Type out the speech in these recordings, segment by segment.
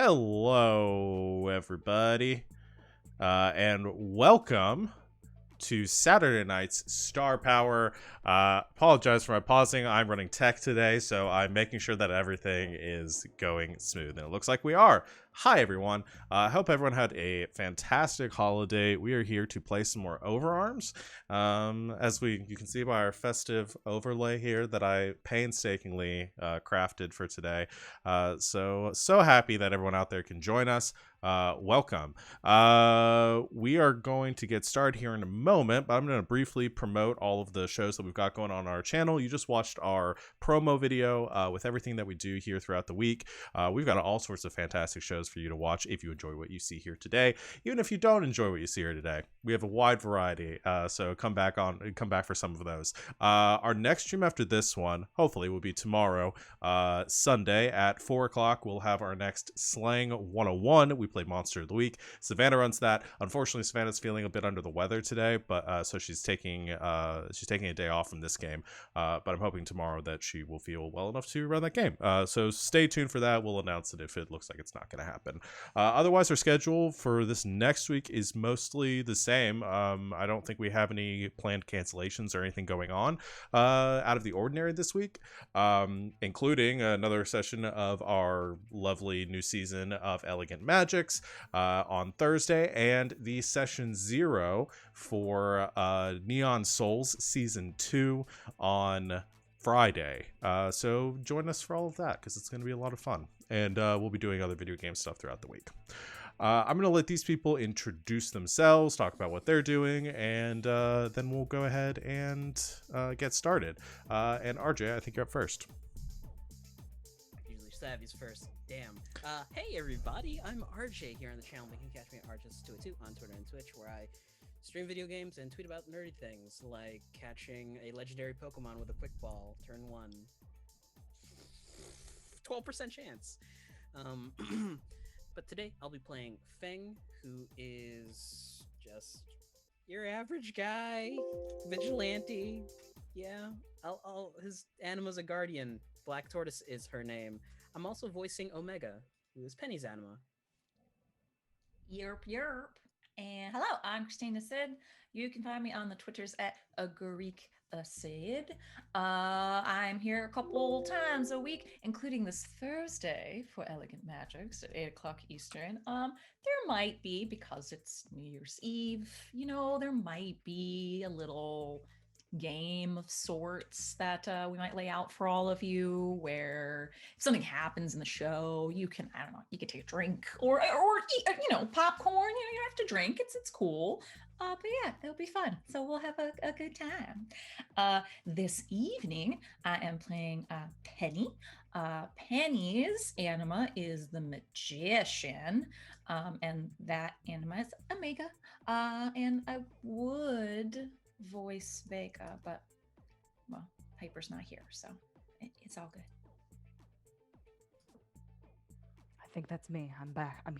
Hello, everybody, and welcome to Saturday night's Star Power. Apologize for my pausing. I'm running tech today, so I'm making sure that everything is going smooth, and it looks like we are. Hi, everyone. I hope everyone had a fantastic holiday. We are here to play some more Overarms. As you can see by our festive overlay here that I painstakingly crafted for today. So happy that everyone out there can join us. Welcome. We are going to get started here in a moment, but I'm going to briefly promote all of the shows that we've got going on our channel. You just watched our promo video with everything that we do here throughout the week. We've got all sorts of fantastic shows for you to watch if you enjoy what you see here today. Even if you don't enjoy what you see here today, we have a wide variety. So come back for some of those. Our next stream after this one, hopefully, will be tomorrow, Sunday at 4 o'clock. We'll have our next Slang 101. We play Monster of the Week. Savannah runs that. Unfortunately, Savannah's feeling a bit under the weather today, but so she's taking a day off from this game. But I'm hoping tomorrow that she will feel well enough to run that game. So stay tuned for that. We'll announce it if it looks like it's not going to happen. Otherwise, our schedule for this next week is mostly the same. I don't think we have any planned cancellations or anything going on out of the ordinary this week, including another session of our lovely new season of Elegant Magics on Thursday, and the session 0 for Neon Souls Season 2 on Friday. So join us for all of that, because it's going to be a lot of fun, and we'll be doing other video game stuff throughout the week. I'm going to let these people introduce themselves, talk about what they're doing, and then we'll go ahead and get started. And RJ, I think you're up first. Usually Savvy's first. Damn. Hey everybody, I'm RJ here on the channel. You can catch me at RJ222 on Twitter and Twitch, where I stream video games and tweet about nerdy things, like catching a legendary Pokemon with a quick ball, turn 1. 12% chance. But today I'll be playing Feng, who is just your average guy, vigilante. Yeah, his anima's a guardian. Black Tortoise is her name. I'm also voicing Omega, who is Penny's anima. Yerp. And hello, I'm Christina Sid. You can find me on the Twitters at Sid. I'm here a couple times a week, including this Thursday for Elegant Magics at 8 o'clock Eastern. There might be, because it's New Year's Eve, there might be a little game of sorts that we might lay out for all of you, where if something happens in the show, you can, I don't know, you can take a drink or eat, popcorn. You don't have to drink. It's cool. But yeah, it'll be fun. So we'll have a good time. This evening, I am playing Penny. Penny's anima is the Magician, and that anima is Omega. And I would voice Vega, but well, Piper's not here, so it's all good. I think that's me. I'm back. I'm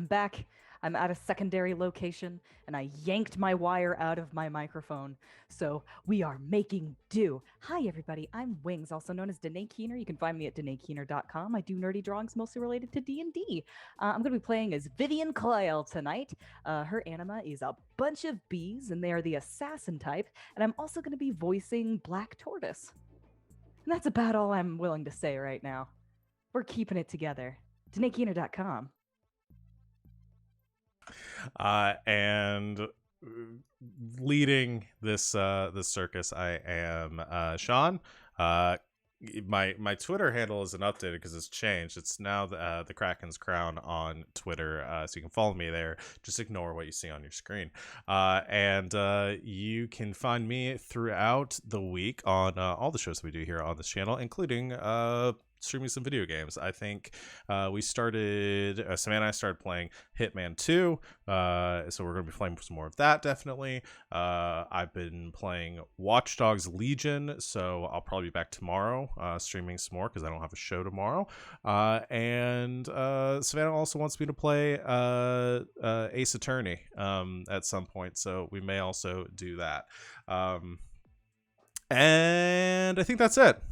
back. I'm at a secondary location, and I yanked my wire out of my microphone, so we are making do. Hi, everybody. I'm Wings, also known as Danae Keener. You can find me at DanaeKeener.com. I do nerdy drawings mostly related to D&D. I'm going to be playing as Vivian Coyle tonight. Her anima is a bunch of bees, and they are the assassin type, and I'm also going to be voicing Black Tortoise. And that's about all I'm willing to say right now. We're keeping it together. DanaeKeener.com. And leading this circus, I am Sean. My Twitter handle isn't updated because it's changed. It's now the Kraken's Crown on Twitter, so you can follow me there. Just ignore what you see on your screen. And you can find me throughout the week on all the shows that we do here on this channel, including streaming some video games. I think we started, Savannah and I started playing Hitman 2, so we're going to be playing some more of that, definitely. I've been playing Watch Dogs Legion, so I'll probably be back tomorrow streaming some more because I don't have a show tomorrow. And Savannah also wants me to play Ace Attorney at some point, so we may also do that. And I think that's it.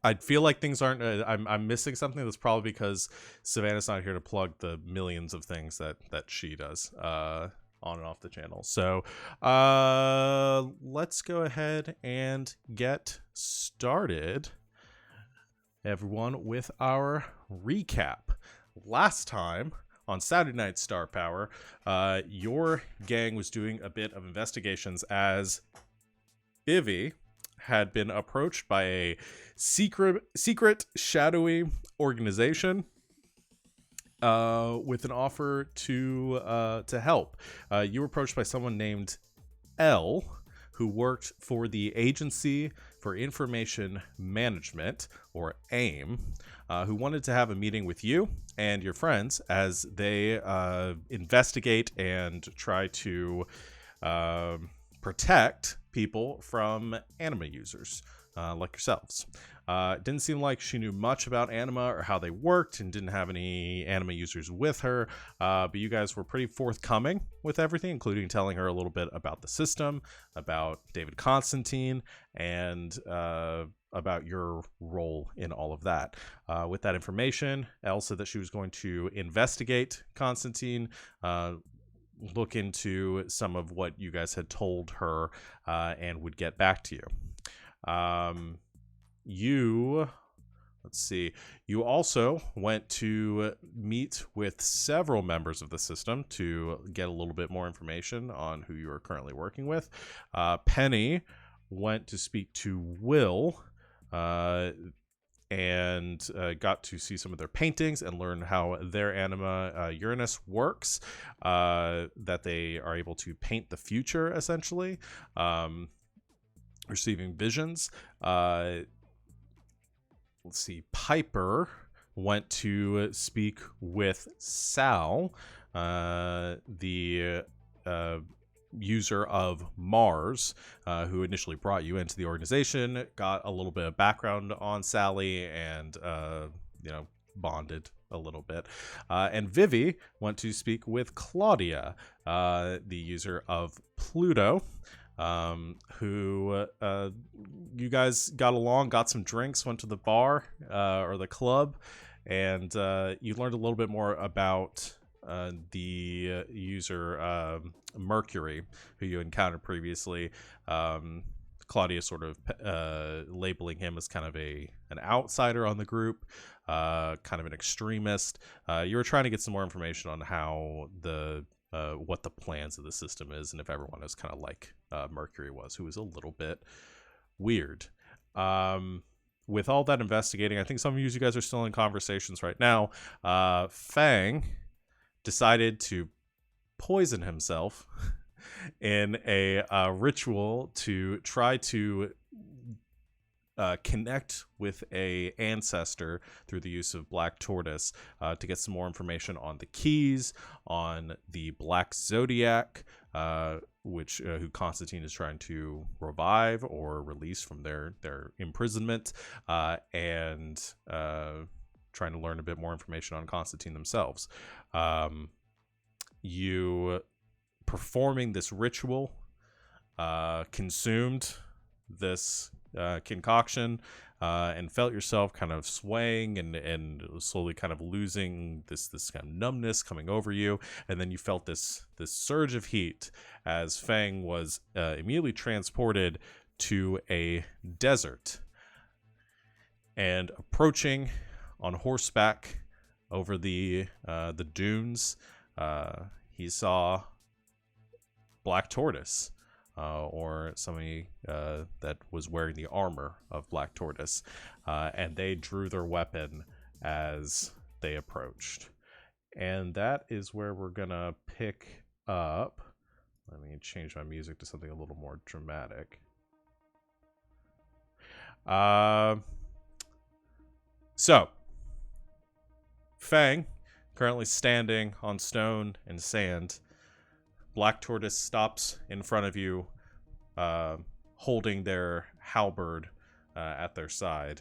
I feel like things aren't. I'm missing something. That's probably because Savannah's not here to plug the millions of things that she does on and off the channel. So let's go ahead and get started, everyone, with our recap. Last time on Saturday Night Star Power, your gang was doing a bit of investigations as Vivi had been approached by a secret shadowy organization with an offer to help. You were approached by someone named L, who worked for the Agency for Information Management, or AIM, who wanted to have a meeting with you and your friends as they investigate and try to protect people from anima users like yourselves. It didn't seem like she knew much about anima or how they worked, and didn't have any anima users with her, but you guys were pretty forthcoming with everything, including telling her a little bit about the system, about David Constantine, and about your role in all of that. With that information, Elle said that she was going to investigate Constantine, look into some of what you guys had told her, and would get back to you. Let's see. You also went to meet with several members of the system to get a little bit more information on who you are currently working with. Penny went to speak to Will, and got to see some of their paintings and learn how their anima Uranus works, that they are able to paint the future, essentially, receiving visions. Let's see, Piper went to speak with Sal, the user of Mars, who initially brought you into the organization, got a little bit of background on Sally, and bonded a little bit. And Vivi went to speak with Claudia, the user of Pluto, who you guys got along, got some drinks, went to the bar or the club, and you learned a little bit more about the user Mercury, who you encountered previously. Claudia sort of labeling him as kind of an outsider on the group, kind of an extremist. You were trying to get some more information on how what the plans of the system is, and if everyone is kind of like Mercury was, who was a little bit weird. With all that investigating, I think some of you guys are still in conversations right now. Feng decided to poison himself in a ritual to try to connect with a ancestor through the use of Black Tortoise, to get some more information on the keys, on the Black Zodiac, which who Constantine is trying to revive or release from their imprisonment, and trying to learn a bit more information on Constantine themselves. You performing this ritual consumed this concoction, and felt yourself kind of swaying and slowly kind of losing this kind of numbness coming over you, and then you felt this surge of heat as Feng was immediately transported to a desert, and approaching on horseback over the dunes, he saw Black Tortoise, or somebody that was wearing the armor of Black Tortoise, and they drew their weapon as they approached. And that is where we're gonna pick up. Let me change my music to something a little more dramatic. So Feng, currently standing on stone and sand. Black Tortoise stops in front of you, holding their halberd at their side.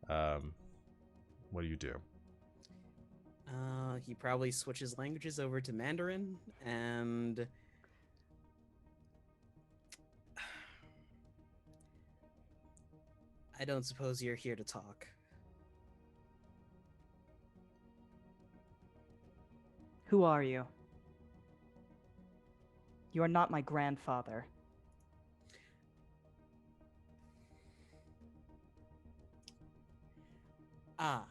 What do you do? He probably switches languages over to Mandarin, and don't suppose you're here to talk. Who are you? You are not my grandfather. Ah.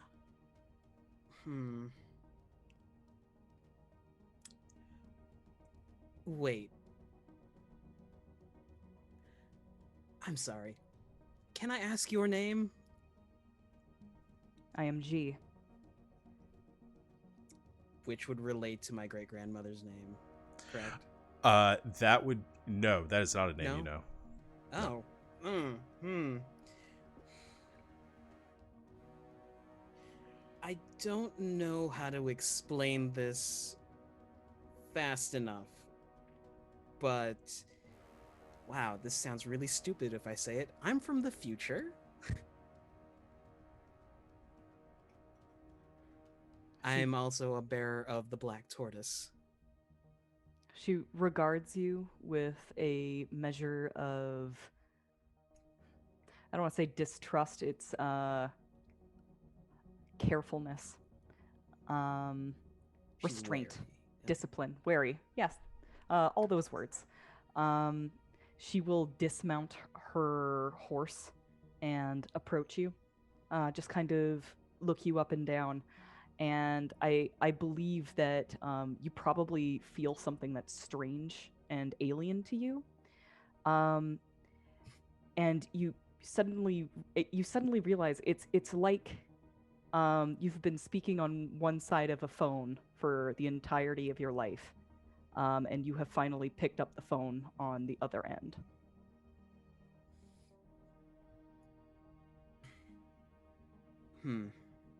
Wait. I'm sorry. Can I ask your name? I am G. Which would relate to my great-grandmother's name, correct? That is not a name, No? you know. Oh. I don't know how to explain this fast enough, but wow, this sounds really stupid if I say it. I'm from the future. I'm also a bearer of the Black Tortoise. She regards you with a measure of, I don't want to say distrust, it's carefulness, She's restraint, wary. discipline, wary. Yes, all those words. She will dismount her horse and approach you, just kind of look you up and down. And I believe that you probably feel something that's strange and alien to you. And you suddenly realize it's like you've been speaking on one side of a phone for the entirety of your life, and you have finally picked up the phone on the other end.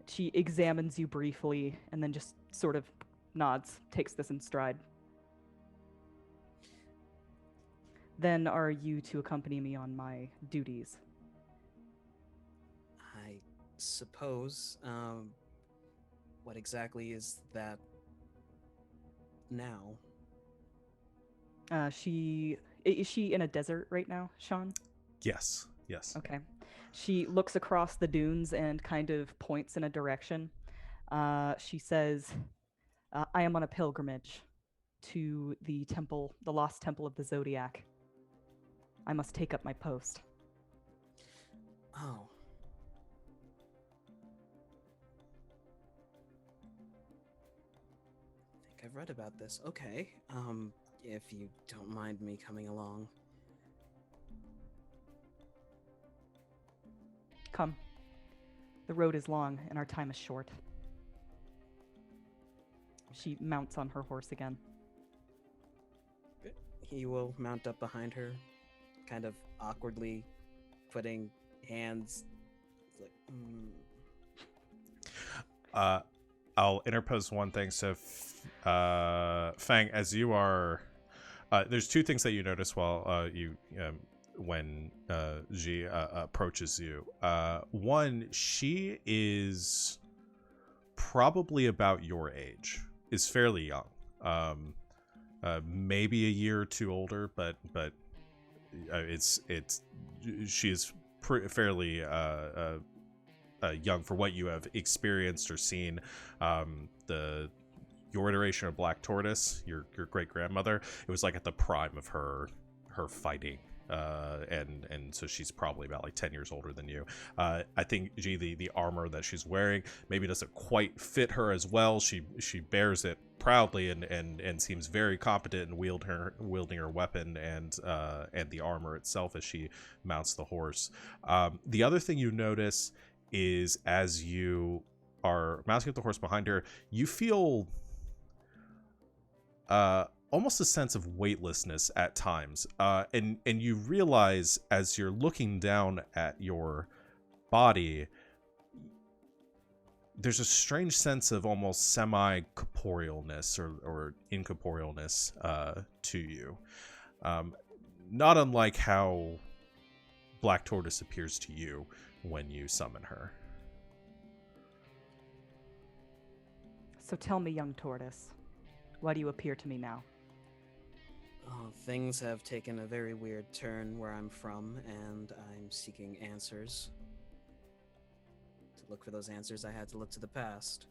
She examines you briefly and then just sort of nods, takes this in stride. Then are you to accompany me on my duties? I suppose. What exactly is that now? Is she in a desert right now, Sean? Yes. Okay. She looks across the dunes and kind of points in a direction. She says, I am on a pilgrimage to the temple, the lost temple of the Zodiac. I must take up my post. Oh. I think I've read about this. Okay. If you don't mind me coming along. Come. The road is long and our time is short. She mounts on her horse again. Good. He will mount up behind her, kind of awkwardly putting hands like I'll interpose one thing. So, Feng, as you are, there's two things that you notice while when Ji approaches you. One, she is probably about your age, is fairly young, maybe a year or two older, but she is fairly young for what you have experienced or seen. Your iteration of Black Tortoise, your great grandmother, it was like at the prime of her fighting, and so she's probably about like 10 years older than you. I think the armor that she's wearing maybe doesn't quite fit her as well. She bears it proudly and seems very competent in wielding her weapon and the armor itself as she mounts the horse. The other thing you notice is as you are mounting up the horse behind her, you feel almost a sense of weightlessness at times, and you realize as you're looking down at your body, there's a strange sense of almost semi-corporealness or incorporealness to you, not unlike how Black Tortoise appears to you when you summon her. So tell me, young tortoise, why do you appear to me now? Oh, things have taken a very weird turn where I'm from, and I'm seeking answers. look for those answers, I had to look to the past.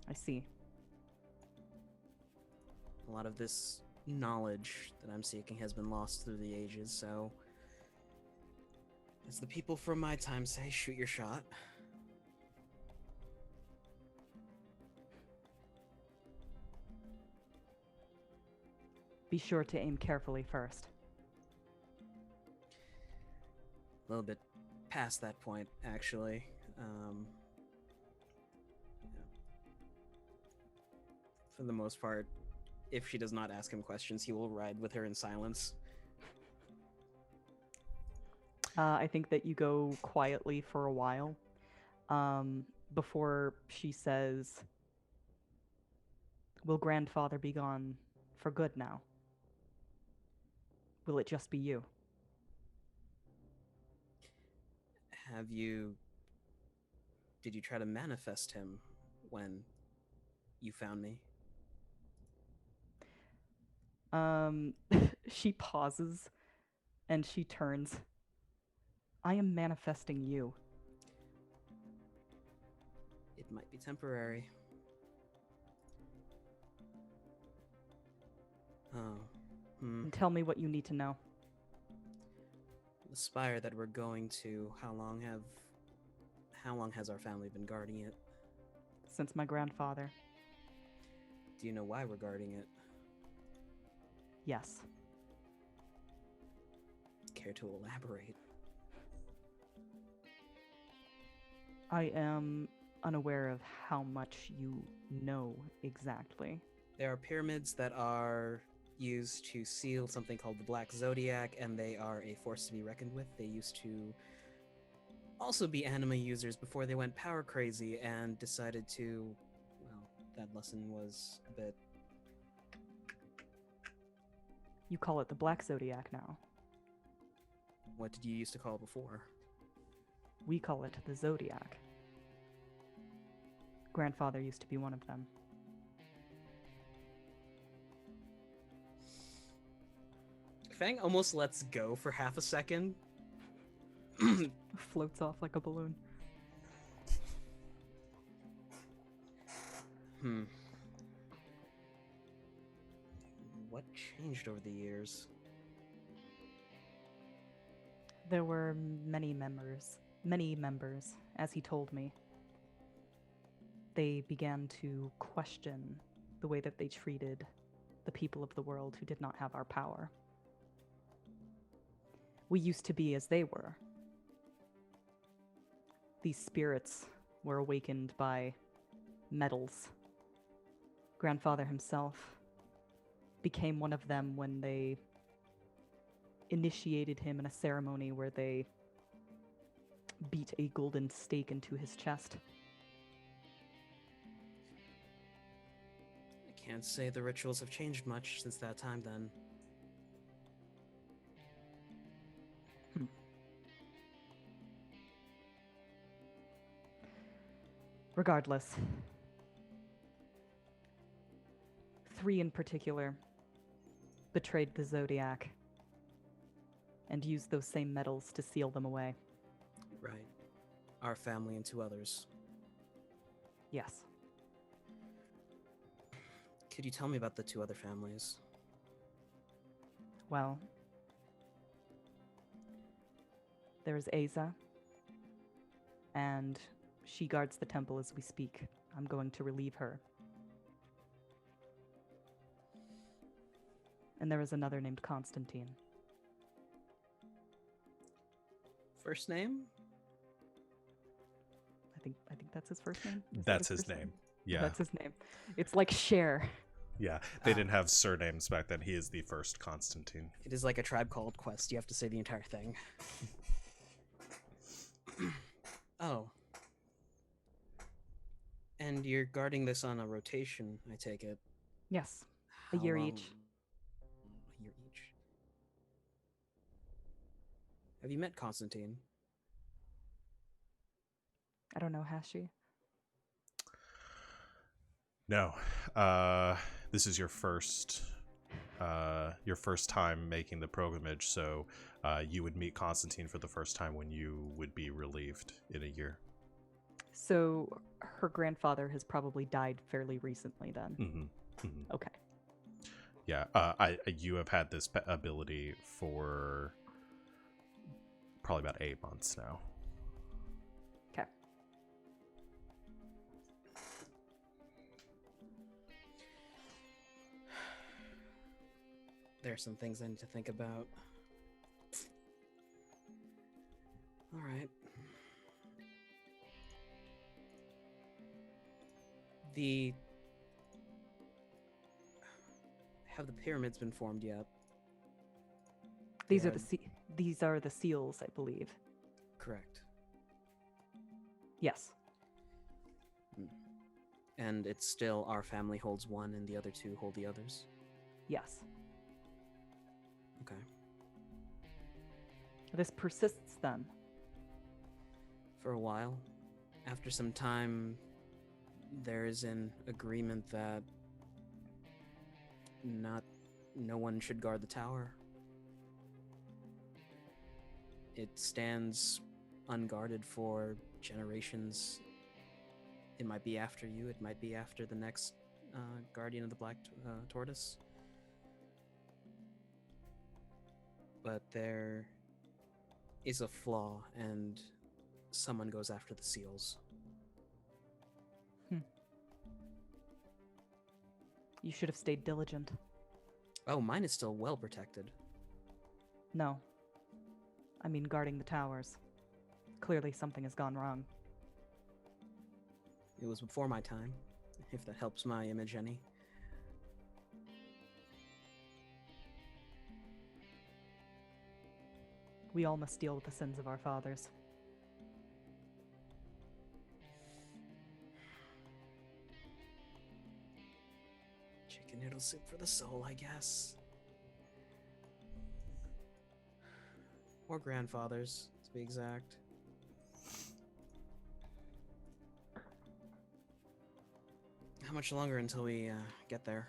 I see. A lot of this knowledge that I'm seeking has been lost through the ages, so as the people from my time say, shoot your shot. Be sure to aim carefully first. A little bit past that point, actually. For the most part, if she does not ask him questions, he will ride with her in silence. I think that you go quietly for a while before she says, "Will grandfather be gone for good now? Will it just be you?" Did you try to manifest him when you found me? She pauses and she turns. I am manifesting you. It might be temporary. Oh. And tell me what you need to know. The spire that we're going to, how long has our family been guarding it? Since my grandfather. Do you know why we're guarding it? Yes. Care to elaborate? I am unaware of how much you know exactly. There are pyramids that are used to seal something called the Black Zodiac, and they are a force to be reckoned with. They used to also be anima users before they went power crazy and decided to, well, that lesson was a bit... You call it the Black Zodiac now. What did you used to call it before? We call it the Zodiac. Grandfather used to be one of them. Feng almost lets go for half a second. Floats off like a balloon. What changed over the years? There were many members, as he told me. They began to question the way that they treated the people of the world who did not have our power. We used to be as they were. These spirits were awakened by metals. Grandfather himself became one of them when they initiated him in a ceremony where they beat a golden stake into his chest. I can't say the rituals have changed much since that time then. Regardless, 3 in particular betrayed the Zodiac and used those same metals to seal them away. Right. Our family and 2 others. Yes. Could you tell me about the 2 other families? Well, there's Aza, and she guards the temple as we speak. I'm going to relieve her. And there is another named Constantine. First name? I think that's his first name. Is that That's his first name. Yeah. That's his name. It's like Cher. Yeah. They didn't have surnames back then. He is the first Constantine. It is like a Tribe Called Quest. You have to say the entire thing. Oh. And you're guarding this on a rotation, I take it. Yes. A year each. A year each. Have you met Constantine? I don't know, has she? No. This is your first your first time making the pilgrimage, so you would meet Constantine for the first time when you would be relieved in a year. So her grandfather has probably died fairly recently then. Mm-hmm. Mm-hmm. Okay. Yeah, you have had this ability for probably about 8 months now. Okay. There are some things I need to think about. All right. Have the pyramids been formed yet? These Yeah. are the seals, I believe. Correct. Yes. And it's still our family holds one and the other two hold the others? Yes. Okay. This persists then. For a while. After some time, there is an agreement that no one should guard the tower. It stands unguarded for generations. It might be after you, it might be after the next guardian of the Black Tortoise. But there is a flaw, and someone goes after the seals. You should have stayed diligent. Oh, mine is still well protected. No. I mean guarding the towers. Clearly something has gone wrong. It was before my time, if that helps my image any. We all must deal with the sins of our fathers. Chicken noodle soup for the soul, I guess. Or grandfathers, to be exact. How much longer until we get there?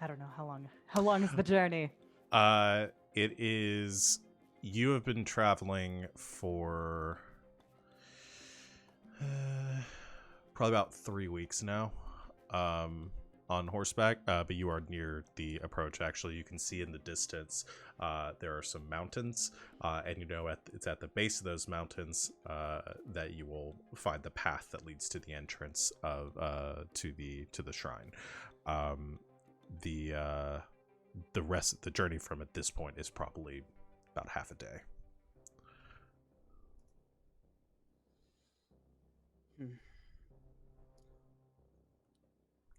I don't know how long is the journey? It is. You have been traveling for probably about 3 weeks now, on horseback. But you are near the approach. Actually, you can see in the distance there are some mountains, and you know it's at the base of those mountains that you will find the path that leads to the entrance of to the shrine. The rest of the journey from at this point is probably about half a day.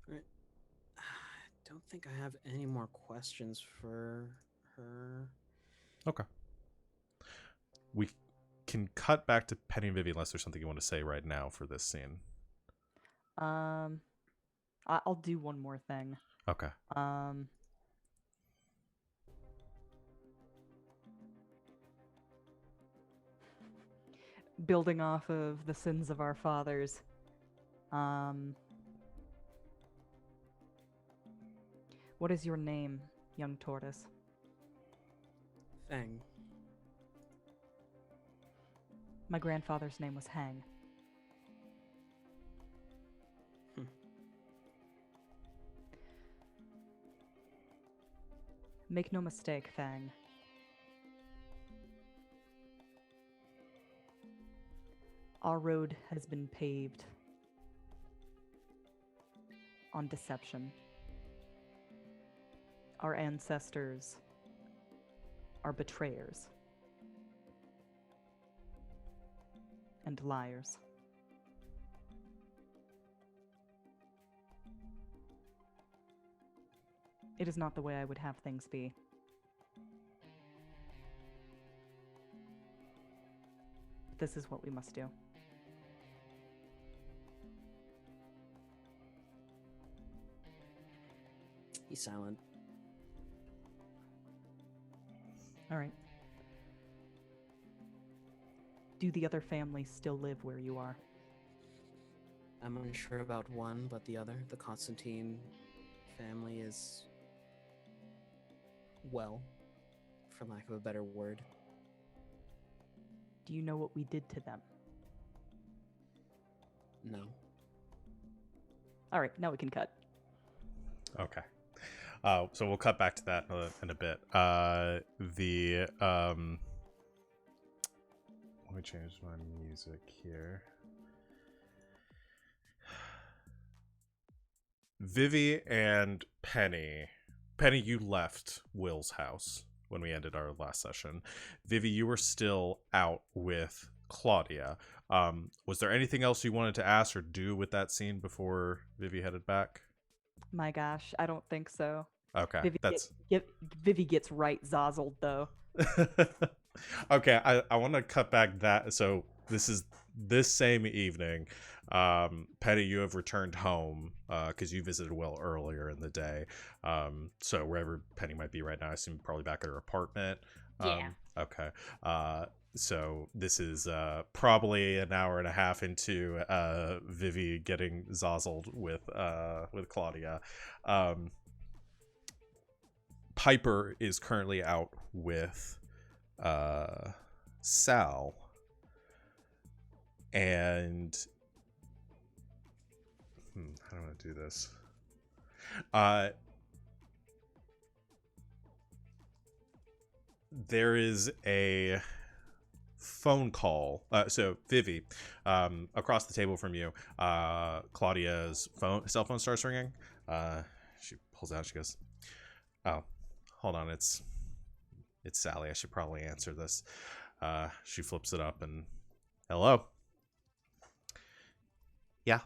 Right. I don't think I have any more questions for her. Okay. We can cut back to Penny and Vivi unless there's something you want to say right now for this scene. I'll do one more thing. Okay. Building off of the sins of our fathers. What is your name, young tortoise? Feng. My grandfather's name was Hang. Make no mistake, Fang. Our road has been paved on deception. Our ancestors are betrayers and liars. It is not the way I would have things be. This is what we must do. He's silent. All right. Do the other families still live where you are? I'm unsure about one, but the other, the Constantine family is well, for lack of a better word. Do you know what we did to them? No. All right, now we can cut. Okay. So we'll cut back to that in a bit. Let me change my music here. Vivi and Penny. Penny, you left Will's house when we ended our last session. Vivi, you were still out with Claudia. Was there anything else you wanted to ask or do with that scene before Vivi headed back? My gosh, I don't think so. Okay, Vivi gets right zazzled though. Okay, I want to cut back that. So this same evening, Penny, you have returned home because you visited Will earlier in the day. So wherever Penny might be right now, I assume probably back at her apartment. Yeah. Okay. So this is probably an hour and a half into Vivi getting zazzled with Claudia. Piper is currently out with Sal, and how do I want to do this? There is a phone call. So Vivi, across the table from you, Claudia's cell phone starts ringing. She pulls out. She goes, "Oh, hold on. It's Sally. I should probably answer this." She flips it up and, "Hello." "Yeah."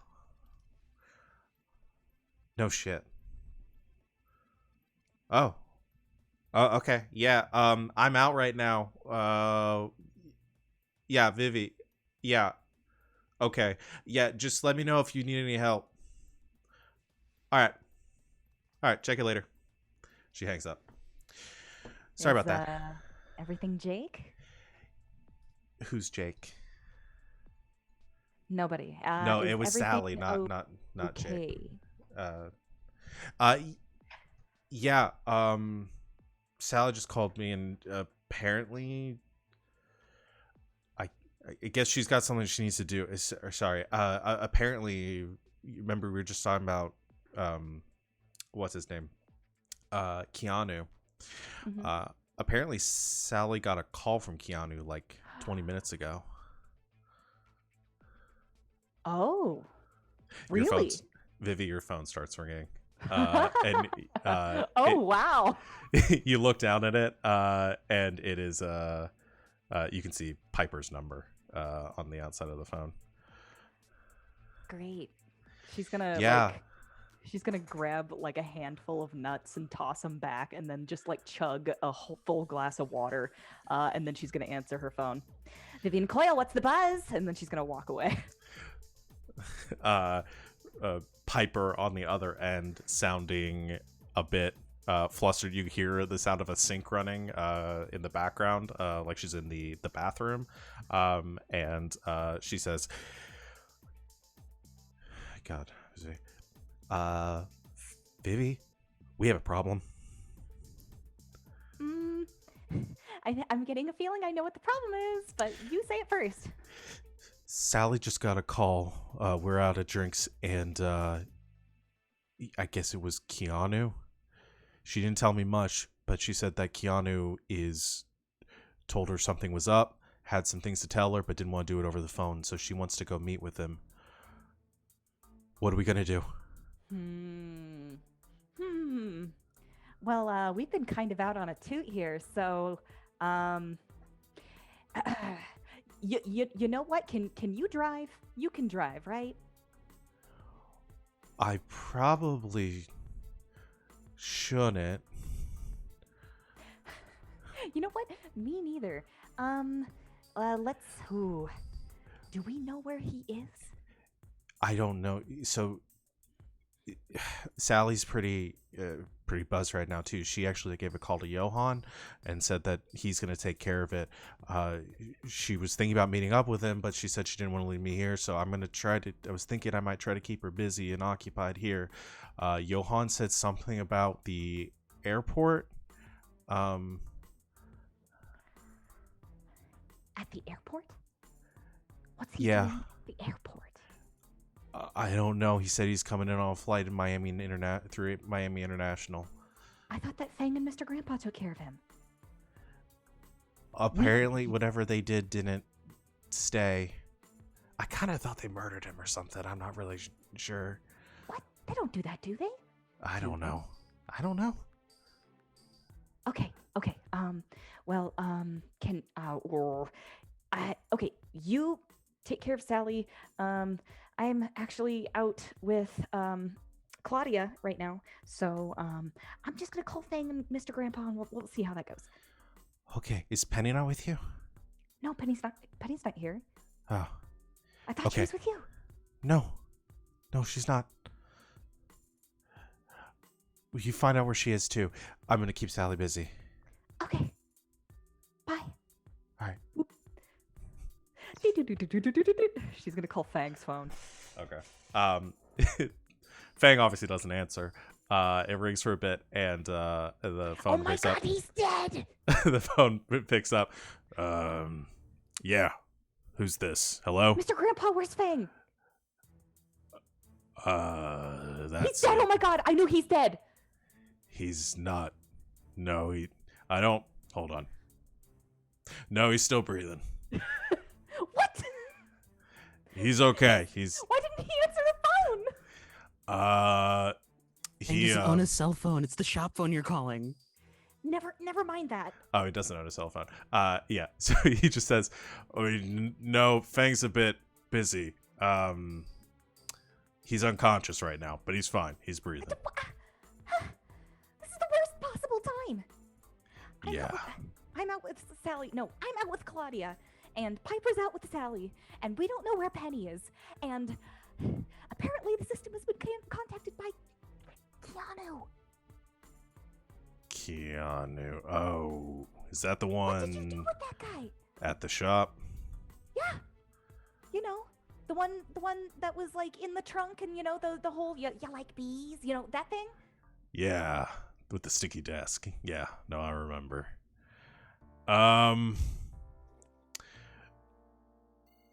"No shit." "Oh. Oh, okay. Yeah. I'm out right now. Yeah, Vivi. Yeah. Okay. Yeah, just let me know if you need any help." All right. All right, check it later." She hangs up. Sorry about that. Everything Jake? Who's Jake? Nobody. No, it was Sally, not okay? Jake. Yeah. Sally just called me, and apparently, I guess she's got something she needs to do. Sorry. Apparently, remember we were just talking about what's his name? Keanu. Mhm. Apparently Sally got a call from Keanu like 20 minutes ago. Oh, Your really? Vivi, your phone starts ringing. And oh, wow. You look down at it, and it is you can see Piper's number on the outside of the phone. Great. She's gonna she's gonna grab like a handful of nuts and toss them back, and then just like chug a full glass of water, and then she's gonna answer her phone. "Vivian Coyle, what's the buzz?" And then she's gonna walk away. Piper on the other end, sounding a bit flustered. You hear the sound of a sink running in the background, like she's in the bathroom, and she says, "God, Vivi, we have a problem." I'm getting a feeling I know what the problem is, but you say it first. "Sally just got a call. We're out of drinks, and I guess it was Keanu. She didn't tell me much, but she said that Keanu told her something was up, had some things to tell her, but didn't want to do it over the phone, so she wants to go meet with him. What are we gonna do?" Well, we've been kind of out on a toot here, so you know what? Can you drive? You can drive, right? "I probably shouldn't." You know what? Me neither. Let's. Who? Do we know where he is? "I don't know. So Sally's pretty buzzed right now too. She actually gave a call to Johan and said that he's going to take care of it. She was thinking about meeting up with him, but she said she didn't want to leave me here. So I'm going to try to. I was thinking I might try to keep her busy and occupied here. Johan said something about the airport. At the airport? What's he doing at the airport? I don't know. He said he's coming in on a flight in through Miami International. I thought that Feng and Mr. Grandpa took care of him. Apparently, whatever they did didn't stay. I kind of thought they murdered him or something. I'm not really sure. What? They don't do that, do they? I don't know. Okay. Okay, you take care of Sally. I'm actually out with Claudia right now, so I'm just gonna call Fang and Mr. Grandpa, and we'll see how that goes. Okay, is Penny not with you? No, Penny's not here. Oh, I thought she was with you. no, she's not. Will you find out where she is too? I'm gonna keep Sally busy. Okay. Bye. All right. She's gonna call Fang's phone. Okay. Fang obviously doesn't answer. It rings for a bit, and the phone picks up. Oh my God, he's dead! The phone picks up. Yeah. Who's this? Hello? Mr. Grandpa, where's Fang? That's He's dead! Oh my God, I knew he's dead! He's not. No, I don't. Hold on. No, he's still breathing. What? He's okay. Why didn't he answer the phone? He doesn't own a cell phone. It's the shop phone you're calling. Never mind that. Oh, he doesn't own a cell phone. Yeah. So he just says, no, Fang's a bit busy. He's unconscious right now, but he's fine. He's breathing. This is the worst possible time. Yeah. I'm out with Sally. No, I'm out with Claudia. And Piper's out with Sally. And we don't know where Penny is. And apparently the system has been contacted by Keanu. Oh, is that the one? What did you do with that guy? At the shop? Yeah. You know, the one that was like in the trunk, and you know the whole you like bees, you know, that thing? Yeah, with the sticky desk. Yeah, no, I remember.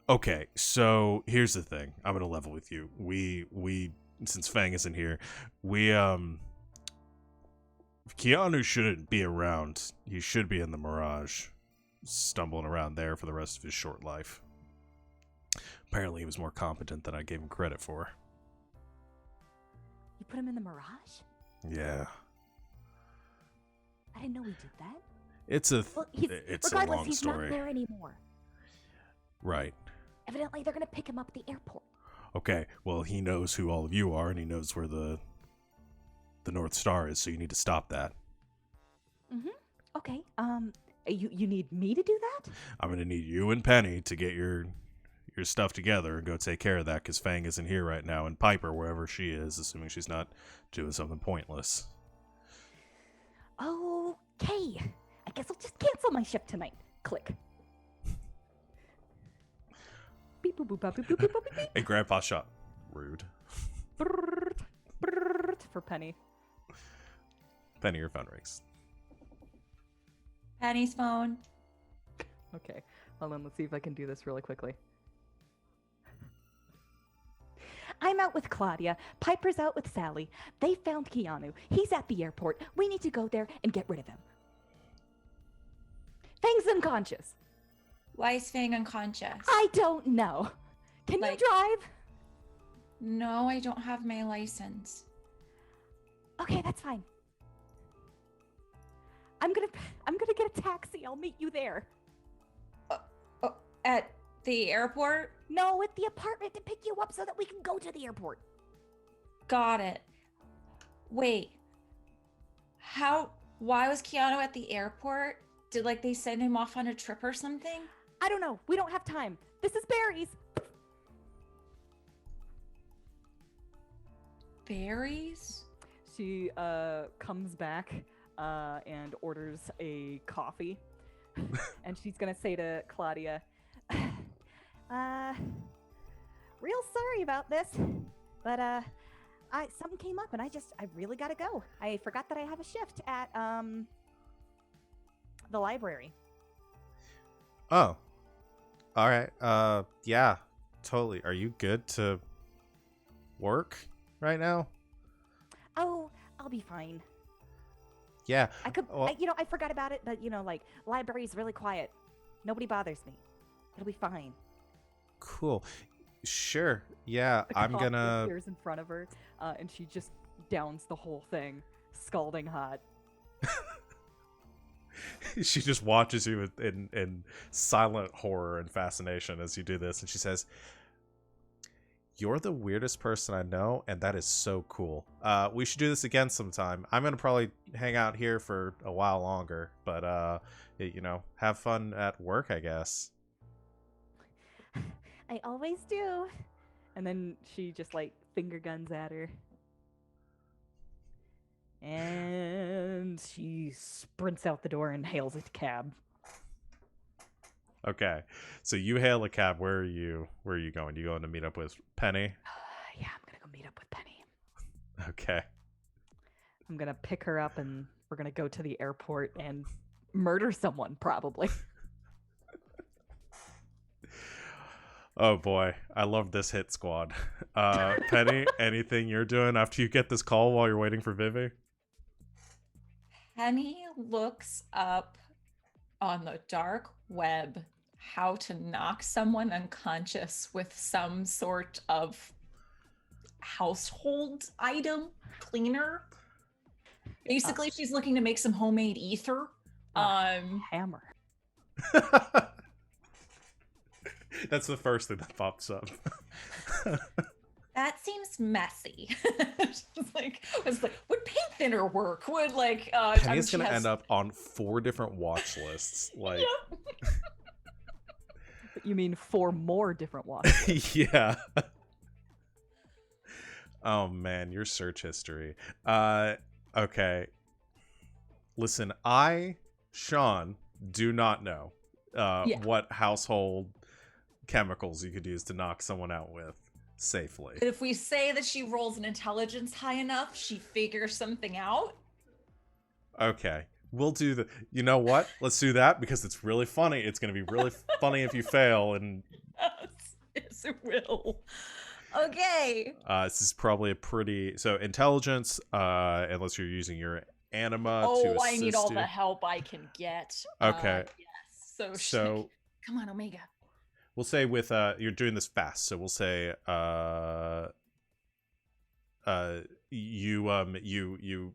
Okay, so here's the thing. I'm gonna level with you. We since Fang isn't here, Keanu shouldn't be around. He should be in the Mirage, stumbling around there for the rest of his short life. Apparently he was more competent than I gave him credit for. You put him in the Mirage? Yeah. I didn't know he did that. It's a regardless, long he's story. not there anymore. Right. Evidently, they're gonna pick him up at the airport. Okay, well, he knows who all of you are, and he knows where the North Star is, so you need to stop that. Mm-hmm. Okay. You need me to do that? I'm gonna need you and Penny to get your stuff together and go take care of that, because Fang isn't here right now, and Piper, wherever she is, assuming she's not doing something pointless. Okay. I guess I'll just cancel my shift tonight. Click. Beep boop boop boop boop boop boop boop beep. Hey, Grandpa's shop. Rude. Brrrt, brrrt for Penny. Penny, your phone rings. Penny's phone. Okay, hold on. Let's see if I can do this really quickly. I'm out with Claudia. Piper's out with Sally. They found Keanu. He's at the airport. We need to go there and get rid of him. Fang's unconscious. Why is Feng unconscious? I don't know. Can you drive? No, I don't have my license. Okay, that's fine. I'm gonna get a taxi. I'll meet you there. At the airport? No, at the apartment to pick you up so that we can go to the airport. Got it. Wait. Why was Keanu at the airport? Did they send him off on a trip or something? I don't know. We don't have time. This is Barry's. berries? She comes back and orders a coffee. And she's gonna say to Claudia, real sorry about this, but something came up and I really gotta go. I forgot that I have a shift at the library. Oh. All right. Yeah, totally. Are you good to work right now? Oh, I'll be fine. Yeah. I could, Well, I forgot about it, but like library's really quiet. Nobody bothers me. It'll be fine. cool. Sure. Yeah, The I'm coffee gonna. appears in front of her, and she just downs the whole thing, scalding hot. She just watches you in silent horror and fascination as you do this, and she says, "You're the weirdest person I know, and that is so cool. We should do this again sometime. I'm gonna probably hang out here for a while longer, but have fun at work, I guess." I always do. And then she just like finger guns at her. And she sprints out the door and hails a cab. Okay, so you hail a cab. Where are you going? You going to meet up with Penny? Yeah, I'm gonna go meet up with Penny. Okay. I'm gonna pick her up and we're gonna go to the airport and murder someone, probably. Oh boy, I love this hit squad. Penny, anything you're doing after you get this call while you're waiting for Vivi? Penny looks up on the dark web how to knock someone unconscious with some sort of household item cleaner. Basically, she's looking to make some homemade ether. Hammer. That's the first thing that pops up. That seems messy. It's like, would paint thinner work? Would Penny's gonna end up on 4 different watch lists. Like, Yep. You mean 4 more different watches? yeah. Oh man, your search history. Okay. Listen, Sean, do not know what household chemicals you could use to knock someone out with safely. But if we say that she rolls an intelligence high enough, she figures something out. Okay. We'll do the. You know what? Let's do that because it's really funny. It's going to be really funny if you fail. And yes, it will. Okay. This is probably a pretty intelligence. Unless you're using your anima. Oh, to I need all you. the help I can get. Okay. Yes. So come on, Omega. We'll say with you're doing this fast, so we'll say you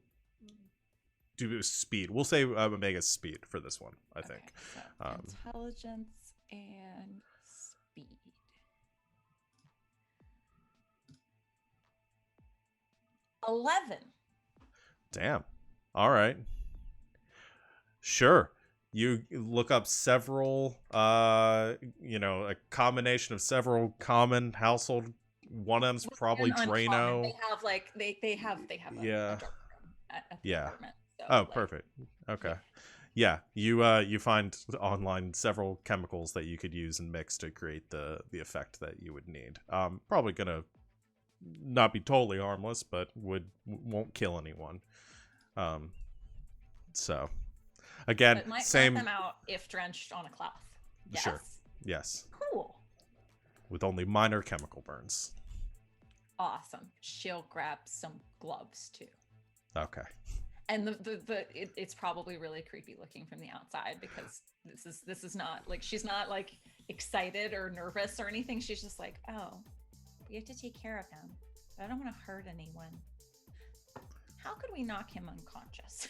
do speed. We'll say Omega's speed for this one, I think. So intelligence and speed. 11. Damn. All right. Sure. You look up several, a combination of several common household. One of them's probably Drano. They have a dark room at the apartment. So, perfect. Okay. Yeah. You find online several chemicals that you could use and mix to create the effect that you would need. Probably gonna not be totally harmless, but won't kill anyone. So. Again, but might same. let them out if drenched on a cloth. Yes? Sure. Yes. Cool. With only minor chemical burns. Awesome. She'll grab some gloves too. Okay. And it's probably really creepy looking from the outside because this is not like she's not like excited or nervous or anything. She's just like, oh, we have to take care of him, but I don't want to hurt anyone. How could we knock him unconscious?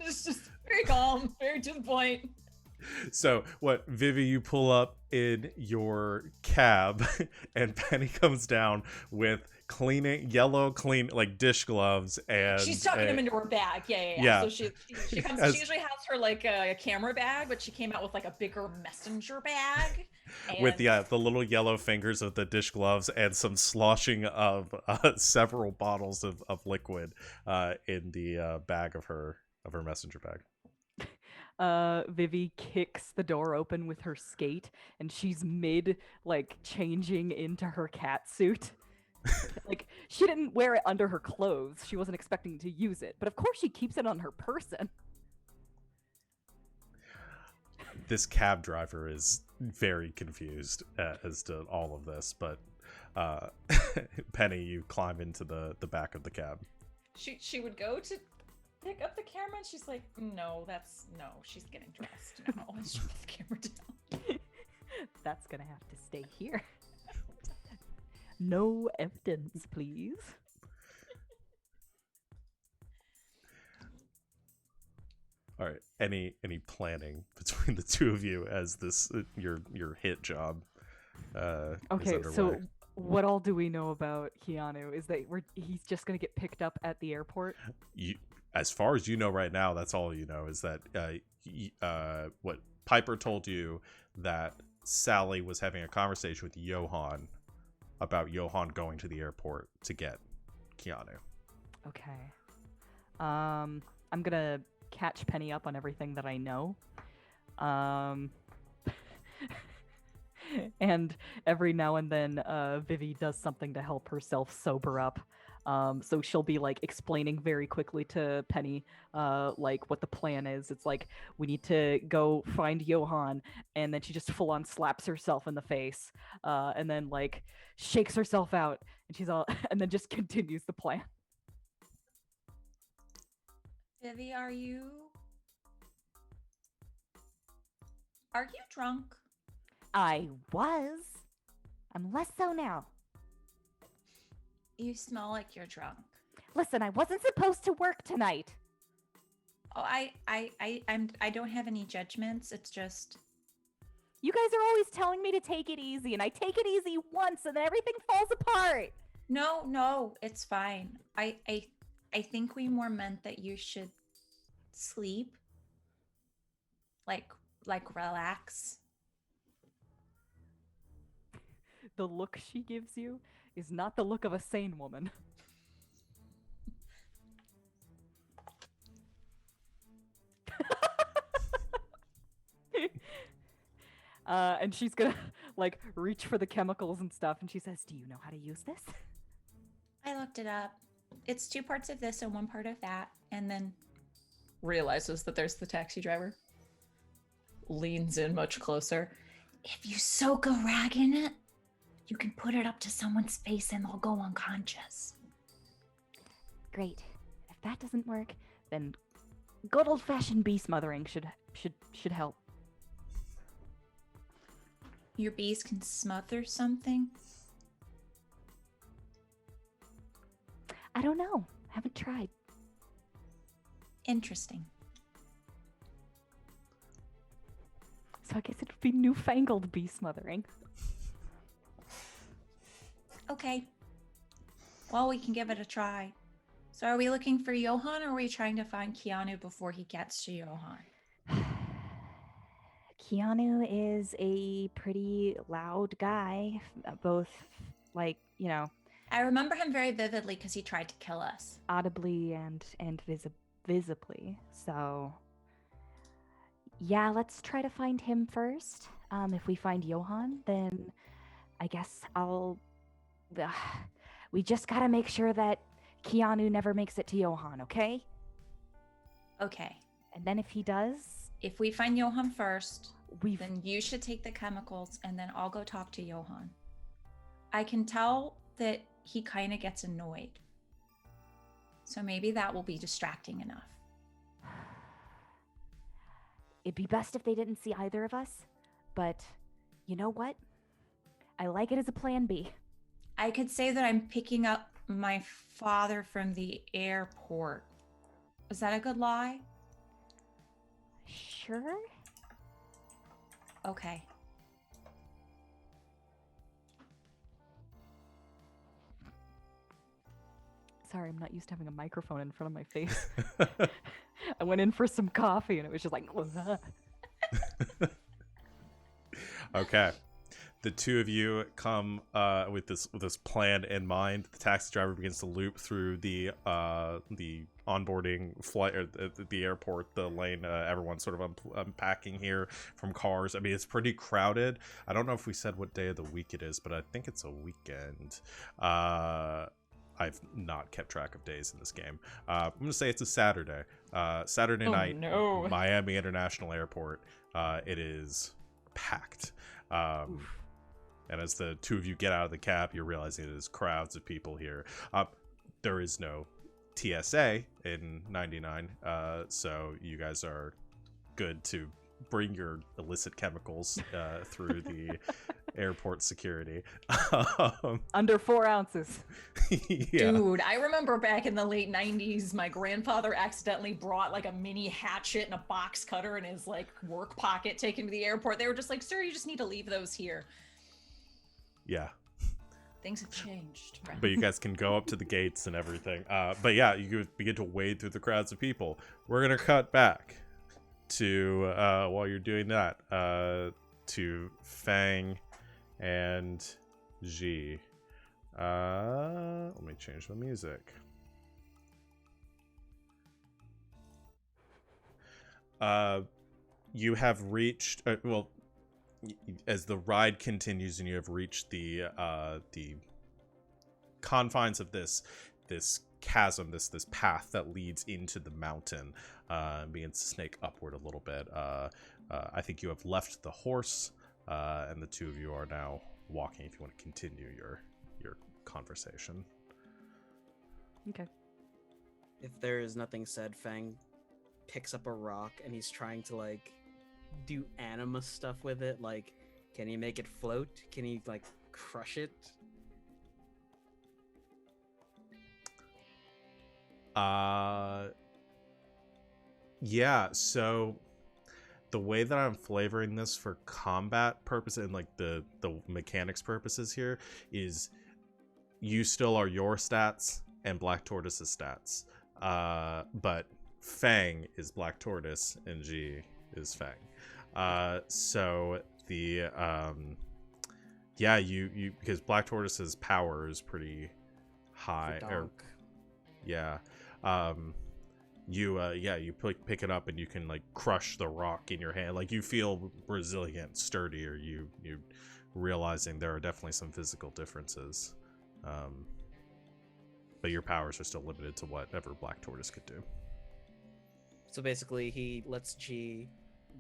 It's just very calm, very to the point. So what, Vivi, you pull up in your cab and Penny comes down with yellow clean like dish gloves and She's tucking them into her bag. Yeah. Yeah. So she comes. As- She usually has her like a camera bag, but she came out with like a bigger messenger bag. with And the little yellow fingers of the dish gloves and some sloshing of several bottles of liquid in the bag of her messenger bag. Vivi kicks the door open with her skate, and she's mid like changing into her cat suit. Like she didn't wear it under her clothes. She wasn't expecting to use it, but of course she keeps it on her person. This cab driver is very confused as to all of this, but Penny, you climb into the back of the cab. she would go to pick up the camera, and she's like, no, she's getting dressed now. Let's put the camera down. That's gonna have to stay here. No evidence, please. All right. Any planning between the two of you as this your hit job? Is Okay, underway? so what all do we know about Keanu? Is that he's just gonna get picked up at the airport? As far as you know right now, that's all you know is that what Piper told you, that Sally was having a conversation with Johan about Johan going to the airport to get Keanu. Okay. I'm gonna catch Penny up on everything that I know. And every now and then, Vivi does something to help herself sober up. So she'll be like explaining very quickly to Penny, like what the plan is. It's like we need to go find Johan, and then she just full on slaps herself in the face, and then like shakes herself out, and she's all, and then just continues the plan. Vivi, are you drunk? I was. I'm less so now. You smell like you're drunk. Listen, I wasn't supposed to work tonight. Oh, I don't have any judgments. It's just You guys are always telling me to take it easy, and I take it easy once, and then everything falls apart. no, it's fine. I think we more meant that you should sleep. Like relax. The look she gives you is not the look of a sane woman. And she's gonna like reach for the chemicals and stuff, and she says, "Do you know how to use this?" I looked it up. It's 2 parts of this and 1 part of that, and then realizes that there's the taxi driver. Leans in much closer. If you soak a rag in it, you can put it up to someone's face and they'll go unconscious. Great. If that doesn't work, then good old-fashioned bee smothering should help. Your bees can smother something? I don't know. Haven't tried. Interesting. So I guess it would be newfangled bee smothering. Okay. Well, we can give it a try. So are we looking for Johan, or are we trying to find Keanu before he gets to Johan? Keanu is a pretty loud guy, both like, you know, I remember him very vividly because he tried to kill us. audibly and visibly. So yeah, let's try to find him first. If we find Johan, then I guess we just gotta make sure that Keanu never makes it to Johan, okay? Okay. And then if he does, If we find Johan first, We've then you should take the chemicals and then I'll go talk to Johan. I can tell that he kind of gets annoyed. So maybe that will be distracting enough. it'd be best if they didn't see either of us. But you know what? I like it as a plan B. I could say that I'm picking up my father from the airport. Is that a good lie? Sure. Okay. Sorry, I'm not used to having a microphone in front of my face. I went in for some coffee and it was just like, Okay. The two of you come with this plan in mind. The taxi driver begins to loop through the onboarding flight, or the airport, the lane. Everyone's sort of unpacking here from cars. I mean, it's pretty crowded. I don't know if we said what day of the week it is, but I think it's a weekend. I've not kept track of days in this game. I'm gonna say it's a Saturday. Saturday night, no. Miami International Airport. It is packed. And as the two of you get out of the cab, you're realizing there's crowds of people here. There is no TSA in 99, so you guys are good to bring your illicit chemicals through the airport security. under 4 ounces. Yeah. Dude, I remember back in the late 90s, my grandfather accidentally brought like a mini hatchet and a box cutter in his like work pocket taken to the airport. They were just like, sir, you just need to leave those here. Yeah. Things have changed. Friend. But you guys can go up to the gates and everything. But yeah, you begin to wade through the crowds of people. We're going to cut back to, while you're doing that, to Feng and G. Let me change the music. You have reached, as the ride continues and you have reached the confines of this chasm, this path that leads into the mountain, and begins to snake upward a little bit. I think you have left the horse, and the two of you are now walking. If you want to continue your conversation. Okay. If there is nothing said, Feng picks up a rock and he's trying to like do anima stuff with it. Like, can he make it float? Can he like crush it? Yeah, so the way that I'm flavoring this for combat purposes and like the mechanics purposes here is you still are your stats and Black Tortoise's stats. But Feng is Black Tortoise and G is Feng. So the yeah, you because Black Tortoise's power is pretty high. Yeah. You pick it up and you can like crush the rock in your hand. Like you feel resilient, sturdier. You realizing there are definitely some physical differences, but your powers are still limited to whatever Black Tortoise could do. So basically, he lets G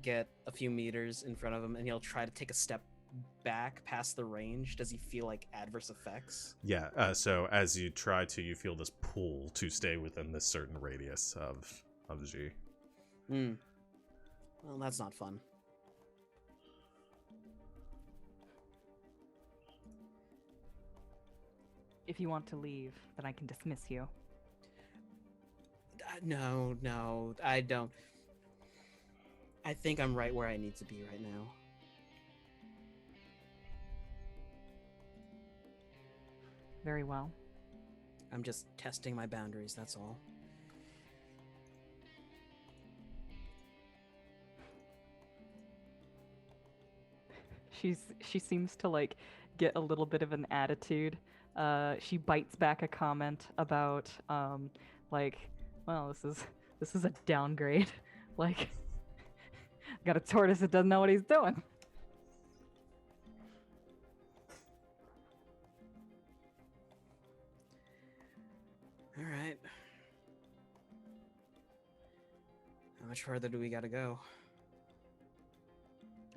get a few meters in front of him, and he'll try to take a step back past the range. Does he feel like adverse effects? Yeah, so as you try to, you feel this pull to stay within this certain radius of G. Well, that's not fun. If you want to leave, then I can dismiss you. No, I don't. I think I'm right where I need to be right now. Very well. I'm just testing my boundaries, that's all. She seems to like get a little bit of an attitude. She bites back a comment about like, well, this is a downgrade. Like, got a tortoise that doesn't know what he's doing. All right. How much further do we gotta go?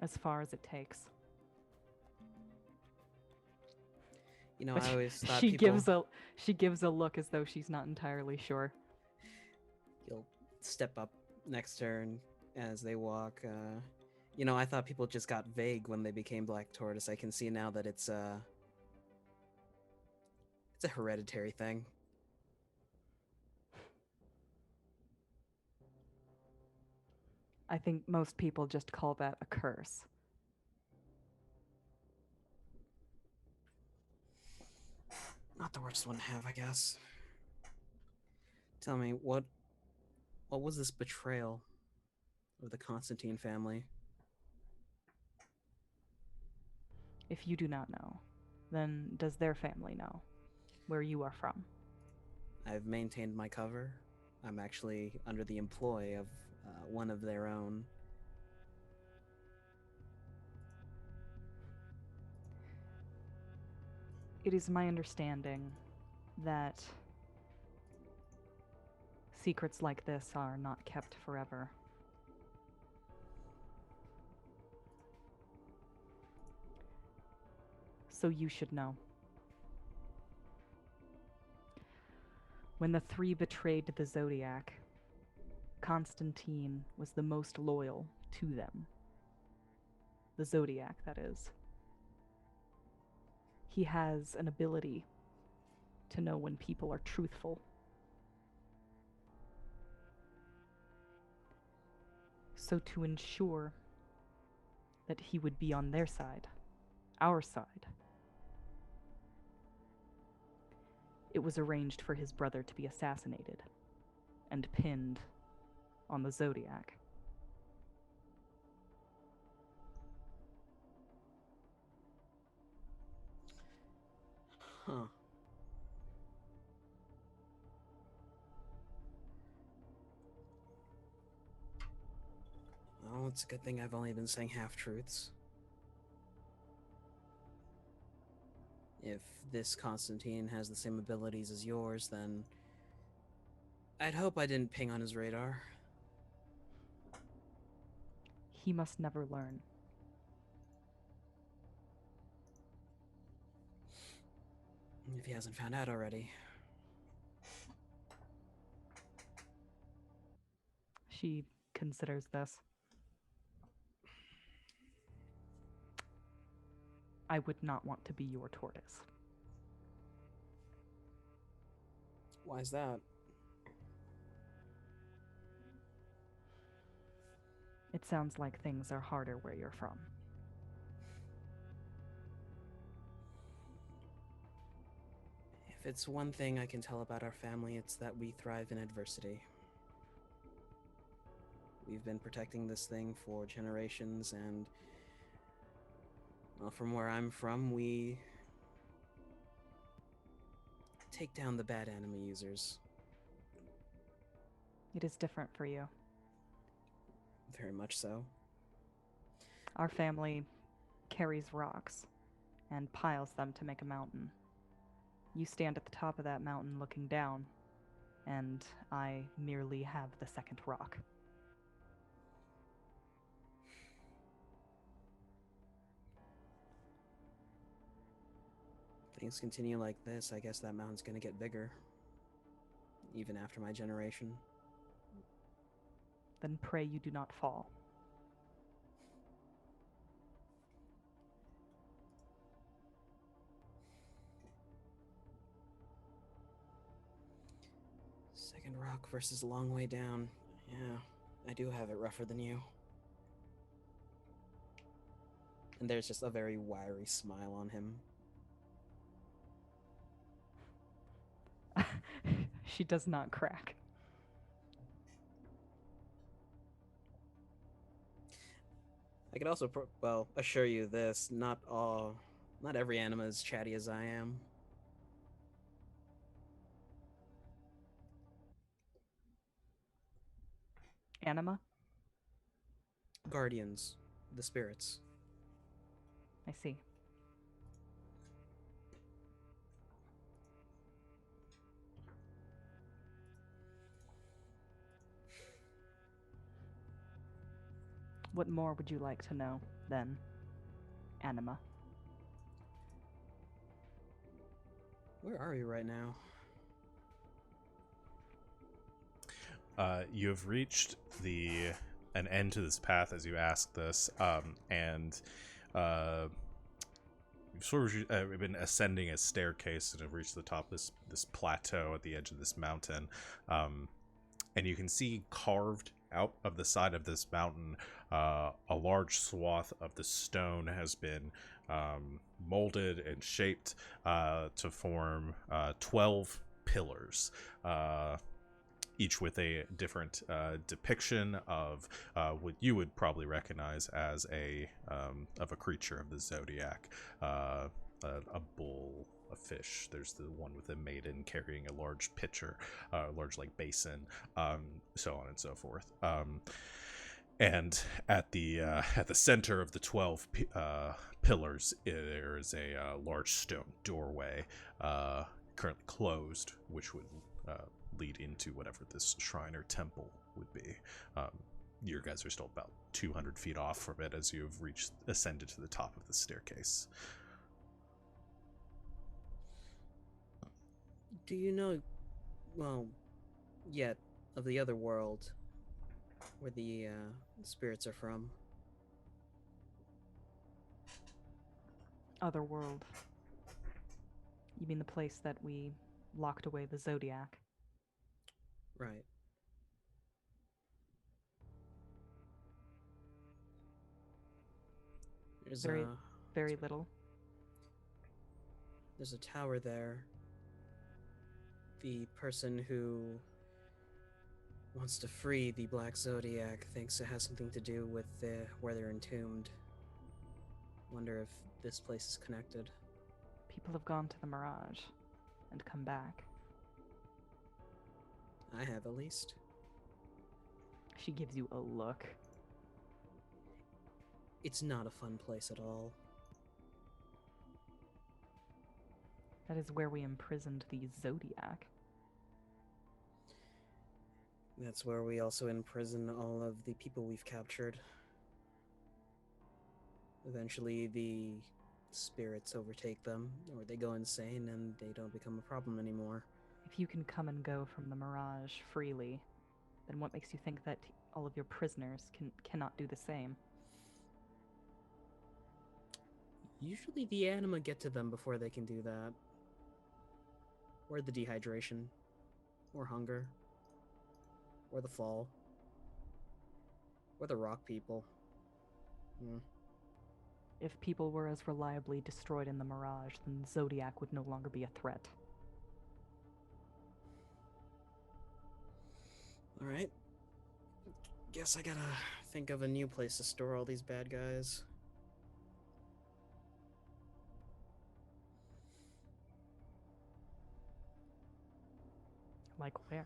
As far as it takes. You know, But I always thought she people... gives a look as though she's not entirely sure. You'll step up next to her and as they walk. You know, I thought people just got vague when they became Black Tortoise. I can see now that it's a hereditary thing. I think most people just call that a curse. worst one to have, I guess. Tell me, what was this betrayal of the Constantine family? If you do not know, then does their family know where you are from? I've maintained my cover. I'm actually under the employ of one of their own. It is my understanding that secrets like this are not kept forever. So you should know. When the three betrayed the Zodiac, Constantine was the most loyal to them. The Zodiac, that is. He has an ability to know when people are truthful. So to ensure that he would be on their side, our side, it was arranged for his brother to be assassinated and pinned on the Zodiac. Huh. Well, it's a good thing I've only been saying half-truths. If this Constantine has the same abilities as yours, then I'd hope I didn't ping on his radar. He must never learn. If he hasn't found out already. She considers this. I would not want to be your tortoise. Why is that? It sounds like things are harder where you're from. If it's one thing I can tell about our family, it's that we thrive in adversity. We've been protecting this thing for generations, and well, from where I'm from, we take down the bad anima users. It is different for you. Very much so. Our family carries rocks and piles them to make a mountain. You stand at the top of that mountain looking down, and I merely have the second rock. Things continue like this, I guess that mountain's gonna get bigger. Even after my generation. Then pray you do not fall. Second rock versus a long way down. Yeah, I do have it rougher than you. And there's just a very wiry smile on him. She does not crack. I could also, assure you this: not every anima is chatty as I am. Anima? Guardians, the spirits. I see. What more would you like to know, then, Anima? Where are we right now? You have reached an end to this path as you ask this, and you've sort of been ascending a staircase and have reached the top of this plateau at the edge of this mountain, and you can see carved out of the side of this mountain, a large swath of the stone has been molded and shaped to form 12 pillars, each with a different depiction of what you would probably recognize as a creature of the zodiac, a bull, a fish. There's the one with a maiden carrying a large pitcher, large like basin, so on and so forth. And at the center of the 12 pillars, there is a large stone doorway, currently closed, which would lead into whatever this shrine or temple would be. You guys are still about 200 feet off from it as you've ascended to the top of the staircase. Do you know, well, yet of the other world where the spirits are from? Other world. You mean the place that we locked away the Zodiac? Right. There's Very little. There's a tower there. The person who wants to free the Black Zodiac thinks it has something to do with where they're entombed. Wonder if this place is connected. People have gone to the Mirage and come back. I have, at least. She gives you a look. It's not a fun place at all. That is where we imprisoned the Zodiac. That's where we also imprison all of the people we've captured. Eventually, the spirits overtake them, or they go insane and they don't become a problem anymore. If you can come and go from the Mirage freely, then what makes you think that all of your prisoners cannot do the same? Usually the anima get to them before they can do that. Or the dehydration. Or hunger. Or the fall. Or the rock people. If people were as reliably destroyed in the Mirage, then Zodiac would no longer be a threat. Alright. Guess I gotta think of a new place to store all these bad guys. Like where?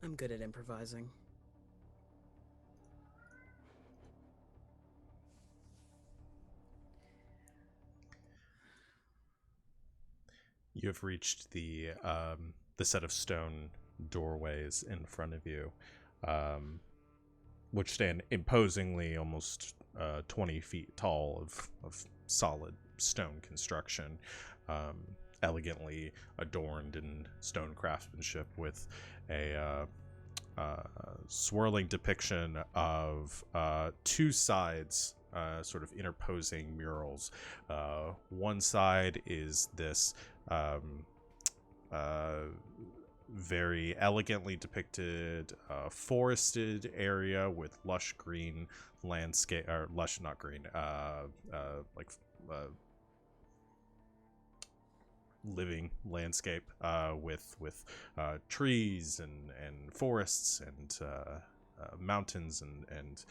I'm good at improvising. You have reached the set of stone doorways in front of you, which stand imposingly almost 20 feet tall of solid stone construction, elegantly adorned in stone craftsmanship with a swirling depiction of two sides, sort of interposing murals. One side is this very elegantly depicted forested area with lush green landscape, or lush, not green, living landscape with trees and forests and mountains and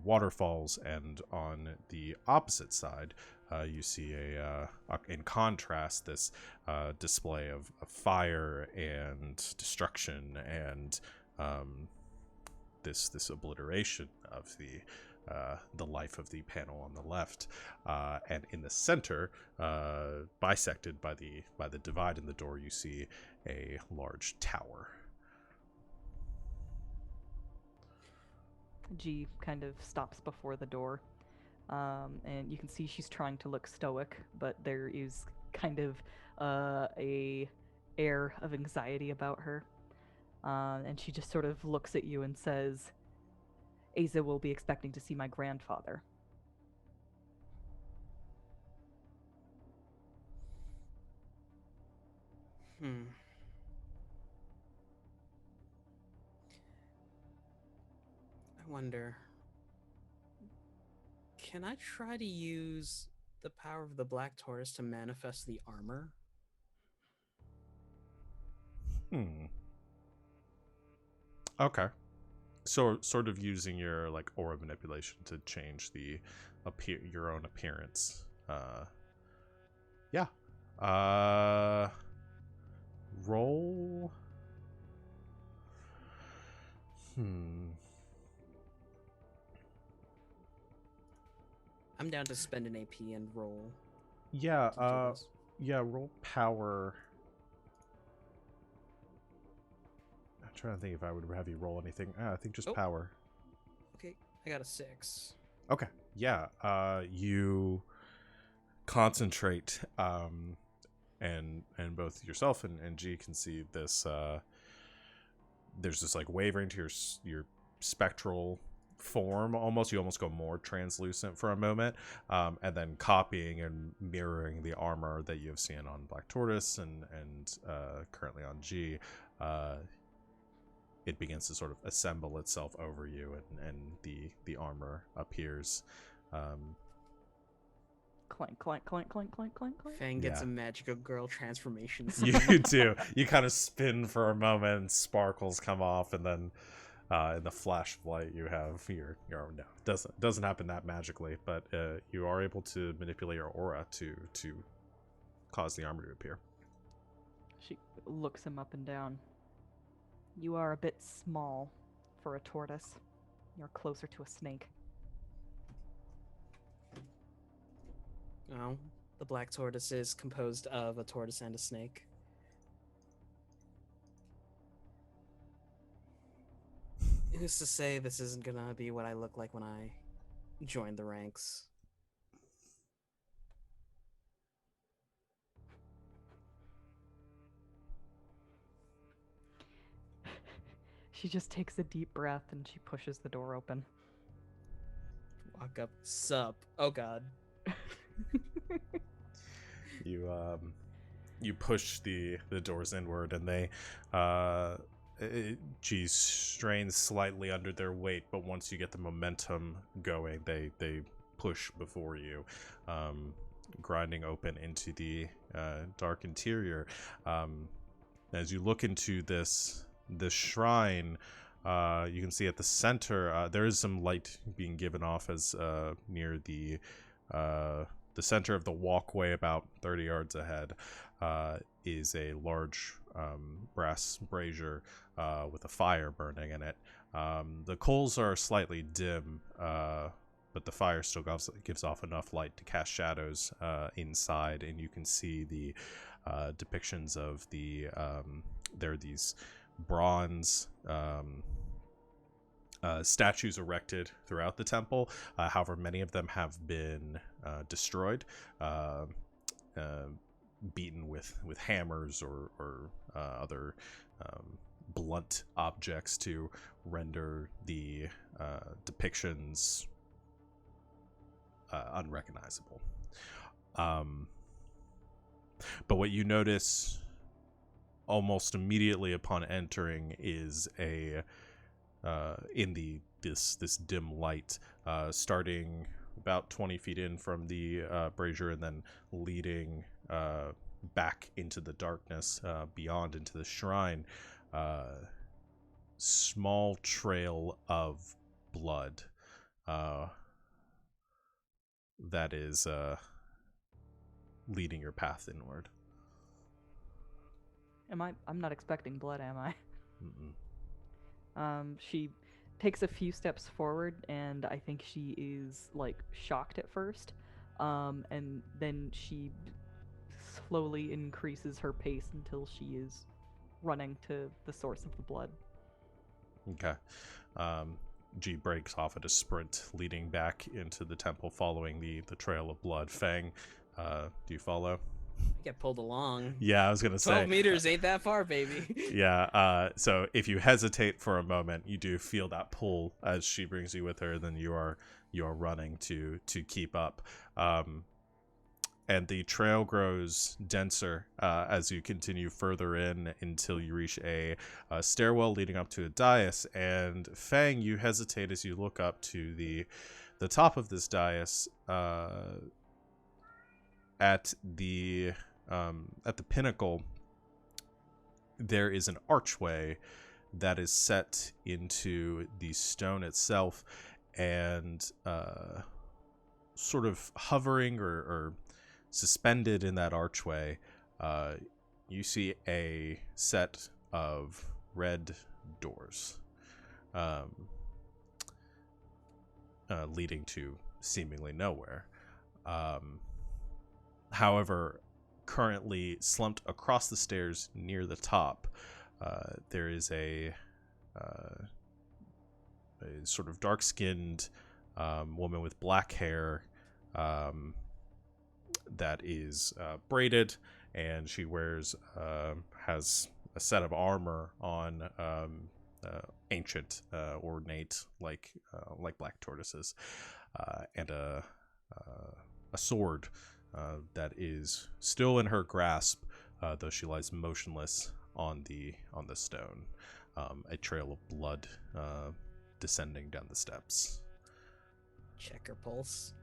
waterfalls. And on the opposite side, you see in contrast, this display of fire and destruction and this obliteration of the life of the panel on the left, and in the center, bisected by the divide in the door, you see a large tower. G kind of stops before the door, and you can see she's trying to look stoic, but there is kind of a air of anxiety about her, and she just sort of looks at you and says, Asa will be expecting to see my grandfather. wonder, can I try to use the power of the Black Tortoise to manifest the armor? Okay. So sort of using your like aura manipulation to change the your own appearance. Yeah. Roll. I'm down to spend an AP and roll. Yeah, to do this. yeah, roll power. I'm trying to think if I would have you roll anything. I think just power. Okay, I got a 6. Okay. Yeah. You concentrate, and both yourself and G can see this. There's this like wavering to your spectral form. You almost go more translucent for a moment, and then copying and mirroring the armor that you've seen on Black Tortoise and currently on G. It begins to sort of assemble itself over you, and the armor appears. Clank, clank, clank, clank, clank, clank, clank. Feng gets a magical girl transformation. You do. You kind of spin for a moment, and sparkles come off, and then in the flash of light, you have your arm. No, doesn't happen that magically, but you are able to manipulate your aura to cause the armor to appear. She looks him up and down. You are a bit small for a tortoise. You're closer to a snake. Oh, the Black Tortoise is composed of a tortoise and a snake. Who's to say this isn't gonna be what I look like when I join the ranks? She just takes a deep breath and she pushes the door open. Walk up, sup? Oh god. You push the doors inward, and they G strains slightly under their weight, but once you get the momentum going, they push before you, grinding open into the dark interior. As you look into this shrine, you can see at the center there is some light being given off as near the center of the walkway, about 30 yards ahead, is a large brass brazier with a fire burning in it. The coals are slightly dim, but the fire still gives off enough light to cast shadows inside, and you can see the depictions of there are these bronze statues erected throughout the temple. However, many of them have been destroyed, beaten with hammers or other blunt objects to render the depictions unrecognizable. But what you notice almost immediately upon entering is in this dim light, starting about 20 feet in from the brazier and then leading back into the darkness beyond into the shrine, small trail of blood that is leading your path inward. I'm not expecting blood, am I? Mm-mm. She takes a few steps forward, and I think she is like shocked at first, and then she slowly increases her pace until she is running to the source of the blood. Okay. G breaks off at a sprint, leading back into the temple, following the trail of blood. Feng, do you follow? I get pulled along. Yeah, I was gonna 12 say. meters ain't that far, baby. Yeah. So if you hesitate for a moment, you do feel that pull as she brings you with her. Then you are running to keep up. and the trail grows denser as you continue further in until you reach a stairwell leading up to a dais. And Feng, you hesitate as you look up to the top of this dais. At the pinnacle, there is an archway that is set into the stone itself, and sort of hovering or suspended in that archway, you see a set of red doors leading to seemingly nowhere. However, currently slumped across the stairs near the top, there is a sort of dark-skinned woman with black hair that is braided, and she has a set of armor on, ancient, ornate, like black tortoises, and a sword that is still in her grasp, though she lies motionless on the stone. A trail of blood descending down the steps. Check her pulse.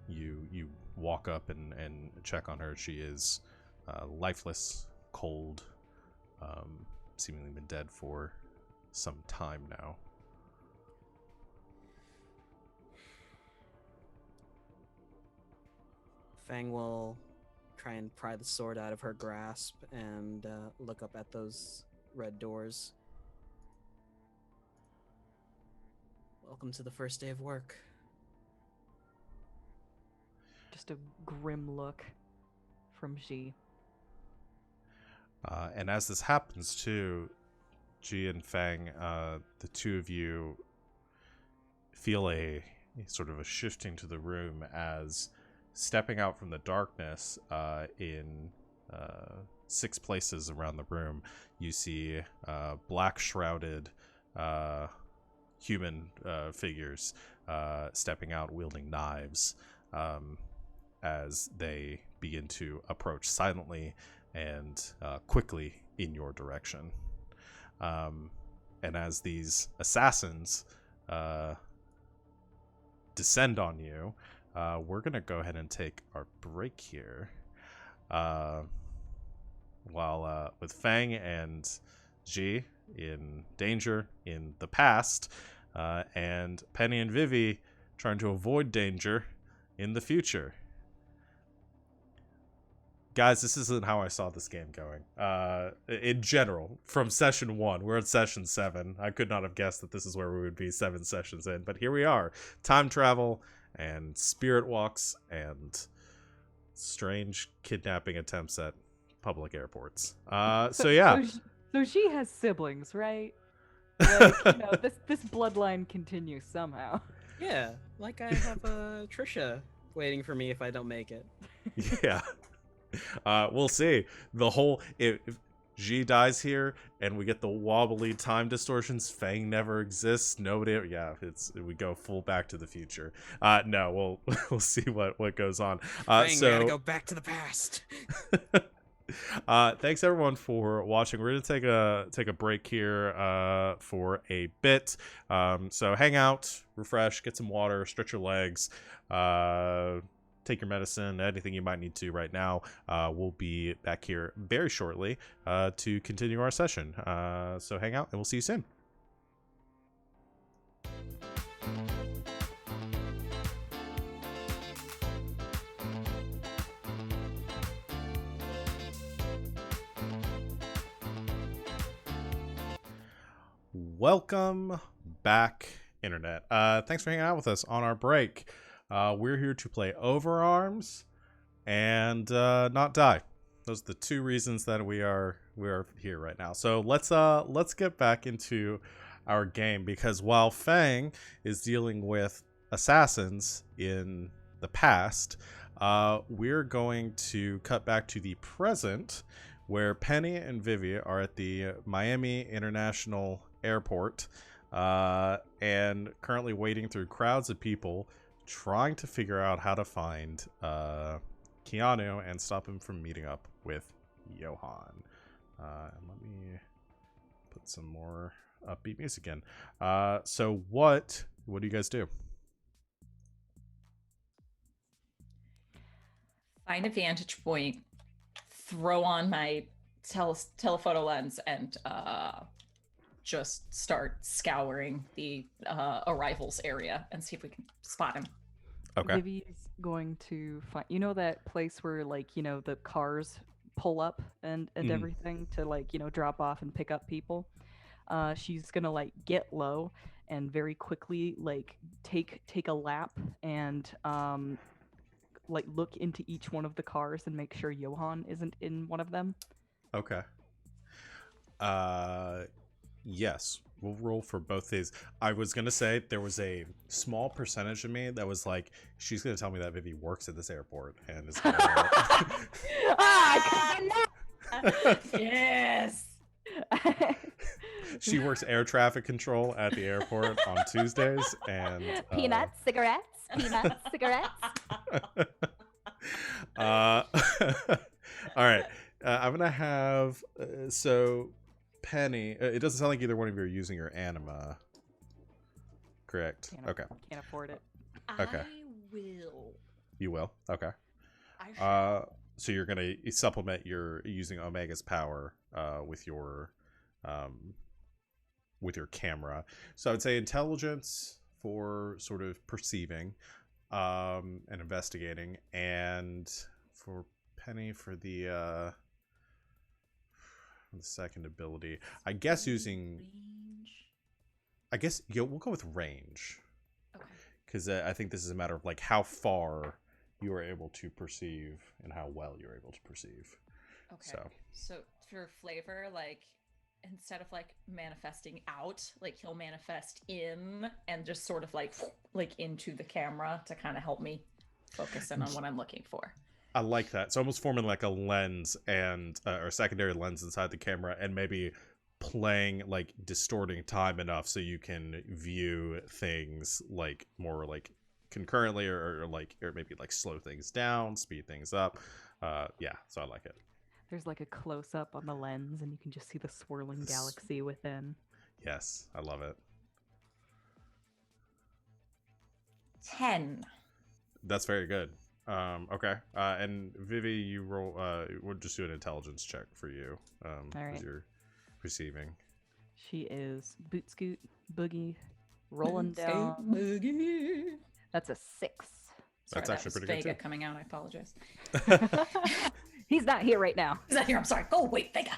You walk up and check on her. She is lifeless, cold, seemingly been dead for some time now. Feng will try and pry the sword out of her grasp and look up at those red doors. Welcome to the first day of work. Just a grim look from G. And as this happens too, G and Feng, the two of you feel a sort of a shifting to the room as stepping out from the darkness in 6 places around the room, you see black shrouded human figures stepping out wielding knives as they begin to approach silently and quickly in your direction. And as these assassins descend on you, we're going to go ahead and take our break here. While with Feng and G in danger in the past, and Penny and Vivi trying to avoid danger in the future. Guys, this isn't how I saw this game going. In general, from session 1, we're at session 7. I could not have guessed that this is where we would be 7 sessions in, but here we are. Time travel and spirit walks and strange kidnapping attempts at public airports. So yeah. So she has siblings, right? Like, you know, this bloodline continues somehow. Yeah, like I have Trisha waiting for me if I don't make it. Yeah. We'll see. If G dies here and we get the wobbly time distortions, Feng never exists. Nobody. Yeah, we go full Back to the Future. No, we'll see what goes on. Feng, we gotta go back to the past. Thanks everyone for watching. We're gonna take a break here for a bit. So hang out, refresh, get some water, stretch your legs. Take your medicine, anything you might need to right now. We'll be back here very shortly to continue our session. So hang out, and we'll see you soon. Welcome back, Internet. Thanks for hanging out with us on our break. We're here to play Overarms and not die. Those are the 2 reasons that we are here right now. So let's get back into our game, because while Feng is dealing with assassins in the past, we're going to cut back to the present, where Penny and Vivi are at the Miami International Airport and currently wading through crowds of people trying to figure out how to find Keanu and stop him from meeting up with Johan. And let me put some more upbeat music in. So what do you guys do? Find a vantage point, throw on my telephoto lens, and just start scouring the arrivals area and see if we can spot him. Okay. Vivi's going to find, that place where, like, the cars pull up and everything to, like, drop off and pick up people. She's gonna, like, get low and very quickly, like, take a lap and like look into each one of the cars and make sure Johan isn't in one of them. Okay. Yes, we'll roll for both these. I was gonna say there was a small percentage of me that was like, she's gonna tell me that Vivi works at this airport and is gonna... Yes. She works air traffic control at the airport on Tuesdays and Peanuts, cigarettes, all right. I'm gonna have so Penny. It doesn't sound like either one of you are using your anima. Correct. Okay. Can't afford it. Okay. I will. You will. Okay. I So you're gonna supplement your using Omega's power with your camera. So I would say intelligence for sort of perceiving and investigating, and for Penny for the second ability, I guess using range. we'll go with range, Okay. because I think this is a matter of like how far you are able to perceive and how well you're able to perceive. Okay. So for flavor, like instead of like manifesting out, like he'll manifest in and just sort of like into the camera to kind of help me focus in on what I'm looking for. I like that. So almost forming like a lens and or secondary lens inside the camera, and maybe playing like distorting time enough so you can view things like more like concurrently, or maybe like slow things down, speed things up. Yeah, so I like it. There's like a close up on the lens and you can just see the swirling galaxy within. Yes, I love it. 10. That's very good. Okay. And Vivi, you roll. We'll just do an intelligence check for you. All right. As you're receiving. She is boot scoot boogie rolling Skate down. boogie. That's a 6. Sorry, That's actually that was pretty good, Vega too. coming out. I apologize. He's not here right now. Is that here? I'm sorry. Go wait, Vega.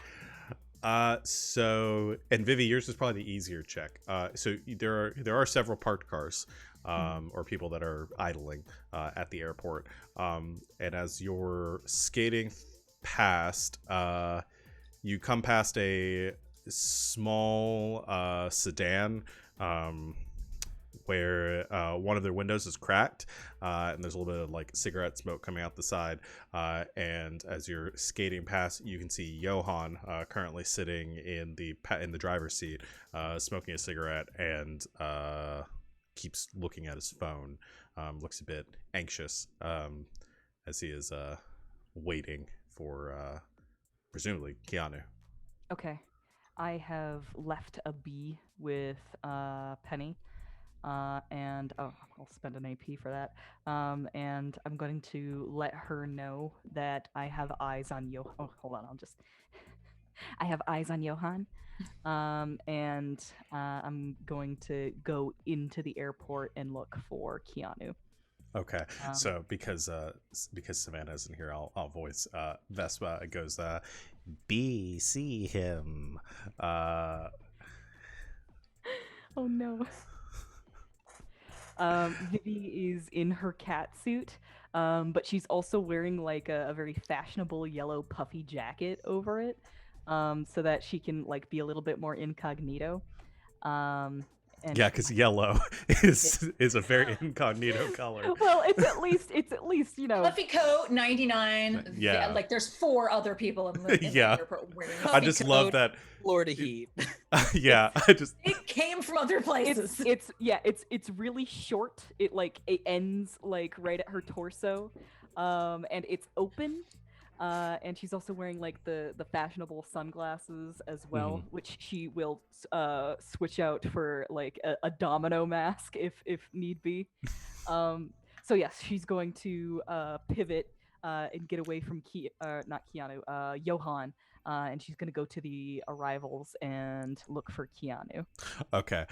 So, and Vivi, yours is probably the easier check. So there are several parked cars, or people that are idling at the airport. And as you're skating past, you come past a small sedan, where one of their windows is cracked, and there's a little bit of like cigarette smoke coming out the side. And as you're skating past, you can see Johan currently sitting in the driver's seat, smoking a cigarette, and keeps looking at his phone. Looks a bit anxious as he is waiting for presumably Keanu. Okay. I have left a B with Penny. And I'll spend an AP for that. And I'm going to let her know that I have eyes on Johan. Oh, hold on. I have eyes on Johan. And I'm going to go into the airport and look for Keanu. Okay, so because Savannah isn't here, I'll voice Vespa. It goes, B, see him. Oh no. Vivi is in her cat suit, but she's also wearing like a very fashionable yellow puffy jacket over it, so that she can like be a little bit more incognito. And Yeah, because yellow is a very incognito color. well, it's at least Fluffy coat, 99. Yeah. Like there's 4 other people in the Yeah. airport wearing I Puffy just love coat, that. Florida heat. Yeah, I just It came from other places. it's really short. It ends like right at her torso, and it's open. And she's also wearing like the fashionable sunglasses as well, which she will switch out for like a domino mask if need be. So yes, she's going to pivot and get away from not Keanu, Johan, and she's going to go to the arrivals and look for Keanu. Okay.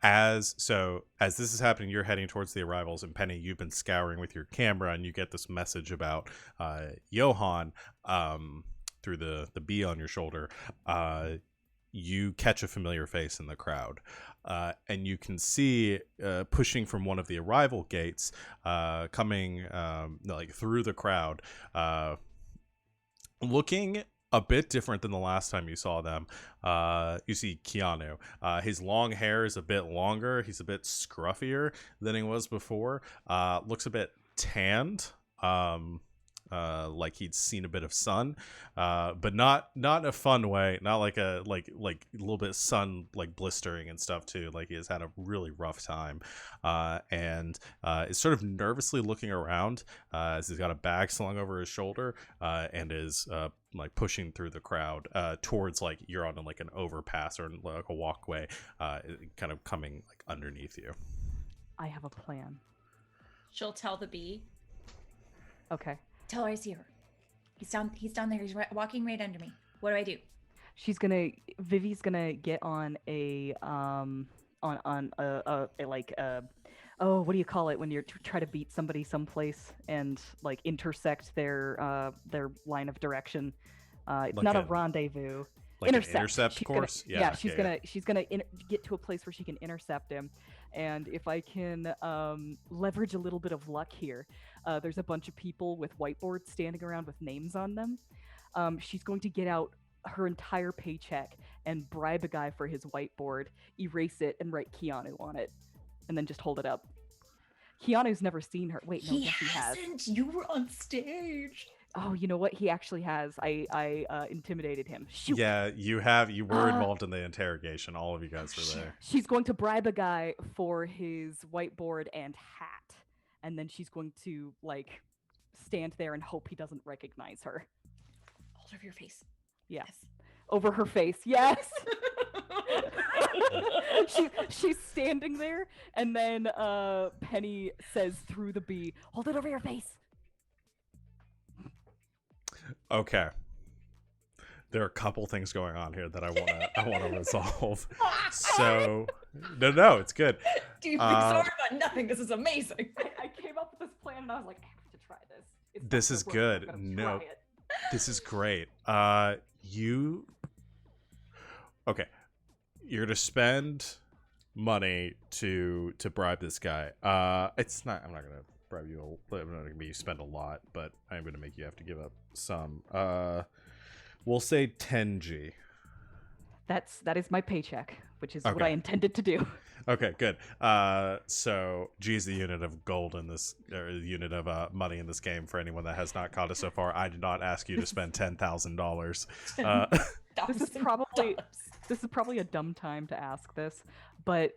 As this is happening, you're heading towards the arrivals, and Penny, you've been scouring with your camera, and you get this message about Johan through the bee on your shoulder. You catch a familiar face in the crowd, and you can see pushing from one of the arrival gates, coming like through the crowd, looking a bit different than the last time you saw them. You see Keanu. His long hair is a bit longer. He's a bit scruffier than he was before. Looks a bit tanned. Like he'd seen a bit of sun, but not in a fun way. Not like a little bit of sun like blistering and stuff too. Like he has had a really rough time, and is sort of nervously looking around as he's got a bag slung over his shoulder, and is like pushing through the crowd towards like you're on like an overpass or like a walkway, kind of coming like underneath you. I have a plan. She'll tell the bee. Okay. Tell her I see her. He's down there. He's walking right under me. What do I do? Vivi's gonna get on a what do you call it when you're try to beat somebody someplace and like intersect their line of direction. It's Like not a rendezvous. Like an intercept course. She's gonna get to a place where she can intercept him, and if I can leverage a little bit of luck here, there's a bunch of people with whiteboards standing around with names on them. She's going to get out her entire paycheck and bribe a guy for his whiteboard, erase it, and write Keanu on it, and then just hold it up. Keanu's never seen her. Wait, no, yes, he has. You were on stage. Oh, you know what? He actually has. I intimidated him. Shoot. Yeah, you were involved in the interrogation. All of you guys were there. She's going to bribe a guy for his whiteboard and hat, and then she's going to like stand there and hope he doesn't recognize her. Hold over your face. Yes. Over her face. Yes. She's standing there, and then Penny says through the bee, "Hold it over your face." Okay. There are a couple things going on here that I wanna resolve. So no, it's good. Dude, sorry about nothing. This is amazing. I came up with this plan, and I was like, I have to try this. This is good. No, this is great. Okay. You're gonna spend money to bribe this guy. It's not. I'm not gonna bribe you. I'm not gonna make you spend a lot, but I'm gonna make you have to give up some. We'll say 10G. That is my paycheck, which is what Okay. I intended to do. Okay, good. So G is the unit of gold in this, or the unit of money in this game. For anyone that has not caught us so far, I did not ask you to spend $10,000. This is probably a dumb time to ask this, but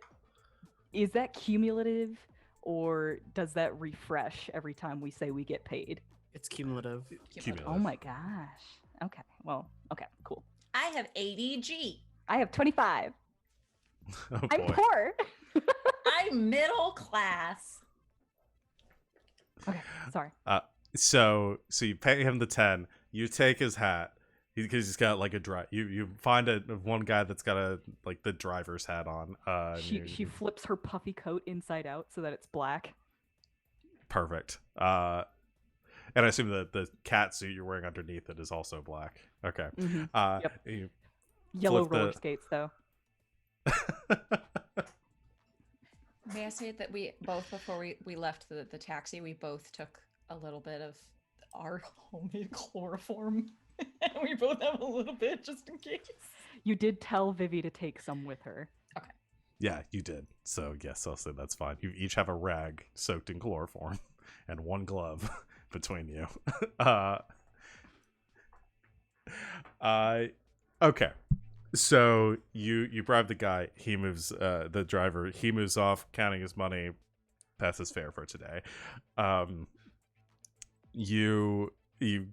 is that cumulative, or does that refresh every time we say we get paid? It's cumulative. Oh my gosh. Okay. Well, okay, cool. I have 80G. I have 25. Oh, boy. I'm poor. I'm middle class. Okay, sorry. So you pay him the 10. You take his hat because he's got like a You find one guy that's got the driver's hat on. She flips her puffy coat inside out so that it's black. Perfect. And I assume that the cat suit you're wearing underneath it is also black. Okay. Mm-hmm. Yep. You Yellow flip roller skates, though. May I say that we both, before we left the taxi, we both took a little bit of our homemade chloroform. And we both have a little bit just in case. You did tell Vivi to take some with her. Okay. Yeah, you did. So yes, I'll say that's fine. You each have a rag soaked in chloroform and one glove between you. Okay. So you bribe the guy. He moves. The driver. He moves off, counting his money. Passes fare for today. You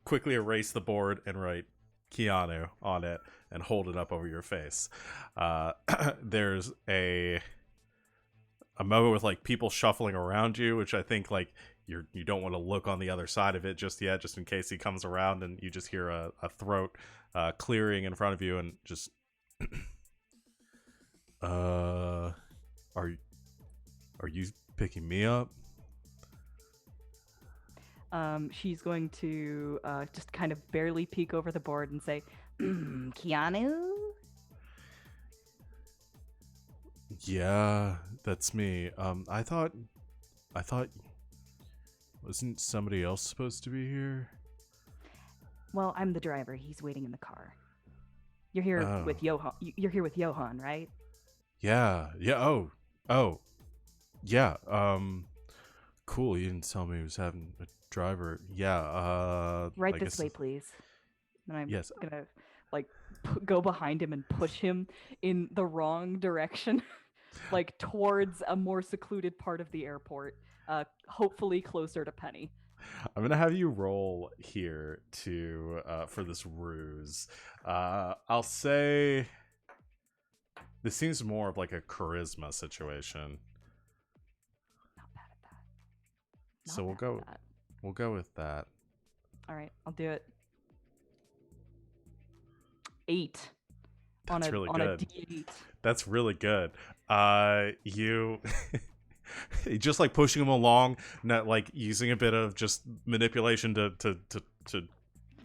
quickly erase the board and write Keanu on it and hold it up over your face. There's a moment with like people shuffling around you, which I think like you don't want to look on the other side of it just yet, just in case he comes around, and you just hear a throat clearing in front of you, and just are you picking me up? She's going to just kind of barely peek over the board and say, Keanu? Yeah, that's me. I thought wasn't somebody else supposed to be here? Well, I'm the driver. He's waiting in the car. You're here with Johan. You're here with Johan, right? Yeah. Oh. Yeah. Cool. You didn't tell me he was having a driver. Yeah. Right I this guess... way, please. And I'm Yes. gonna like go behind him and push him in the wrong direction, like towards a more secluded part of the airport, hopefully closer to Penny. I'm gonna have you roll here to for this ruse. I'll say this seems more of like a charisma situation. Not bad at that. So we'll go with that. All right, I'll do it. 8 That's really good. a D8. That's really good. You just like pushing him along, not like using a bit of just manipulation to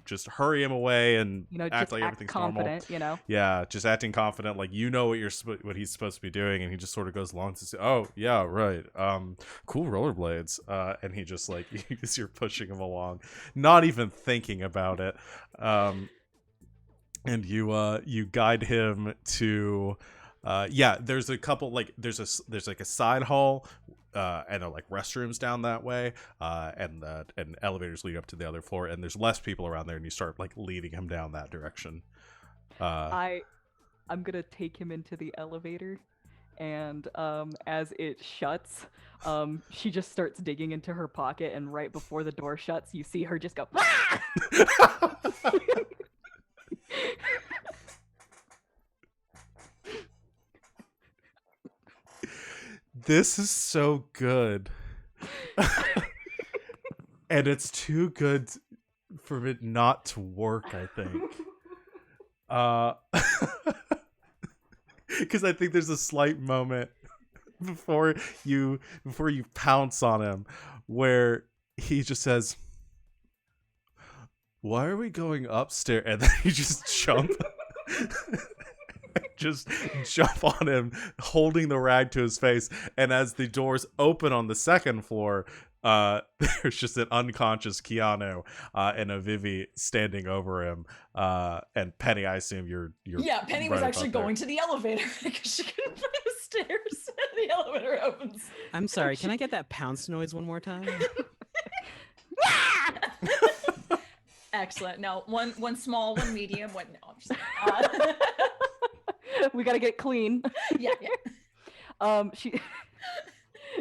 just hurry him away and act just like act everything's confident, normal. Yeah, just acting confident, like what he's supposed to be doing, and he just sort of goes along to say, "Oh yeah, right. Cool rollerblades." And he just like you're pushing him along, not even thinking about it. And you guide him to there's a couple like there's like a side hall and like restrooms down that way, and elevators lead up to the other floor, and there's less people around there, and you start like leading him down that direction. I'm gonna take him into the elevator, and as it shuts, she just starts digging into her pocket, and right before the door shuts, you see her just go This is so good. And it's too good for it not to work, I think. Because I think there's a slight moment before you pounce on him where he just says, "Why are we going upstairs?" And then you just jump. Just jump on him, holding the rag to his face, and as the doors open on the second floor, there's just an unconscious Keanu and a Vivi standing over him. And Penny, I assume you're yeah, Penny right was actually up there. going to the elevator because she couldn't find the stairs. The elevator opens. I'm sorry, can I get that pounce noise one more time? Excellent. No, one small, one medium, one. No, I'm just. We gotta get clean. Yeah.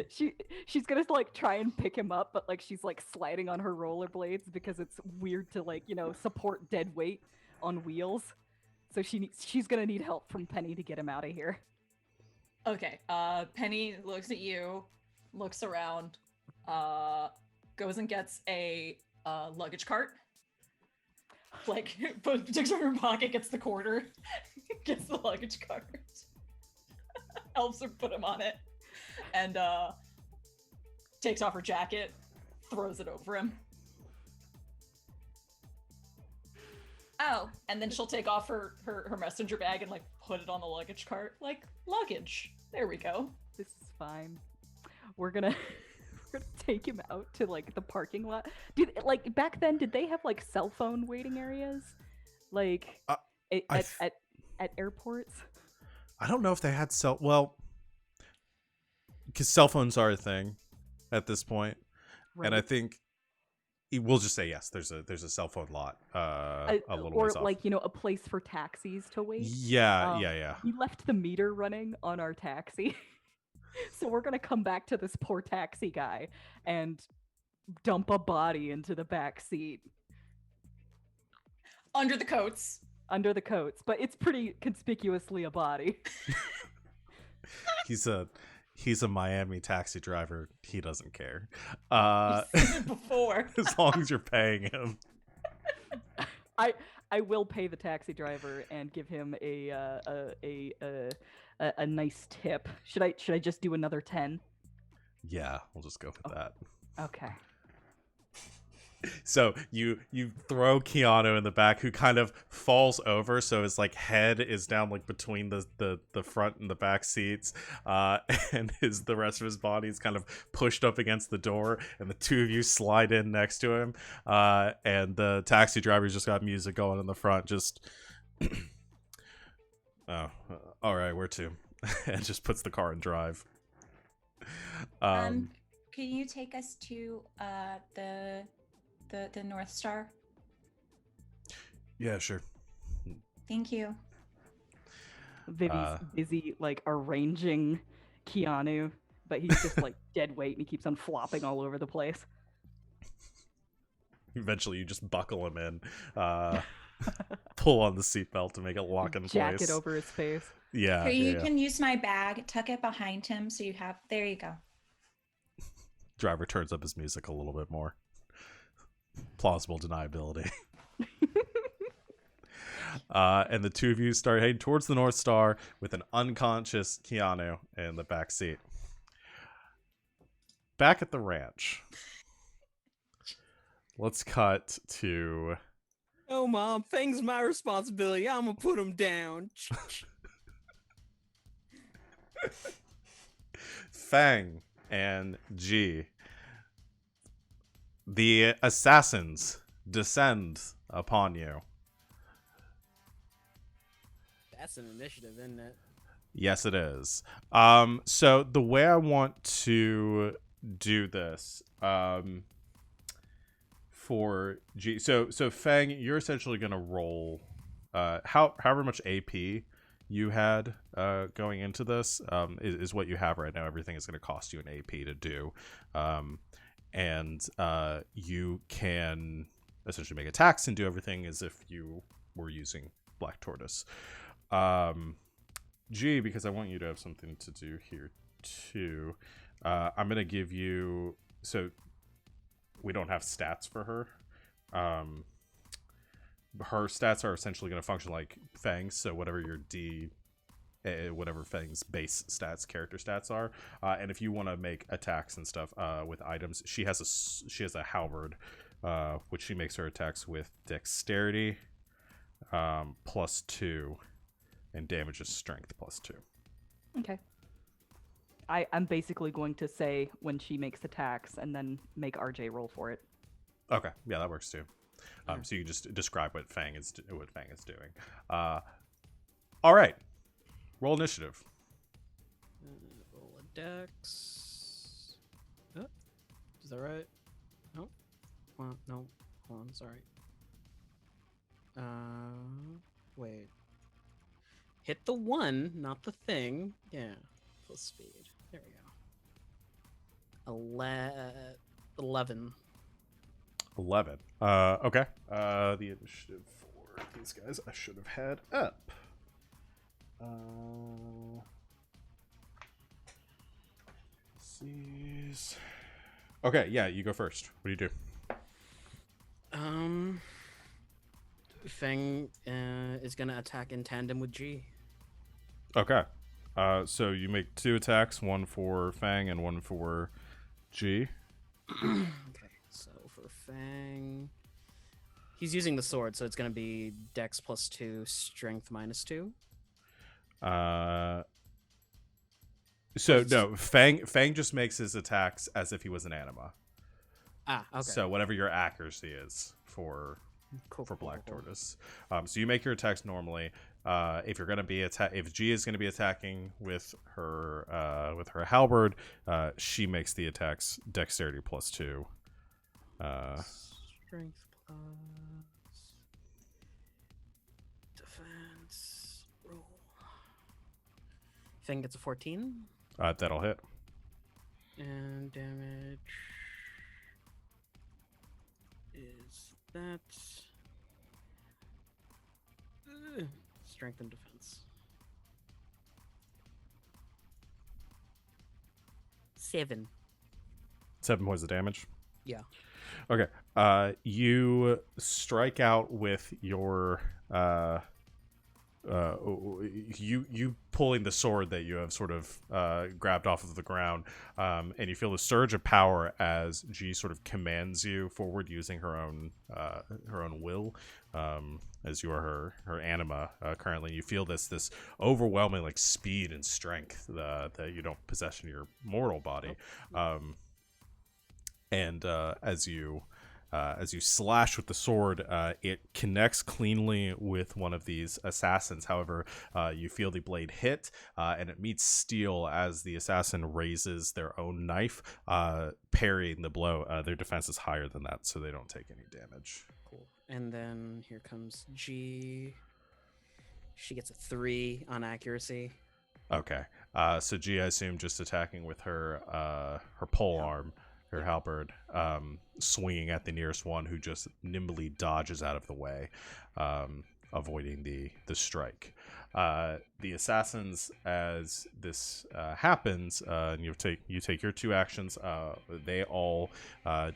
She's gonna like try and pick him up, but like she's like sliding on her rollerblades because it's weird to like support dead weight on wheels. So she's gonna need help from Penny to get him out of here. Okay. Penny looks at you, looks around, goes and gets a luggage cart. Like, takes from her pocket, gets the quarter, gets the luggage cart, helps her put him on it, and takes off her jacket, throws it over him. Oh, and then she'll take off her messenger bag and like put it on the luggage cart, like luggage. There we go. This is fine. We're gonna take him out to like the parking lot. Like back then, did they have like cell phone waiting areas, like at airports? I don't know if they had well, because cell phones are a thing at this point, Right? and I think we'll just say yes. There's a cell phone lot, a little or ways off. like a place for taxis to wait. Yeah, yeah. We left the meter running on our taxi, so we're gonna come back to this poor taxi guy and dump a body into the back seat Under the coats. under the coats, but it's pretty conspicuously a body. He's a Miami taxi driver. He doesn't care. I've seen it before. As long as you're paying him. I will pay the taxi driver and give him a nice tip. Should I just do another 10? Yeah, we'll just go with that. Okay. So you throw Keanu in the back, who kind of falls over, so his like head is down like between the front and the back seats, and the rest of his body is kind of pushed up against the door, and the two of you slide in next to him, and the taxi driver's just got music going in the front, just all right, where to? And just puts the car in drive. Can you take us to the North Star? Yeah, sure. Thank you. Vivi's busy like arranging Keanu, but he's just like dead weight and he keeps on flopping all over the place. Eventually, you just buckle him in, pull on the seatbelt to make it lock in place. Jacket over his face. Yeah. Here, you yeah. can use my bag, tuck it behind him, so you have. There you go. Driver turns up his music a little bit more. Plausible deniability. And the two of you start heading towards the North Star with an unconscious Keanu in the back seat. Back at the ranch. Let's cut to... Oh, Mom, Feng's my responsibility. I'm gonna put him down. Feng and G. The assassins descend upon you. That's an initiative, isn't it? Yes, it is. So the way I want to do this, for G, so Feng, you're essentially gonna roll, however much AP you had going into this, is what you have right now. Everything is gonna cost you an AP to do, and you can essentially make attacks and do everything as if you were using Black Tortoise. G, because I want you to have something to do here too, I'm gonna give you, so we don't have stats for her. Her stats are essentially going to function like Feng's, so whatever your whatever Feng's base stats, character stats are, and if you want to make attacks and stuff with items, she has a halberd, which she makes her attacks with dexterity +2 and damages strength +2. Okay. I'm basically going to say when she makes attacks and then make RJ roll for it. Okay, yeah, that works too. So you can just describe what Feng is doing. All right, roll initiative. Roll a dex. Oh, is that right? No. Well, no. Hold on. Sorry. Wait. Hit the 1, not the thing. Yeah. Plus speed. There we go. 11. 11. Okay. The initiative for these guys I should have had up. These. Okay, yeah, you go first. What do you do? Feng is gonna attack in tandem with G. Okay. So you make 2 attacks, one for Feng and one for G. Okay, so for Feng, he's using the sword, so it's gonna be Dex +2, Strength -2. So no, Feng just makes his attacks as if he was an anima. Ah, okay. So whatever your accuracy is for Cool, Black cool. Tortoise. So you make your attacks normally. if you're gonna be if G is gonna be attacking with her halberd, she makes the attacks dexterity +2. Strength plus defense roll. Feng gets a 14. That'll hit. And damage is that strength and defense. 7. 7 points of damage. Yeah. Okay. You strike out with your you pulling the sword that you have sort of grabbed off of the ground, and you feel a surge of power as G sort of commands you forward using her own will, as you are her anima currently. You feel this overwhelming like speed and strength that you don't possess in your mortal body, and as you slash with the sword, it connects cleanly with one of these assassins. However, you feel the blade hit, and it meets steel as the assassin raises their own knife, parrying the blow. Their defense is higher than that, so they don't take any damage. Cool. And then here comes G. She gets a 3 on accuracy. Okay. So G, I assume, just attacking with her pole arm. Her halberd, swinging at the nearest one, who just nimbly dodges out of the way, avoiding the strike. The assassins, as this happens, and you take your 2 actions. They all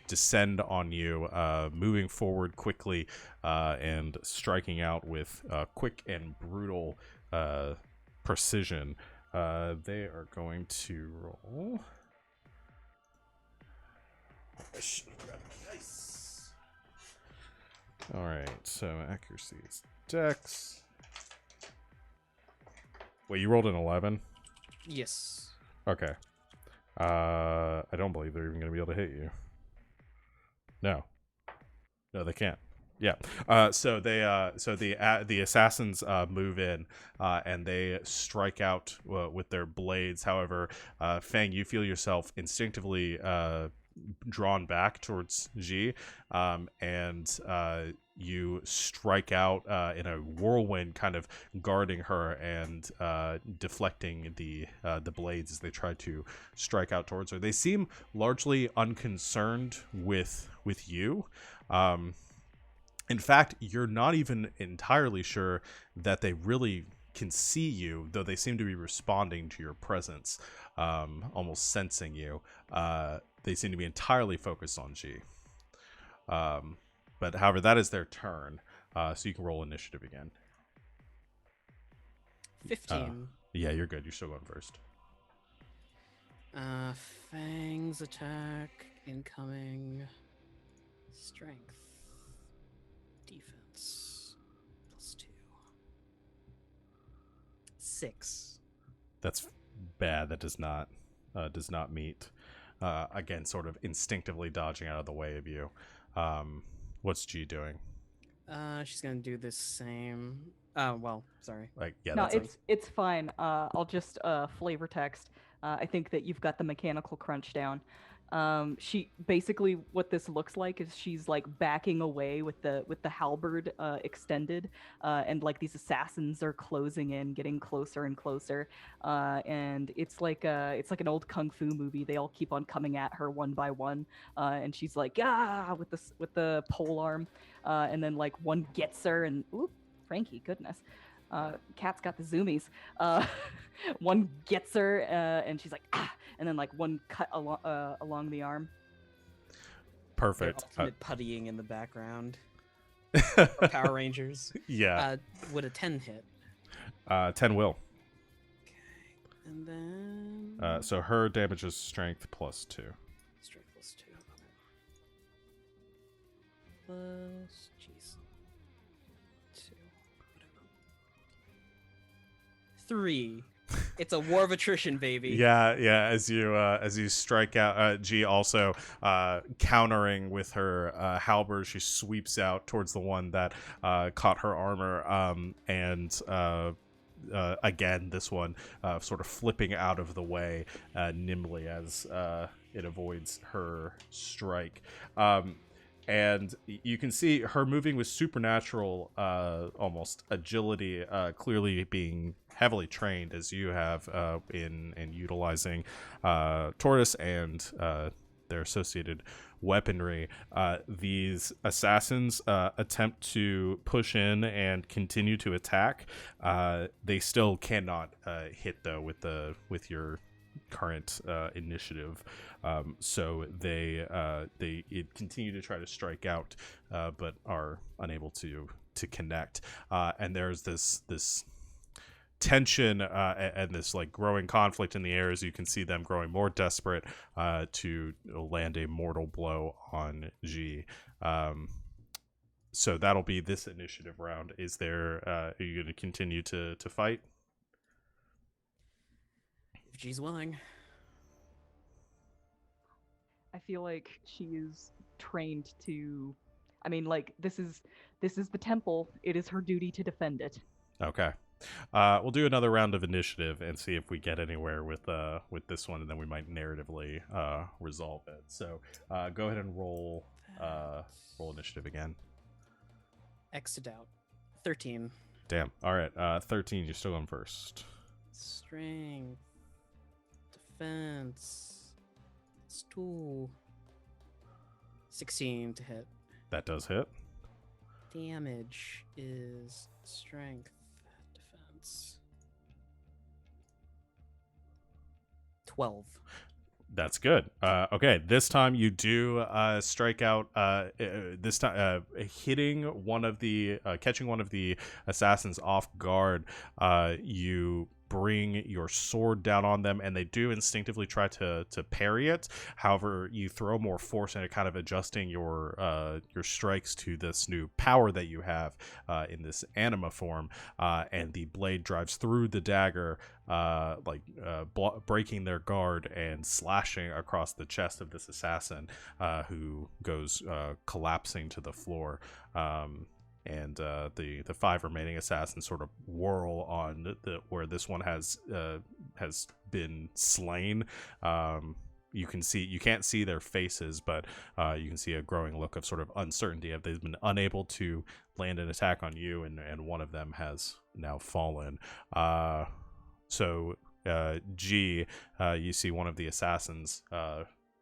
descend on you, moving forward quickly and striking out with quick and brutal precision. They are going to roll. I should have grabbed my dice. Alright, so accuracy is dex. Wait, you rolled an 11? Yes. Okay. I don't believe they're even going to be able to hit you. No, they can't. Yeah. So the assassins move in, and they strike out with their blades. However, Feng, you feel yourself instinctively drawn back towards G, and you strike out in a whirlwind, kind of guarding her and deflecting the blades as they try to strike out towards her. They seem largely unconcerned with you. In fact, you're not even entirely sure that they really can see you, though they seem to be responding to your presence, almost sensing you. They seem to be entirely focused on G. But however, that is their turn. So you can roll initiative again. 15. Yeah, you're good. You're still going first. Fang's attack incoming. Strength. Defense. +2. 6. That's bad. That does not meet. Again, sort of instinctively dodging out of the way of you. What's G doing? She's gonna do the same. Well, sorry. Yeah, No, that's it's fine. I'll just flavor text. I think that you've got the mechanical crunch down. She basically, what this looks like is she's like backing away with the halberd extended, and like these assassins are closing in, getting closer and closer, and it's like an old kung fu movie. They all keep on coming at her one by one, and she's like with the pole arm, and then like one gets her, and oop, Frankie, goodness. Cat's got the zoomies. One gets her, and she's like, and then like one cut along the arm. perfect. Ultimate puttying in the background. Power Rangers. Yeah. Would a 10 hit? 10 will. Okay. And then... So her damage is strength +2. Strength +2. Plus... Jeez. 2. Whatever. 3. It's a war of attrition, baby. Yeah. As you strike out, G also countering with her halberd, she sweeps out towards the one that caught her armor, and again, this one sort of flipping out of the way nimbly as it avoids her strike. And you can see her moving with supernatural almost agility, clearly being heavily trained as you have in utilizing Tortoise and their associated weaponry. These assassins attempt to push in and continue to attack. They still cannot hit though with your current initiative, so they continue to try to strike out, but are unable to connect. And there's this tension and this like growing conflict in the air as you can see them growing more desperate to land a mortal blow on G. So that'll be this initiative round. Is there are you going to continue to fight? If G's willing. I feel like she is trained to. I mean, like this is the temple. It is her duty to defend it. Okay. We'll do another round of initiative and see if we get anywhere with this one, and then we might narratively resolve it. So go ahead and roll initiative again. Exit out. 13. Damn. All right. 13. You're still going first. Strength. Defense. It's 2. 16 to hit. That does hit. Damage is strength. Defense. 12. That's good. Okay, this time you do strike out. This time, hitting one of the, catching one of the assassins off guard. You bring your sword down on them, and they do instinctively try to parry it. However, you throw more force into kind of adjusting your strikes to this new power that you have in this anima form, and the blade drives through the dagger, breaking their guard and slashing across the chest of this assassin, who goes collapsing to the floor. And the 5 remaining assassins sort of whirl on where this one has been slain. You can't see their faces, but you can see a growing look of sort of uncertainty. They've been unable to land an attack on you, and one of them has now fallen. So G, you see one of the assassins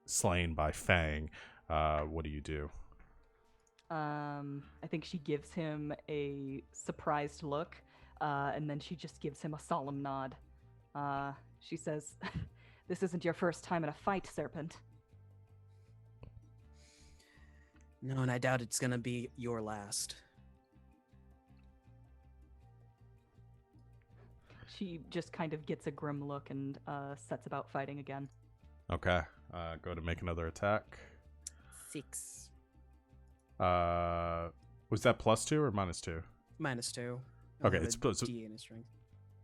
slain by Feng. What do you do? I think she gives him a surprised look, and then she just gives him a solemn nod. She says, "This isn't your first time in a fight, Serpent." No, and I doubt it's gonna be your last. She just kind of gets a grim look and sets about fighting again. Okay. Go to make another attack. 6. Was that +2 or -2? -2. Okay, it's D in his strength.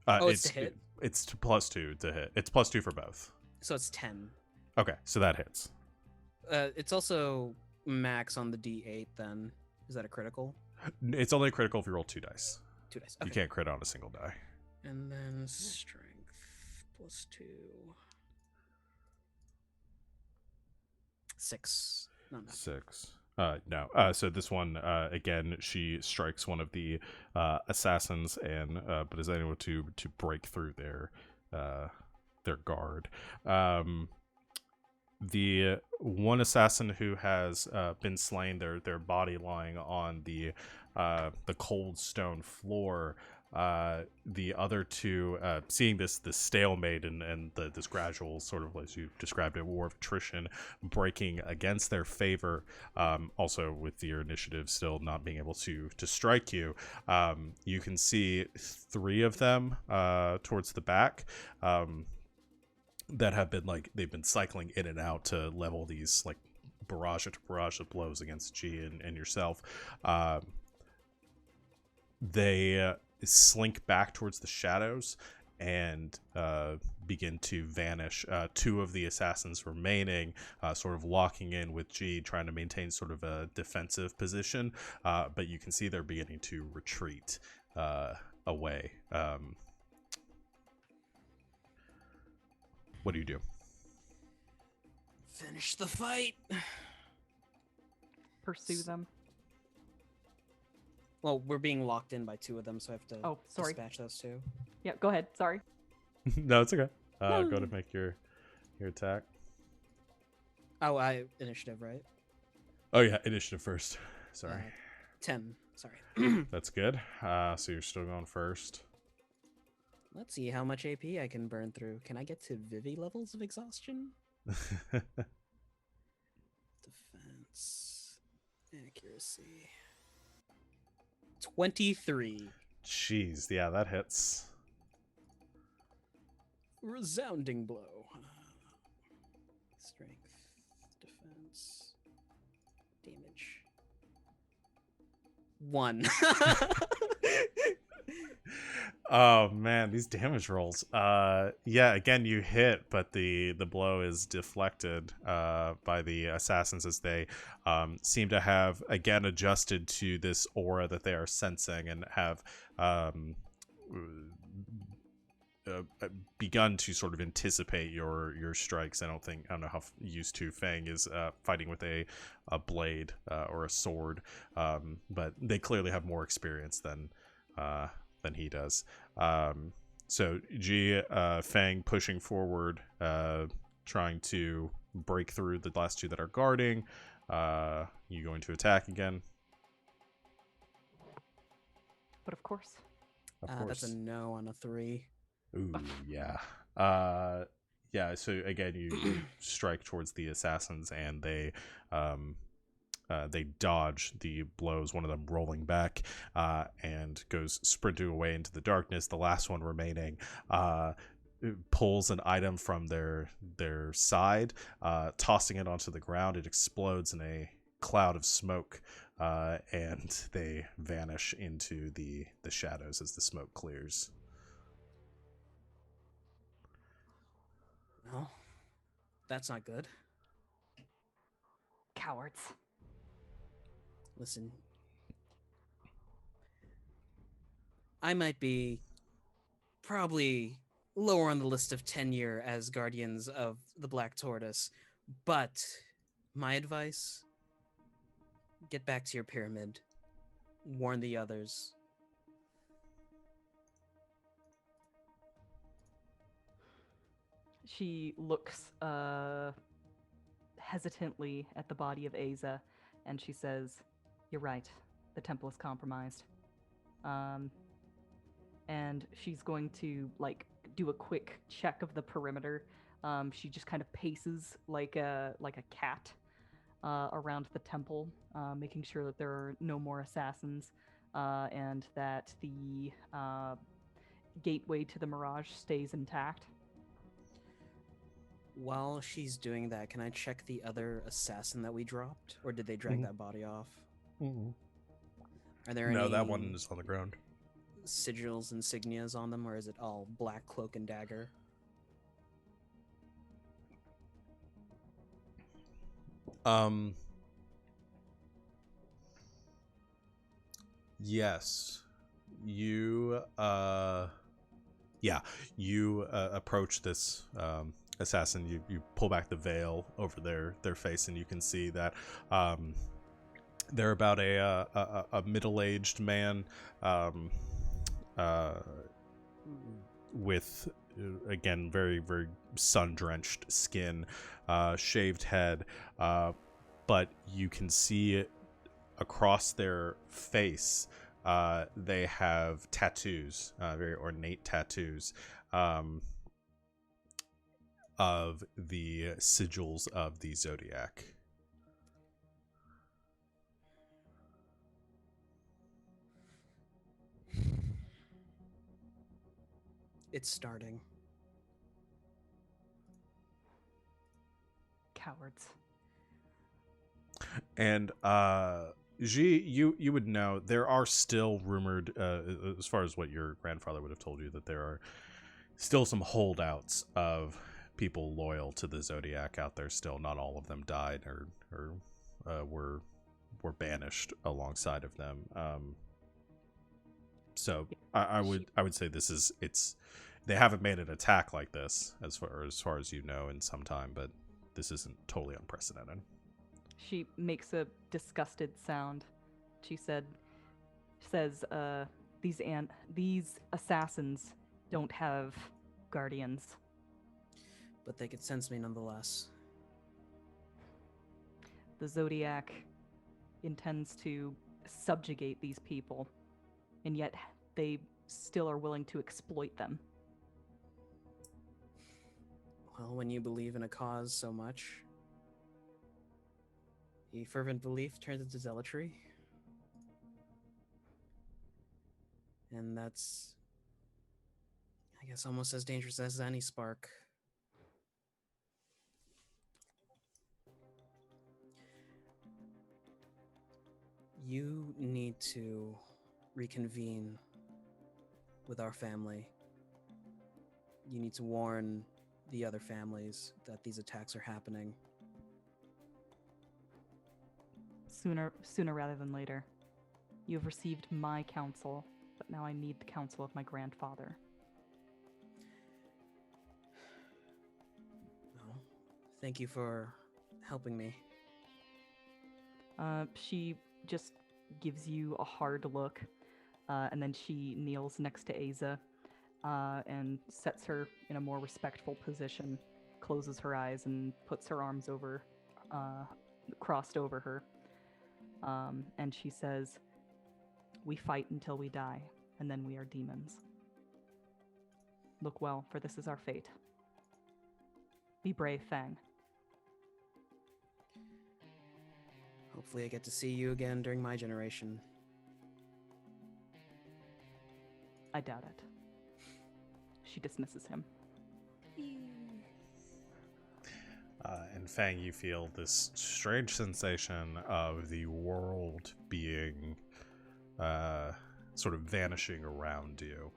it's to hit. It's +2 to hit. It's +2 for both. So it's 10. Okay, so that hits. It's also max on the D8. Then is that a critical? It's only critical if you roll 2 dice. 2 dice. Okay. You can't crit on a single die. And then strength +2. 6. No. 6. No. So this one, again, she strikes one of the assassins, and but is able to break through their guard. The one assassin who has been slain, their body lying on the cold stone floor. The other 2, seeing this stalemate and this gradual sort of, as you described it, war of attrition breaking against their favor, also with your initiative still not being able to strike you, you can see 3 of them towards the back that have been they've been cycling in and out to level these barrage of blows against G and yourself. They slink back towards the shadows, and begin to vanish. Two of the assassins remaining, sort of locking in with G, trying to maintain sort of a defensive position, but you can see they're beginning to retreat away. What do you do? Finish the fight. Pursue them. Well, we're being locked in by two of them, so I have to Oh, sorry. dispatch those two. Yeah, go ahead. Sorry. No, it's okay. Go ahead and make your attack. Oh, initiative, right? Oh yeah, initiative first. Sorry. 10. Sorry. That's good. So you're still going first. Let's see how much AP I can burn through. Can I get to Vivi levels of exhaustion? Defense. Accuracy. 23. Jeez, yeah, that hits. Resounding blow. Strength. Defense. Damage. 1. Oh man, these damage rolls. Yeah, again you hit, but the blow is deflected by the assassins as they seem to have again adjusted to this aura that they are sensing and have begun to sort of anticipate your strikes. I don't know how used to Feng is fighting with a blade or a sword, but they clearly have more experience than he does. So G, Feng pushing forward, trying to break through the last two that are guarding. You going to attack again? But of course. Of course. That's a no on a 3. Ooh, yeah. Yeah, so again, you strike towards the assassins, and they dodge the blows, one of them rolling back and goes sprinting away into the darkness. The last one remaining pulls an item from their side, tossing it onto the ground. It explodes in a cloud of smoke, and they vanish into the shadows as the smoke clears. Well, that's not good. Cowards. Listen, I might be probably lower on the list of tenure as guardians of the Black Tortoise, but my advice, get back to your pyramid, warn the others. She looks hesitantly at the body of Aza, and she says, "You're right. The temple is compromised." And she's going to do a quick check of the perimeter. She just kind of paces like a cat around the temple, making sure that there are no more assassins, and that the gateway to the Mirage stays intact. While she's doing that, can I check the other assassin that we dropped? Or did they drag that body off? Are there any... No, that one is on the ground. Sigils, insignias on them, or is it all black cloak and dagger? Yes. You approach this assassin. You pull back the veil over their face, and you can see that they're about a middle-aged man with again very very sun-drenched skin, shaved head, but you can see it across their face. They have tattoos, very ornate tattoos, of the sigils of the Zodiac. It's starting. Cowards. And G, you would know there are still rumored, as far as what your grandfather would have told you, that there are still some holdouts of people loyal to the Zodiac out there still. Not all of them died or were banished alongside of them. So I would say they haven't made an attack like this as far as you know in some time, but this isn't totally unprecedented. She makes a disgusted sound. She says, these assassins don't have guardians. But they could sense me nonetheless. The Zodiac intends to subjugate these people, and yet they still are willing to exploit them. Well, when you believe in a cause so much, the fervent belief turns into zealotry. And that's, I guess, almost as dangerous as any spark. You need to reconvene with our family. You need to warn the other families that these attacks are happening. Sooner rather than later. You have received my counsel, but now I need the counsel of my grandfather. Well, thank you for helping me. She just gives you a hard look, and then she kneels next to Aza and sets her in a more respectful position, closes her eyes, and puts her arms crossed over her. And she says, "We fight until we die, and then we are demons. Look well, for this is our fate. Be brave, Feng." Hopefully I get to see you again during my generation. I doubt it. She dismisses him. And Fang, you feel this strange sensation of the world being sort of vanishing around you.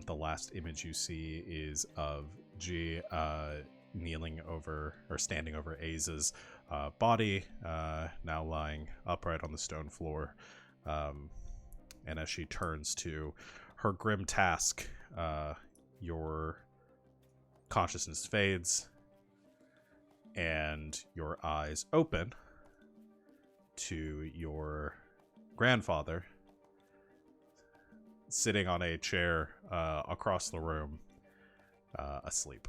The last image you see is of G kneeling over or standing over Aza's body, now lying upright on the stone floor. And as she turns to her grim task, your consciousness fades and your eyes open to your grandfather sitting on a chair across the room, asleep.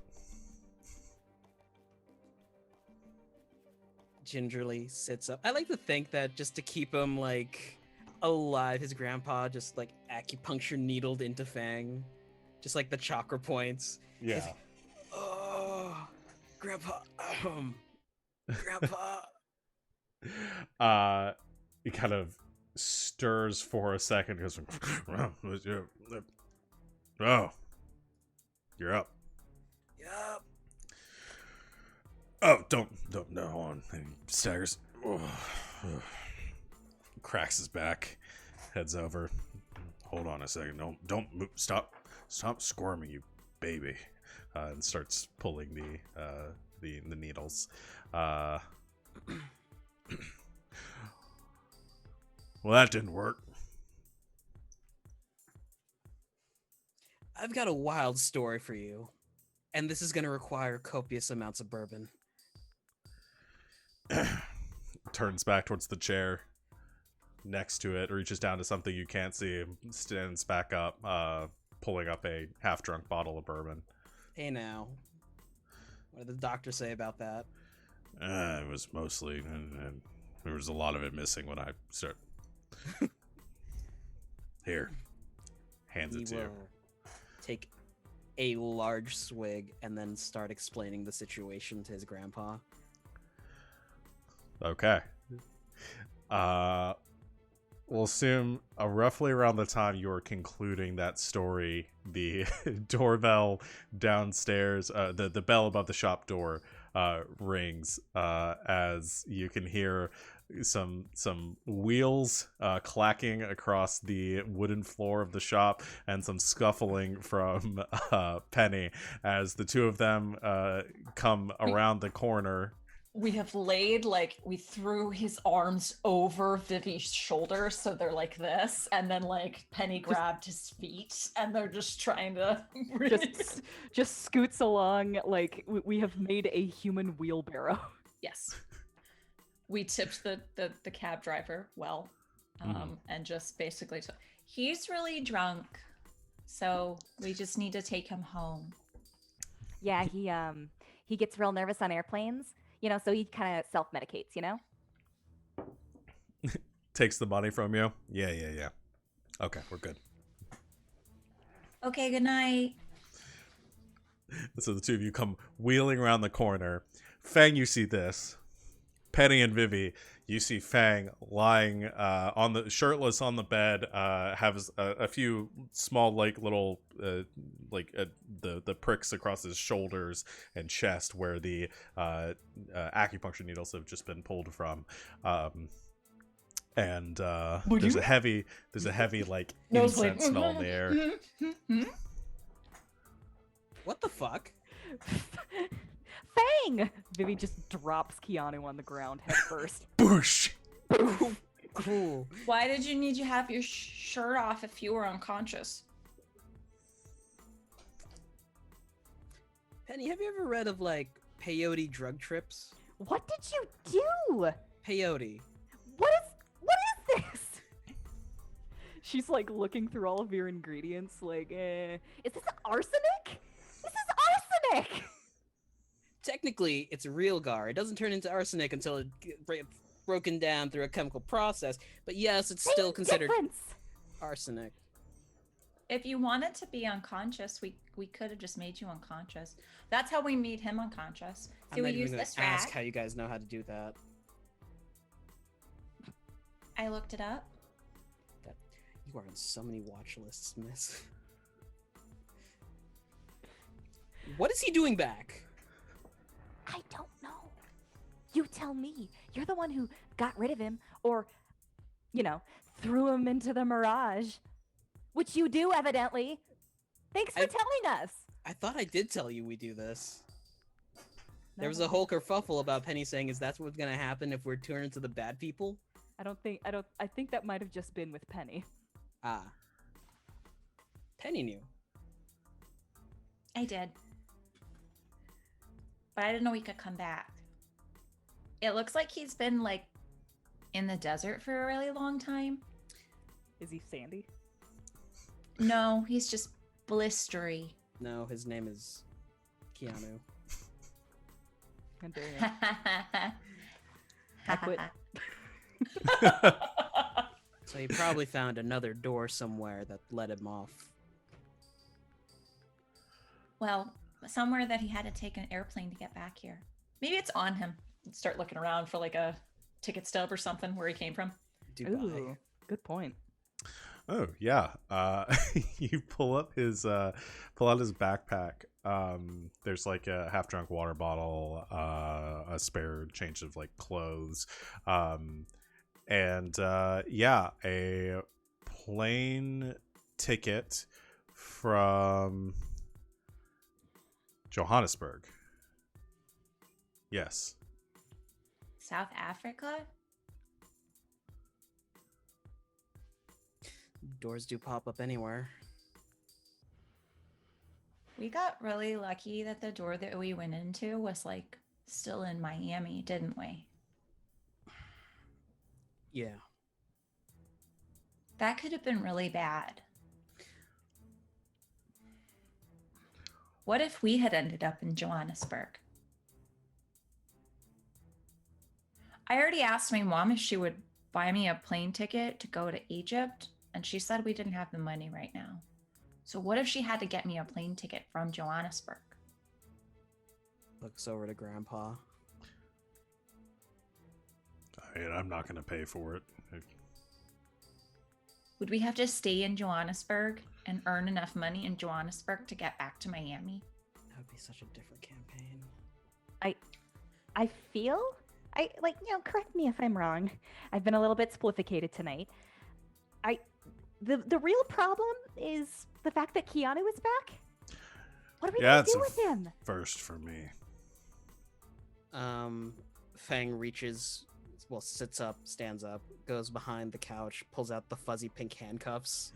Gingerly sits up. I like to think that just to keep him like alive, his grandpa just like acupuncture needled into Fang, just like the chakra points. Yeah. He's like, oh, grandpa, grandpa. He kind of stirs for a second. Goes, oh, you're up. Yup. Oh, don't no, hold on. And he staggers. Cracks his back, heads over. Hold on a second. Don't move. Stop squirming, you baby. And starts pulling the needles. Well, that didn't work. I've got a wild story for you, and this is going to require copious amounts of bourbon. Turns back towards the chair next to it, reaches down to something you can't see, stands back up, pulling up a half-drunk bottle of bourbon. Hey now, what did the doctor say about that? It was mostly, and there was a lot of it missing when I started. Here, hands it to you. Take a large swig and then start explaining the situation to his grandpa. Okay. We'll assume roughly around the time you're concluding that story, the doorbell downstairs, the bell above the shop door rings as you can hear some wheels clacking across the wooden floor of the shop, and some scuffling from Penny as the two of them come around the corner. We have laid, like, we threw his arms over Vivi's shoulders, so they're like this, and then, like, Penny grabbed his feet, and they're just trying to... just scoots along like we have made a human wheelbarrow. Yes. We tipped the cab driver well, and just basically... He's really drunk, so we just need to take him home. Yeah, he gets real nervous on airplanes. So he kind of self-medicates, Takes the money from you. Yeah. Okay, we're good. Okay, good night. So the two of you come wheeling around the corner. Feng, you see this. Penny and Vivi, you see Feng lying on the shirtless on the bed, has a few small little the pricks across his shoulders and chest where the acupuncture needles have just been pulled from. And there's a heavy like incense smell in the air. What the fuck? Feng! Vivi just drops Keanu on the ground head first. Boosh! Cool. Why did you need to have your shirt off if you were unconscious? Penny, have you ever read of peyote drug trips? What did you do? Peyote. What is this? She's like looking through all of your ingredients like, is this arsenic? This is arsenic! Technically, it's real gar. It doesn't turn into arsenic until it's broken down through a chemical process. But yes, it's still considered arsenic. If you wanted to be unconscious, we could have just made you unconscious. That's how we made him unconscious. Do we use this ask rack? how you guys know how to do that. I looked it up. You are on so many watch lists, miss. What is he doing back? I don't know. You tell me. You're the one who got rid of him, or, threw him into the mirage. Which you do, evidently. Thanks for telling us. I thought I did tell you we do this. There was a whole kerfuffle about Penny saying, is that what's gonna happen if we're turned into the bad people? I think that might have just been with Penny. Ah. Penny knew. I did. But I didn't know he could come back. It looks like he's been, in the desert for a really long time. Is he Sandy? No, he's just blistery. No, his name is Keanu. And I quit. So he probably found another door somewhere that let him off. Well, somewhere that he had to take an airplane to get back here. Maybe it's on him. Start looking around for a ticket stub or something where he came from. Dubai. Ooh, good point. Oh yeah. You pull out his backpack. There's a half-drunk water bottle, a spare change of clothes, and a plane ticket from Johannesburg. Yes. South Africa? Doors do pop up anywhere. We got really lucky that the door that we went into was still in Miami, didn't we? Yeah. That could have been really bad. What if we had ended up in Johannesburg? I already asked my mom if she would buy me a plane ticket to go to Egypt, and she said we didn't have the money right now. So what if she had to get me a plane ticket from Johannesburg? Looks over to Grandpa. I'm not going to pay for it. Would we have to stay in Johannesburg and earn enough money in Johannesburg to get back to Miami? That would be such a different campaign. I correct me if I'm wrong. I've been a little bit splifficated tonight. The real problem is the fact that Keanu is back. What are we gonna do with him? First for me. Feng sits up, stands up, goes behind the couch, pulls out the fuzzy pink handcuffs,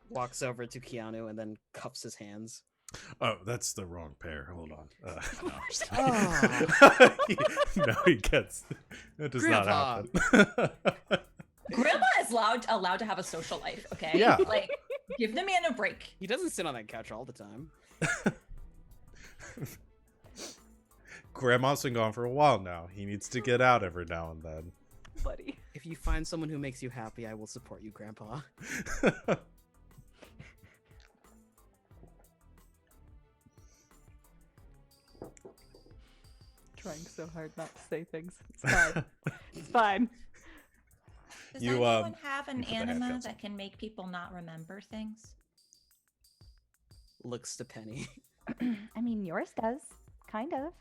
walks over to Keanu, and then cuffs his hands. Oh, that's the wrong pair. Hold on. No, I'm just Oh. no, he gets. It does Grandpa. not happen. Grandma is allowed to have a social life, okay? Yeah. Like, give the man a break. He doesn't sit on that couch all the time. Grandma's been gone for a while now. He needs to get out every now and then. Buddy. If you find someone who makes you happy, I will support you, Grandpa. Trying so hard not to say things. It's fine. It's fine. Does You, anyone have an you put the anima handcuffs that can make people not remember things? Looks to Penny. I mean, yours does, kind of.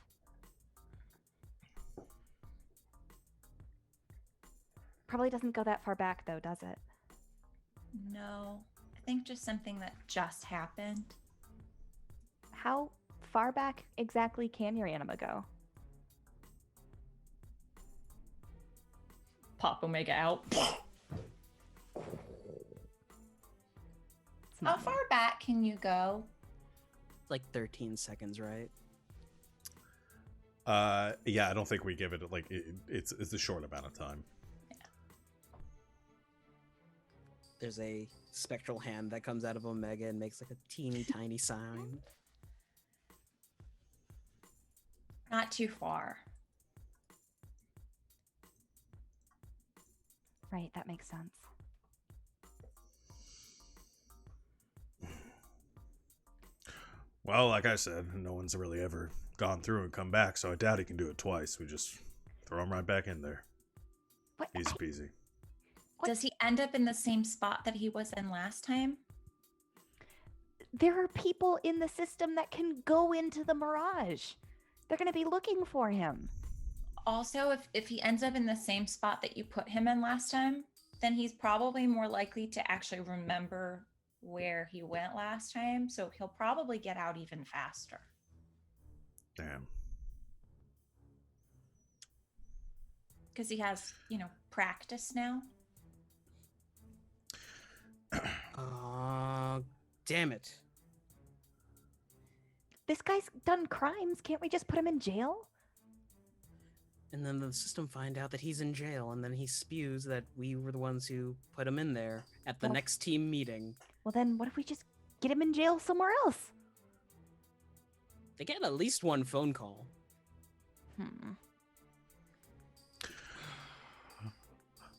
Probably doesn't go that far back, though, does it? No. I think just something that just happened. How far back exactly can your anima go? Pop Omega out. It's How not me. far back can you go? Like 13 seconds, right? Yeah, I don't think we give it like it's a short amount of time. There's a spectral hand that comes out of Omega and makes like a teeny tiny sign. Not too far. Right, that makes sense. Well, like I said, no one's really ever gone through and come back, so I doubt he can do it twice. We just throw him right back in there. What? Easy peasy. What? Does he end up in the same spot that he was in last time? There are people in the system that can go into the Mirage. They're going to be looking for him. Also, if he ends up in the same spot that you put him in last time, then he's probably more likely to actually remember where he went last time, so he'll probably get out even faster. Damn. Because he has, practice now. Damn it. This guy's done crimes. Can't we just put him in jail? And then the system find out that he's in jail, and then he spews that we were the ones who put him in there at the Well- next team meeting. Well, then what if we just get him in jail somewhere else? They get at least one phone call.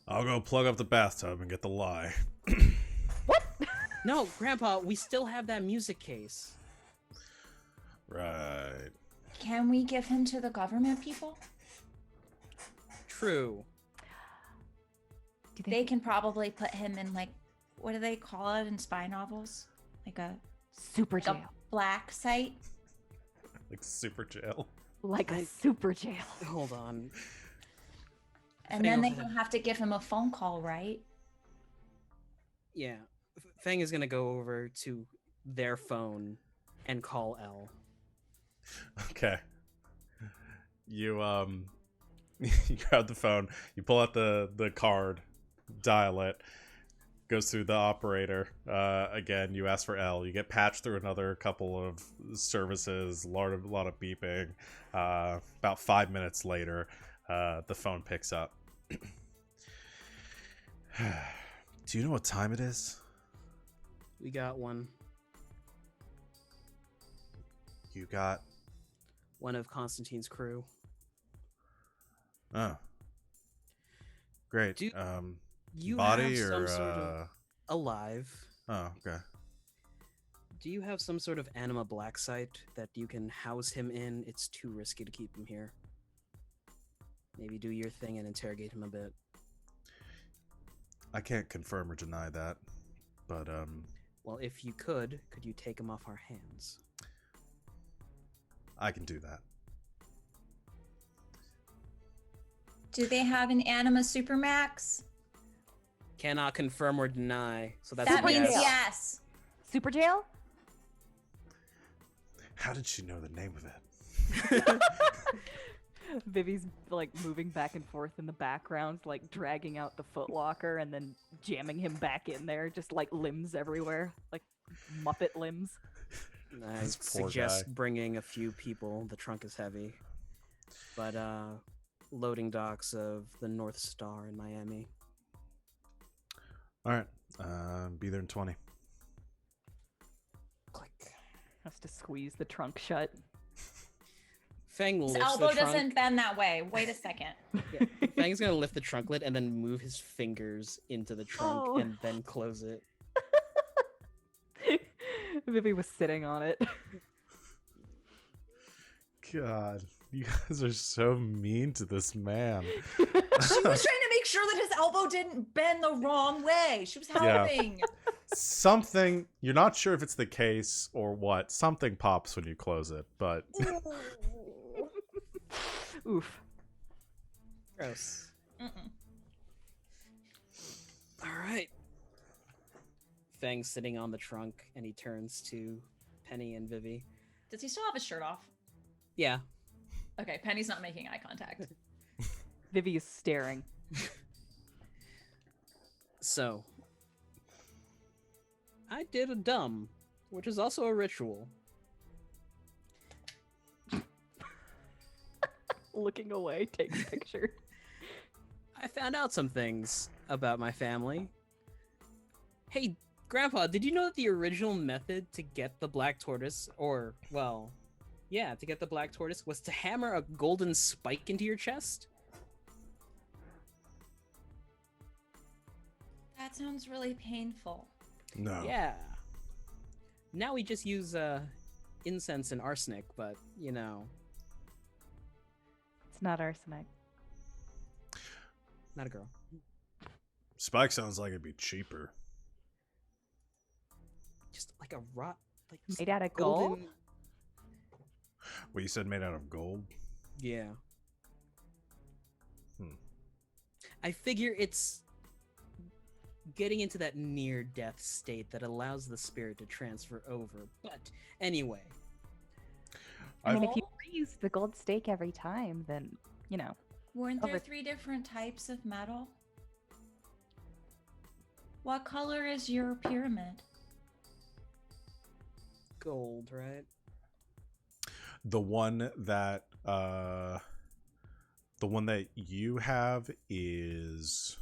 I'll go plug up the bathtub and get the lie. What? No, Grandpa, we still have that music case. Right. Can we give him to the government people? True. Do They can probably put him in, like, what do they call it in spy novels? Like a super jail. black site? Like super jail. Like a I- super jail. Hold on. And then they Feng- will have to give him a phone call, right? Yeah. Feng is gonna go over to their phone and call L. Okay. You you grab the phone, you pull out the card, dial it, goes through the operator. Again, you ask for L. You get patched through another couple of services, a lot of beeping. About 5 minutes later, the phone picks up. Do you know what time it is? We got one. You got... One of Constantine's crew. Oh. Great. Do You body have or... some sort of alive. Oh, okay. Do you have some sort of anima black site that you can house him in? It's too risky to keep him here. Maybe do your thing and interrogate him a bit. I can't confirm or deny that, but Well, if you could you take him off our hands? I can do that. Do they have an anima supermax? Cannot confirm or deny. So that's That a means yes. yes. Super jail? How did she know the name of it? Vivi's like moving back and forth in the background, like dragging out the footlocker and then jamming him back in there, just like limbs everywhere, like Muppet limbs. I This poor suggest guy. bringing a few people. The trunk is heavy. But loading docks of the North Star in Miami. All right. Be there in 20. Click. Has to squeeze the trunk shut. Feng His lifts elbow the trunk. doesn't bend that way. Wait a second. Yeah. Fang's gonna lift the trunk lid and then move his fingers into the trunk Oh. and then close it. Vivi was sitting on it. God, you guys are so mean to this man. She was trying to make sure that his elbow didn't bend the wrong way. She was Yeah. helping. Something, you're not sure if it's the case or what. Something pops when you close it, but Oof. Gross. Mm-mm. All right. Fang's sitting on the trunk and he turns to Penny and Vivi. Does he still have his shirt off? Yeah. Okay, Penny's not making eye contact. Vivi is staring. So, I did a dumb, which is also a ritual. Looking away, takes a picture. I found out some things about my family. Hey, Grandpa, did you know that the original method to get the black tortoise, or, well, yeah, to get the black tortoise was to hammer a golden spike into your chest? That sounds really painful. no. Yeah. Now we just use incense and arsenic, but, you know, It's not arsenic. not a girl. Spike sounds like it'd be cheaper. Just like a rot, like Made out of gold? golden. Well, you said made out of gold? Yeah. Hmm. I figure it's getting into that near-death state that allows the spirit to transfer over. But anyway, I mean, I've- if you reuse the gold stake every time, then, you know. Weren't there Over- 3 different types of metal? What color is your pyramid? gold, right? The one that you have is,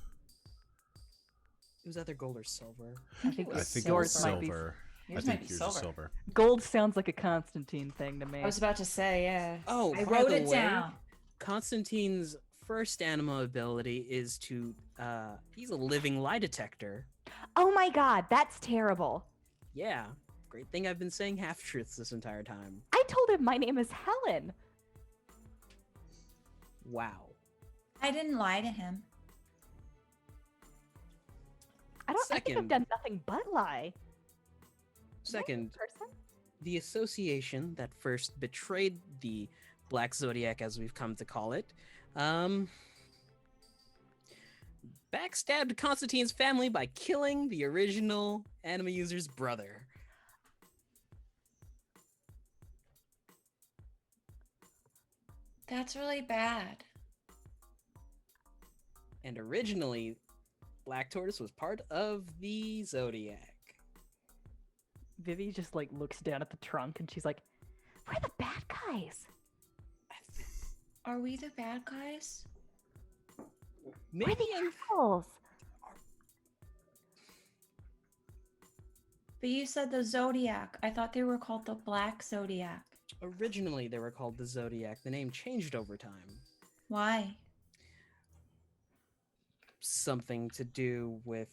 It was either gold or silver. I think, I think it silver. was silver. I Yours might think be yours is silver. silver. Gold sounds like a Constantine thing to me. I was about to say, yeah. Oh, I by wrote the it way, down. Constantine's first anima ability is to he's a living lie detector. Oh my god, that's terrible. Yeah. Great thing I've been saying half truths this entire time. I told him my name is Helen. Wow. I didn't lie to him. I think I've Second. done nothing but lie. Second, Person? the association that first betrayed the Black Zodiac, as we've come to call it, backstabbed Constantine's family by killing the original anima user's brother. That's really bad. And originally, Black Tortoise was part of the Zodiac. Vivi just like looks down at the trunk and she's like, We're the bad guys. Are we the bad guys? Maybe We're the assholes. But you said the Zodiac. I thought they were called the Black Zodiac. originally they were called the Zodiac. The name changed over time. Why? Something to do with...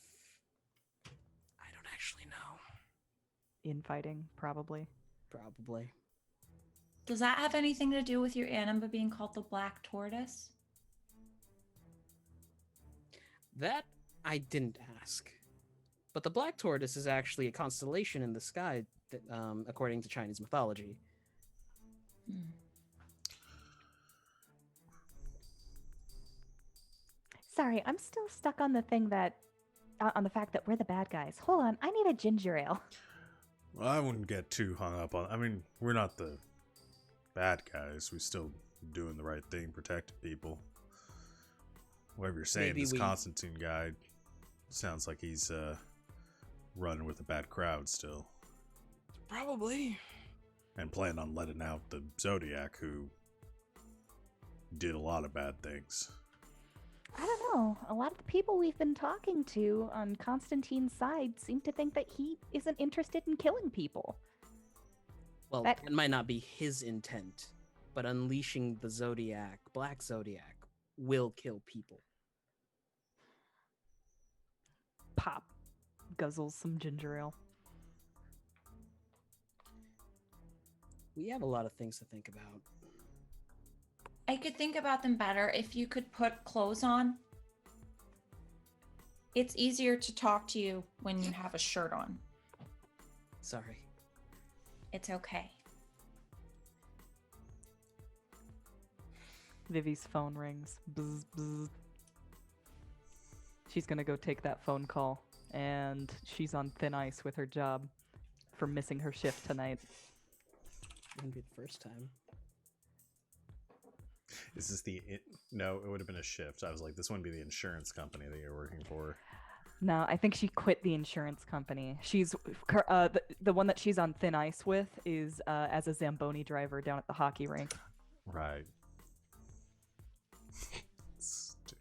I don't actually know. infighting, probably. Probably. Does that have anything to do with your anima being called the Black Tortoise? That I didn't ask. But the Black Tortoise is actually a constellation in the sky, that, according to Chinese mythology. Hmm. Sorry, I'm still stuck on the thing that, on the fact that we're the bad guys. Hold on, I need a ginger ale. Well, I wouldn't get too hung up on. I mean, we're not the bad guys. We still doing the right thing, protecting people. Whatever you're saying, Maybe this we- Constantine guy sounds like he's running with a bad crowd still, Probably. and planning on letting out the Zodiac, who did a lot of bad things. I don't know. A lot of the people we've been talking to on Constantine's side seem to think that he isn't interested in killing people. Well, That- that might not be his intent, but unleashing the Zodiac, Black Zodiac, will kill people. Pop guzzles some ginger ale. We have a lot of things to think about. I could think about them better if you could put clothes on. It's easier to talk to you when you have a shirt on. Sorry. It's okay. Vivi's phone rings. Bzz, bzz. She's gonna go take that phone call, and she's on thin ice with her job for missing her shift tonight. Wouldn't be the first time. Is this no, it would have been a shift. I was like, this wouldn't be the insurance company that you're working for. No, I think she quit the insurance company. She's the one that she's on thin ice with is as a Zamboni driver down at the hockey rink. Right. Stupid.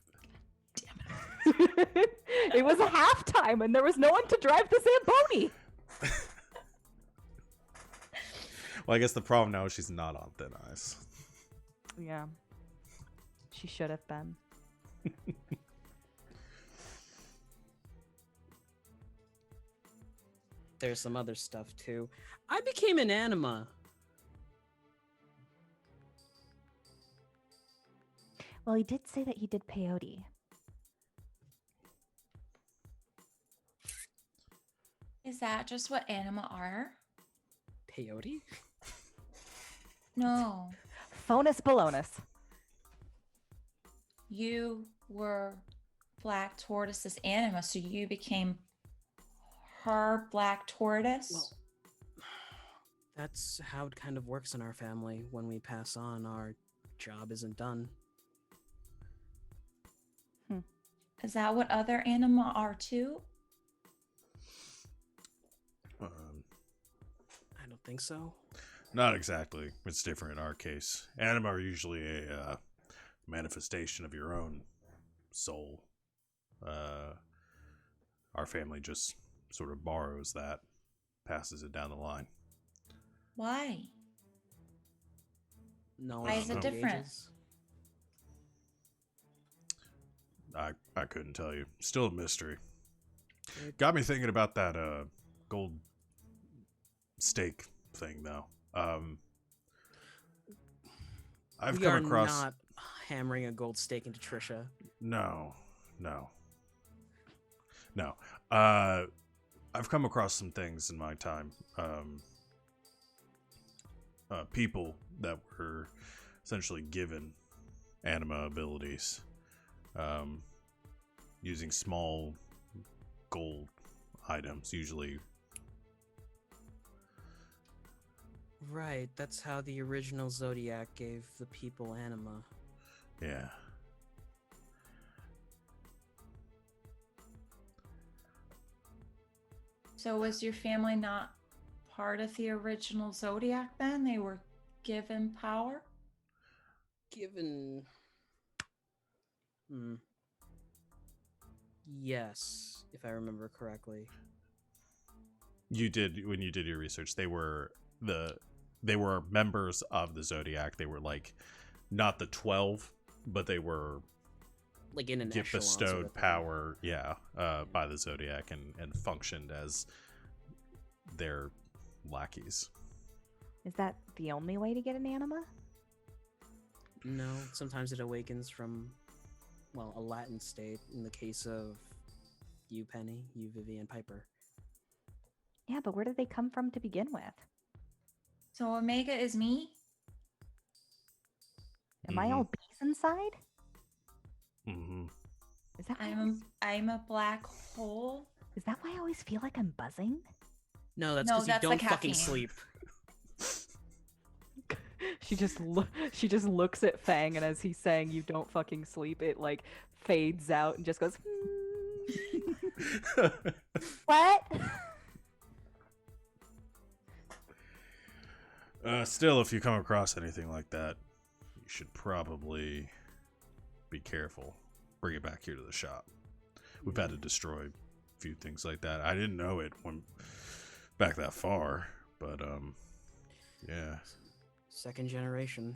It was a halftime, and there was no one to drive the Zamboni. Well, I guess the problem now is she's not on thin ice. Yeah, she should have been. There's some other stuff too. I became an anima. Well, he did say that he did peyote. Is that just what anima are? Peyote? No. Phonus Balonus. You were Black Tortoise's anima, so you became her Black Tortoise? Well, that's how it kind of works in our family. When we pass on, our job isn't done. Is that what other anima are too? I don't think so. Not exactly. It's different in our case. Anima are usually a manifestation of your own soul. Our family just sort of borrows that, passes it down the line. Why? No Why one is it engages. different? I couldn't tell you. Still a mystery. Got me thinking about that gold steak thing, though. I've We come are across not hammering a gold stake into Trisha. no. I've come across some things in my time. People that were essentially given anima abilities, using small gold items, usually. Right, that's how the original Zodiac gave the people anima. Yeah. So was your family not part of the original Zodiac then? They were given power? Given... Yes, if I remember correctly. You did, when you did your research, they were members of the Zodiac. They were like not the 12, but they were Like in an echelon sort bestowed of thing. power, by the Zodiac and functioned as their lackeys. Is that the only way to get an anima? No, sometimes it awakens from, well, a Latin state in the case of you, Penny, you, Vivi, and Piper. Yeah, but where did they come from to begin with? So Omega is me? Am I all bees inside? Mm-hmm. Is that why I always, I'm a black hole. is that why I always feel like I'm buzzing? No, that's No, because you that's the don't fucking caffeine. sleep. She just looks at Fang, and as he's saying you don't fucking sleep, it like fades out and just goes. What? Still, if you come across anything like that, you should probably be careful. Bring it back here to the shop. We've had to destroy a few things like that. I didn't know it went back that far, but yeah. Second generation.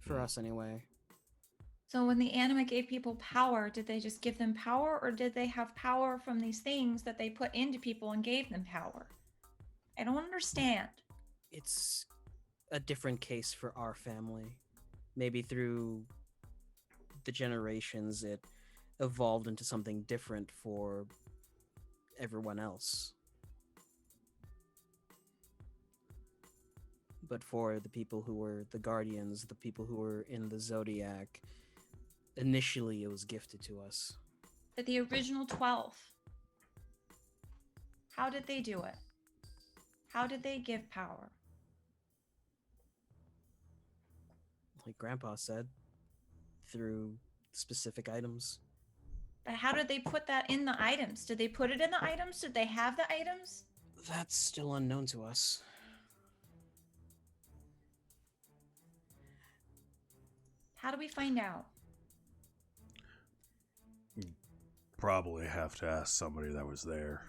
For us, anyway. So when the anima gave people power, did they just give them power, or did they have power from these things that they put into people and gave them power? I don't understand. It's a different case for our family. Maybe through the generations, it evolved into something different for everyone else. But for the people who were the guardians, the people who were in the Zodiac, initially it was gifted to us. But the original 12, how did they do it? How did they give power? Like Grandpa said, through specific items. But how did they put that in the items? Did they put it in the items? Did they have the items? That's still unknown to us. How do we find out? Probably have to ask somebody that was there.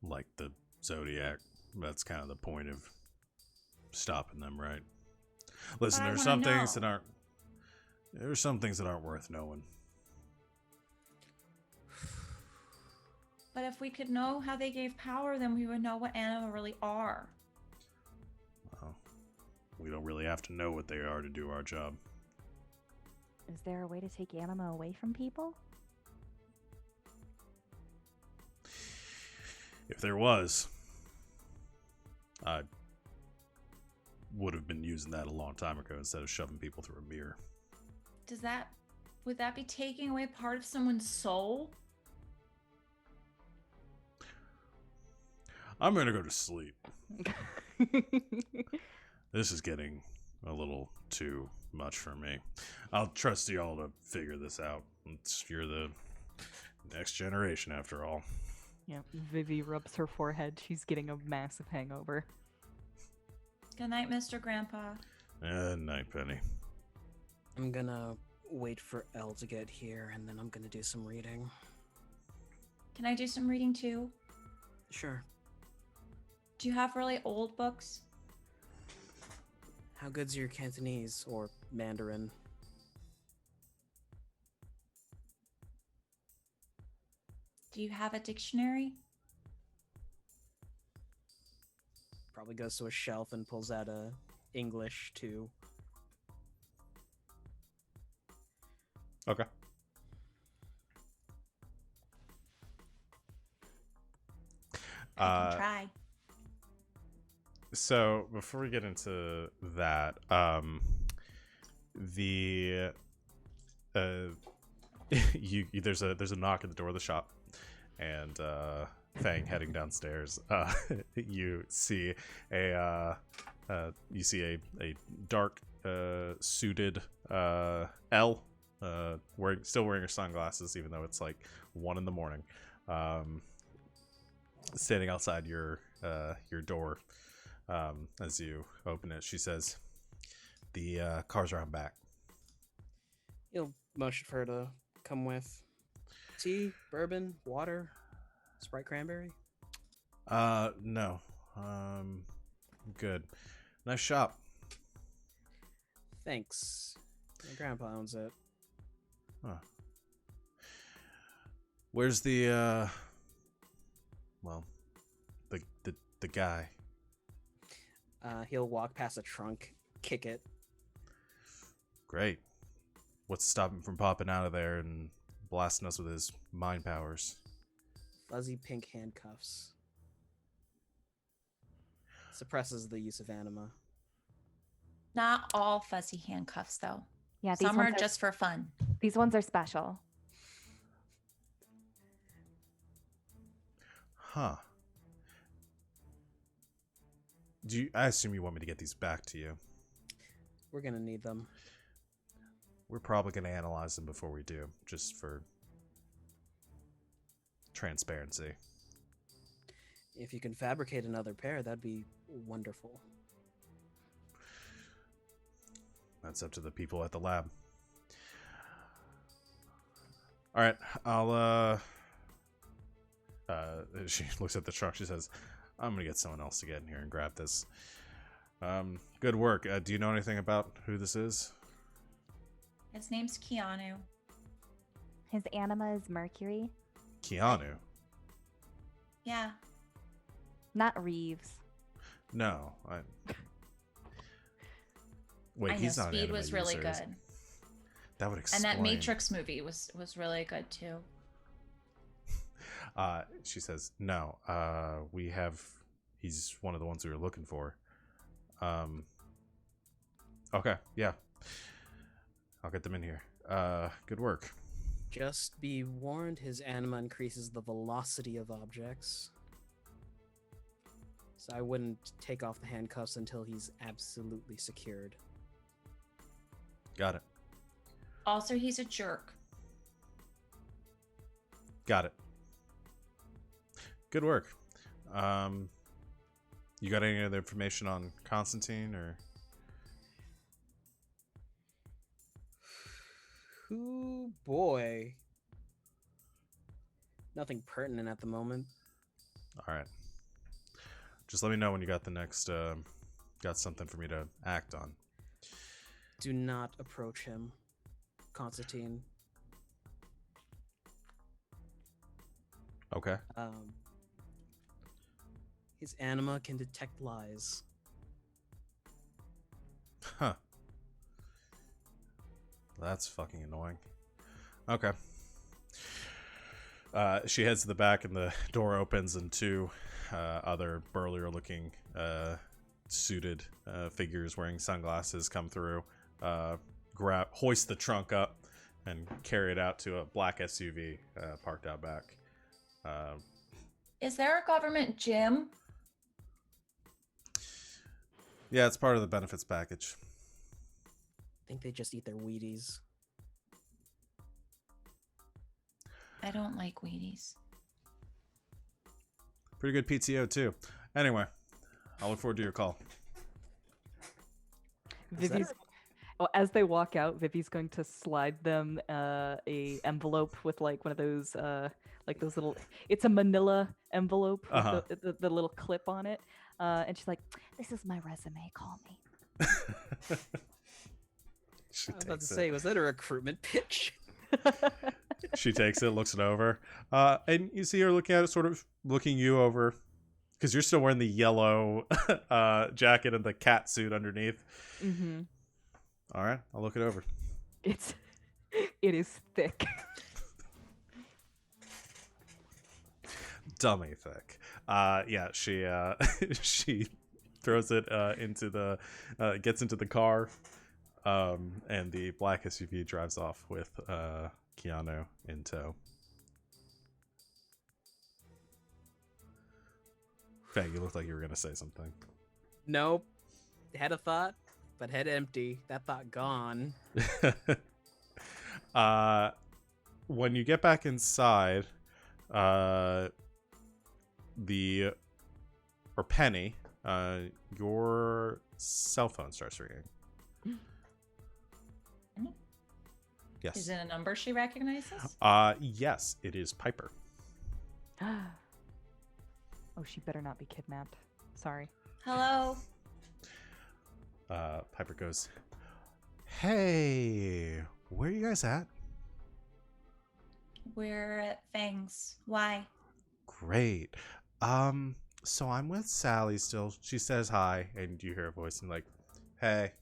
Like the Zodiac. That's kind of the point of stopping them, right? Listen, But I there's wanna some things know. that aren't. There's some things that aren't worth knowing. But if we could know how they gave power, then we would know what anima really are. Well, we don't really have to know what they are to do our job. Is there a way to take anima away from people? If there was, I would have been using that a long time ago instead of shoving people through a mirror. Would that be taking away part of someone's soul? I'm gonna go to sleep. This is getting a little too much for me. I'll trust y'all to figure this out. You're the next generation, after all. Yeah, Vivi rubs her forehead. She's getting a massive hangover. Good night, Mr. Grandpa. Night, Penny. I'm gonna wait for Elle to get here, and then I'm gonna do some reading. Can I do some reading too? Sure. Do you have really old books? How good's your Cantonese or Mandarin? Do you have a dictionary? Probably goes to a shelf and pulls out a English too. Okay. I can try. So before we get into that, the there's a knock at the door of the shop, and Feng heading downstairs. You see a dark suited L, still wearing her sunglasses even though it's like 1 a.m. Standing outside your door. As you open it, she says, "The cars are on back." You'll motion for her to come with tea, bourbon, water, Sprite cranberry. No. Good. Nice shop. Thanks. My grandpa owns it. Huh. Where's the the guy? He'll walk past a trunk, kick it. Great. What's stopping him from popping out of there and blasting us with his mind powers? Fuzzy pink handcuffs. Suppresses the use of anima. Not all fuzzy handcuffs, though. Yeah, these Some are ones are just for fun. these ones are special. Huh. I assume you want me to get these back to you. We're gonna need them. We're probably going to analyze them before we do, just for transparency. If you can fabricate another pair, that'd be wonderful. That's up to the people at the lab. All right, I'll she looks at the truck. She says, "I'm gonna get someone else to get in here and grab this." Good work. Do you know anything about who this is? His name's Keanu. His anima is Mercury, Keanu? Yeah. not Reeves. No. Wait, I know he's not an Speed anime was really user, is good. he? That would And explain. that Matrix movie was really good too. She says, "No. We have. He's one of the ones we were looking for." Okay. Yeah. I'll get them in here. Good work. Just be warned, his anima increases the velocity of objects. So I wouldn't take off the handcuffs until he's absolutely secured. Got it. Also, he's a jerk. Got it. Good work. You got any other information on Constantine or? Ooh, boy. Nothing pertinent at the moment. All right. Just let me know when you got the next. Got something for me to act on. Do not approach him, Constantine. Okay. His anima can detect lies. Huh. That's fucking annoying. Okay. She heads to the back and the door opens and two other burlier looking suited figures wearing sunglasses come through, hoist the trunk up and carry it out to a black SUV parked out back. Is there a government gym? Yeah, it's part of the benefits package. I think they just eat their Wheaties. I don't like Wheaties. Pretty good PTO too. Anyway, I'll look forward to your call. Vivi's, as they walk out, Vivi's going to slide them a envelope with like one of those like those little. It's a Manila envelope with the little clip on it, and she's like, This is my resume. Call me. She I was about to takes it. say, was that a recruitment pitch? She takes it, looks it over, and you see her looking at it, sort of looking you over, because you're still wearing the yellow jacket and the cat suit underneath. mm-hmm. All right, I'll look it over. It is thick. Dummy thick. Yeah, she she throws it into the gets into the car, and the black SUV drives off with Keanu in tow. Feng, you looked like you were gonna say something. Nope. Had a thought, but head empty. That thought gone. When you get back inside, Penny, your cell phone starts ringing. Yes. Is it a number she recognizes? Yes, it is Piper. Oh, she better not be kidnapped. Sorry. Hello? Piper goes, "Hey, where are you guys at?" We're at Feng's. Why? Great. So I'm with Sally still. She says hi, and you hear a voice and like, "Hey."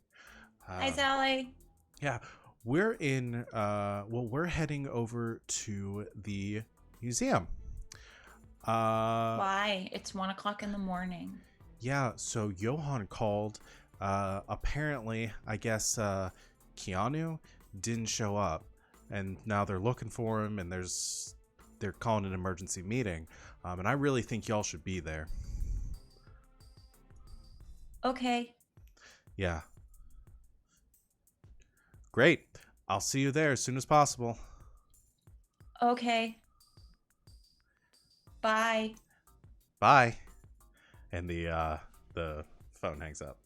Hi, Sally. Yeah, we're in. We're heading over to the museum. Why? It's 1 o'clock in the morning. Yeah. So Johan called. Apparently, I guess Keanu didn't show up, and now they're looking for him, and they're calling an emergency meeting, and I really think y'all should be there. Okay. Yeah. Great. I'll see you there as soon as possible. Okay. Bye. Bye. And the phone hangs up.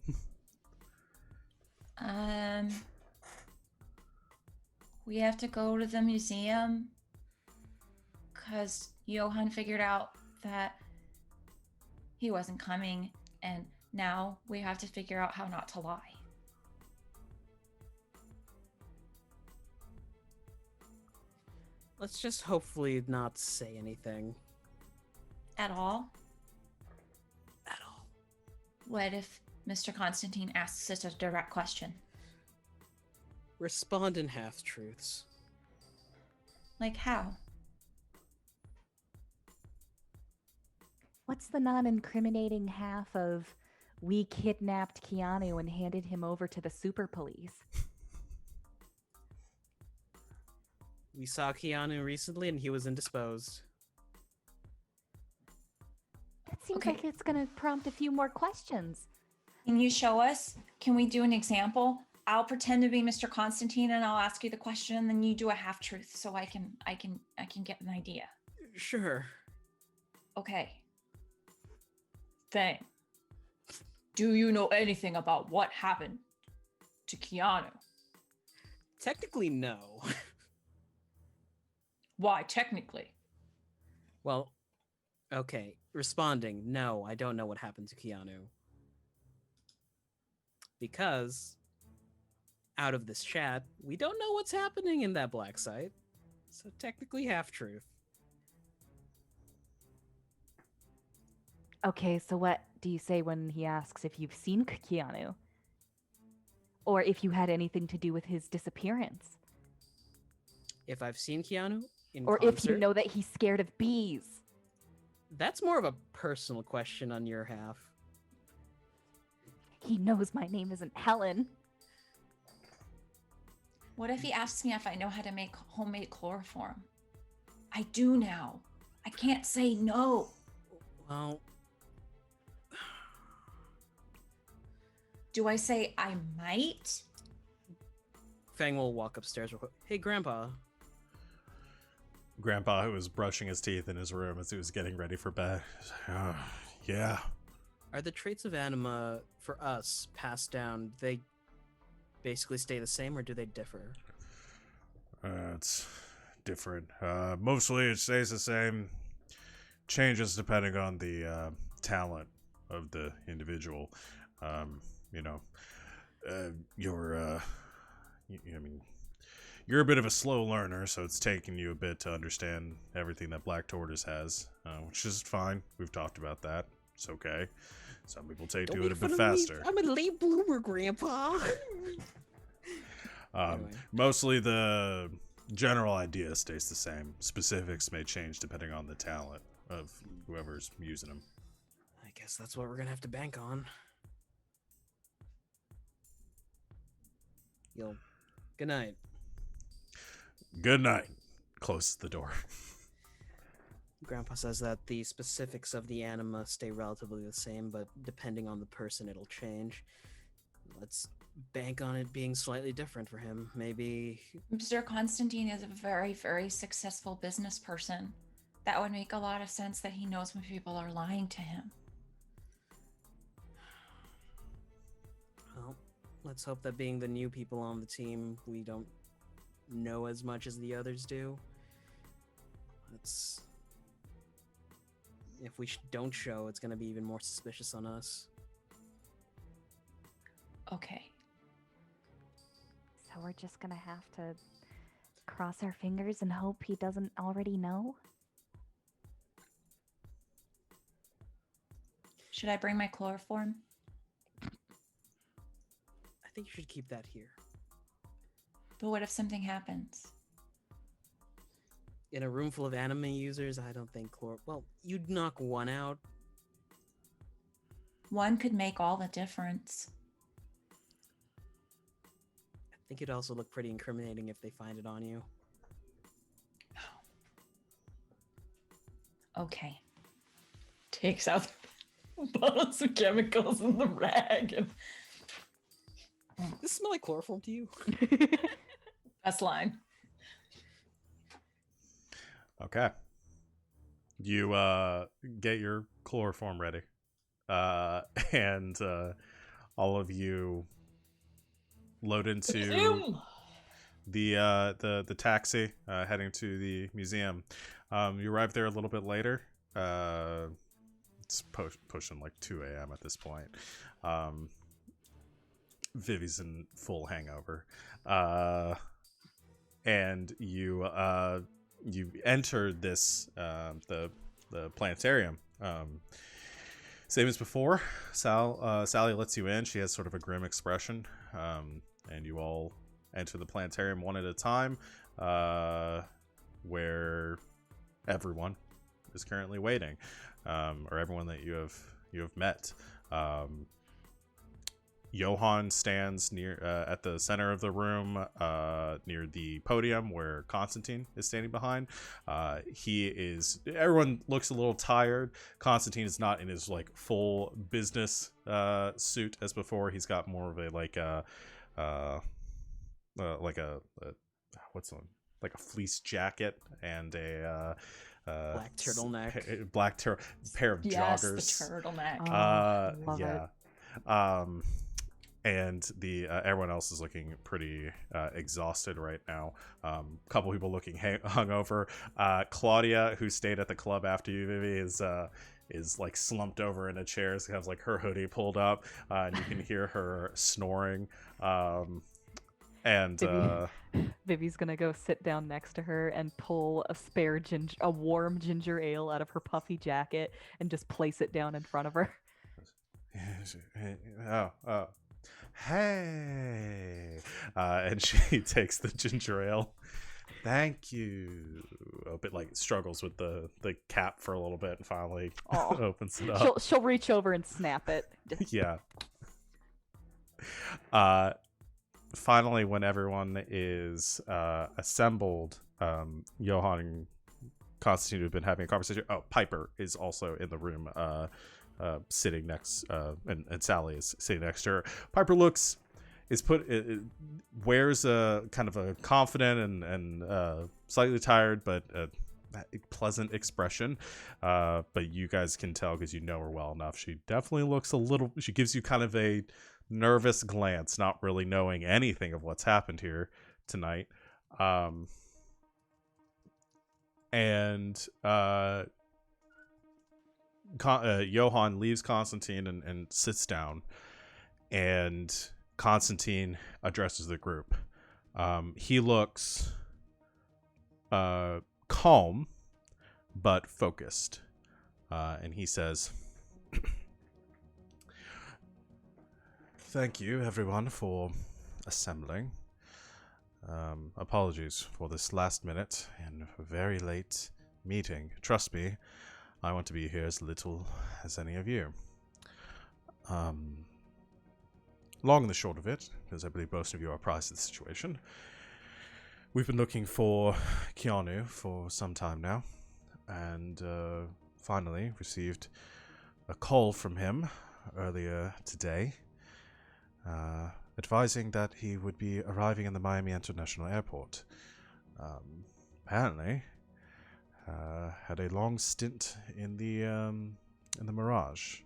We have to go to the museum because Johann figured out that he wasn't coming, and now we have to figure out how not to lie. Let's just hopefully not say anything At all? at all. What if Mr. Constantine asks us a direct question? Respond in half-truths. Like how? What's the non-incriminating half of we kidnapped Keanu and handed him over to the super police? We saw Keanu recently and he was indisposed. That seems Okay. like it's gonna prompt a few more questions. Can you show us? Can we do an example? I'll pretend to be Mr. Constantine and I'll ask you the question, and then you do a half truth so I can get an idea. Sure. Okay. Feng, do you know anything about what happened to Keanu? Technically, no. Why technically? Well, okay. Responding, no, I don't know what happened to Keanu. Because out of this chat, we don't know what's happening in that black site. So technically half-truth. Okay, so what do you say when he asks if you've seen Keanu? Or if you had anything to do with his disappearance? If I've seen Keanu in Or concert, if you know that he's scared of bees? that's more of a personal question on your half. He knows my name isn't Helen. What if he asks me if I know how to make homemade chloroform? I do now. I can't say no. Well, Do I say I might? Feng will walk upstairs real quick. Hey, Grandpa. Grandpa, who was brushing his teeth in his room as he was getting ready for bed. Yeah. Are the traits of anima, for us, passed down, they basically stay the same, or do they differ? It's different. Mostly it stays the same. Changes depending on the talent of the individual. You're a bit of a slow learner, so it's taking you a bit to understand everything that Black Tortoise has, which is fine. We've talked about that. It's okay. Some people do it a bit faster. I'm a late bloomer, Grandpa. Anyway. Mostly the general idea stays the same. Specifics may change depending on the talent of whoever's using them. I guess that's what we're gonna have to bank on. Good night. Good night. Closes the door. Grandpa says that the specifics of the anima stay relatively the same, but depending on the person, it'll change. Let's bank on it being slightly different for him. Maybe. Mr. Constantine is a very, very successful business person. That would make a lot of sense that he knows when people are lying to him. Well, let's hope that being the new people on the team, we don't know as much as the others do. If we don't show, it's going to be even more suspicious on us. Okay. So we're just gonna have to cross our fingers and hope he doesn't already know? Should I bring my chloroform? I think you should keep that here. But what if something happens? In a room full of anime users, I don't think well, you'd knock one out. One could make all the difference. think it'd also look pretty incriminating if they find it on you. Okay. Takes out bottles of chemicals in the rag. And... Does this smell like chloroform to you? Best line. Okay. You get your chloroform ready. And all of you load into the taxi heading to the museum. You arrive there a little bit later. It's pushing like 2 a.m. at this point. Vivi's in full hangover. And you enter this the planetarium. Same as before, Sally lets you in. She has sort of a grim expression, and you all enter the planetarium one at a time, where everyone is currently waiting, or everyone that you have met. Johann stands near at the center of the room, near the podium where Constantine is standing behind. Everyone looks a little tired. Constantine is not in his like full business suit as before. He's got more of a what's on, like a fleece jacket and a Black turtleneck. Pair of yes, joggers. The turtleneck. Love Yeah. And the everyone else is looking pretty exhausted right now. A couple people looking hungover. Claudia, who stayed at the club after you, Vivi, is like slumped over in a chair. She has like her hoodie pulled up, and you can hear her snoring. Vivi's gonna go sit down next to her and pull a warm ginger ale out of her puffy jacket and just place it down in front of her. Oh. Hey, and she takes the ginger ale. Thank you. A bit like struggles with the cap for a little bit and finally opens it up. She'll reach over and snap it. Yeah. Finally, when everyone is assembled, Johann and Constantine have been having a conversation. Oh, Piper is also in the room. Sitting next, and Sally is sitting next to her. Piper wears a kind of a confident and slightly tired but pleasant expression. But you guys can tell because you know her well enough. She definitely looks she gives you kind of a nervous glance, not really knowing anything of what's happened here tonight. Johann leaves Constantine and sits down, and Constantine addresses the group. He looks calm but focused, and he says, "Thank you, everyone, for assembling. Apologies for this last minute and very late meeting. Trust me, I want to be here as little as any of you. Long and the short of it, because I believe most of you are apprised of the situation, we've been looking for Keanu for some time now, and finally received a call from him earlier today, advising that he would be arriving in the Miami International Airport. Apparently, had a long stint in the Mirage.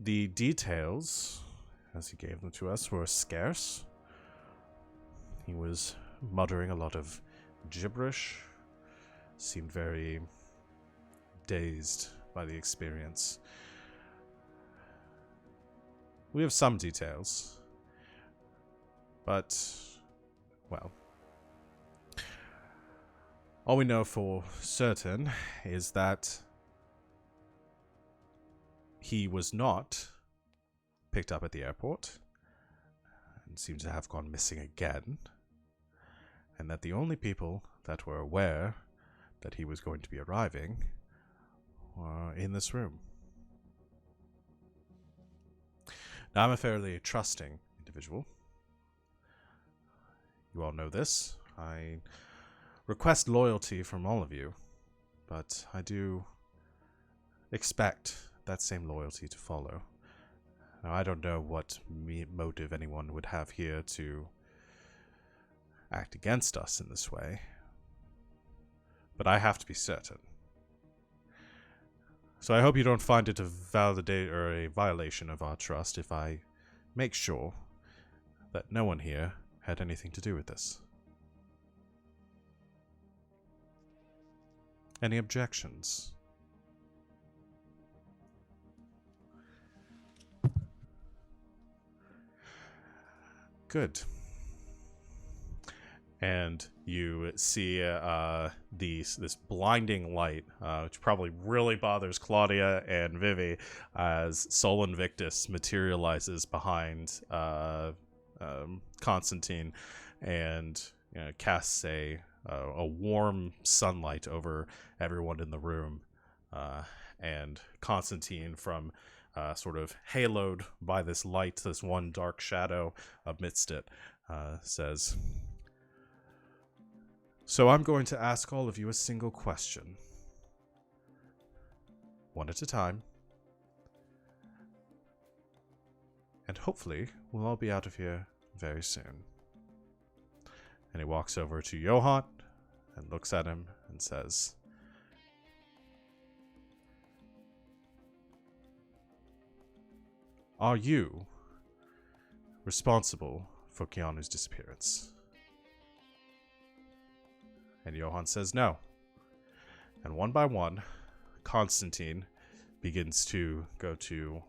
The details, as he gave them to us, were scarce. He was muttering a lot of gibberish, seemed very dazed by the experience. We have some details, but, well, all we know for certain is that he was not picked up at the airport and seems to have gone missing again, and that the only people that were aware that he was going to be arriving were in this room. Now, I'm a fairly trusting individual, you all know this. I request loyalty from all of you, but I do expect that same loyalty to follow. Now, I don't know what motive anyone would have here to act against us in this way, but I have to be certain. So I hope you don't find it a validate or a violation of our trust if I make sure that no one here had anything to do with this. Any objections? Good. And you see this blinding light, which probably really bothers Claudia and Vivi, as Sol Invictus materializes behind Constantine and casts a warm sunlight over everyone in the room. And Constantine, from sort of haloed by this light, this one dark shadow amidst it, says, "So I'm going to ask all of you a single question. One at a time. And hopefully we'll all be out of here very soon." And he walks over to Johann and looks at him and says, "Are you responsible for Keanu's disappearance?" And Johann says no. And one by one, Constantine begins to go to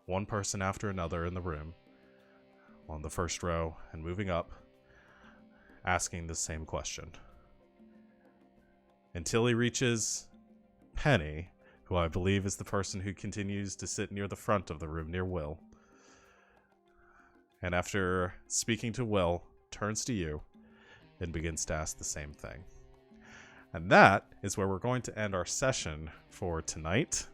one person after another in the room, on the first row, and moving up, asking the same question. Until he reaches Penny, who I believe is the person who continues to sit near the front of the room near Will. And after speaking to Will, turns to you and begins to ask the same thing. And that is where we're going to end our session for tonight.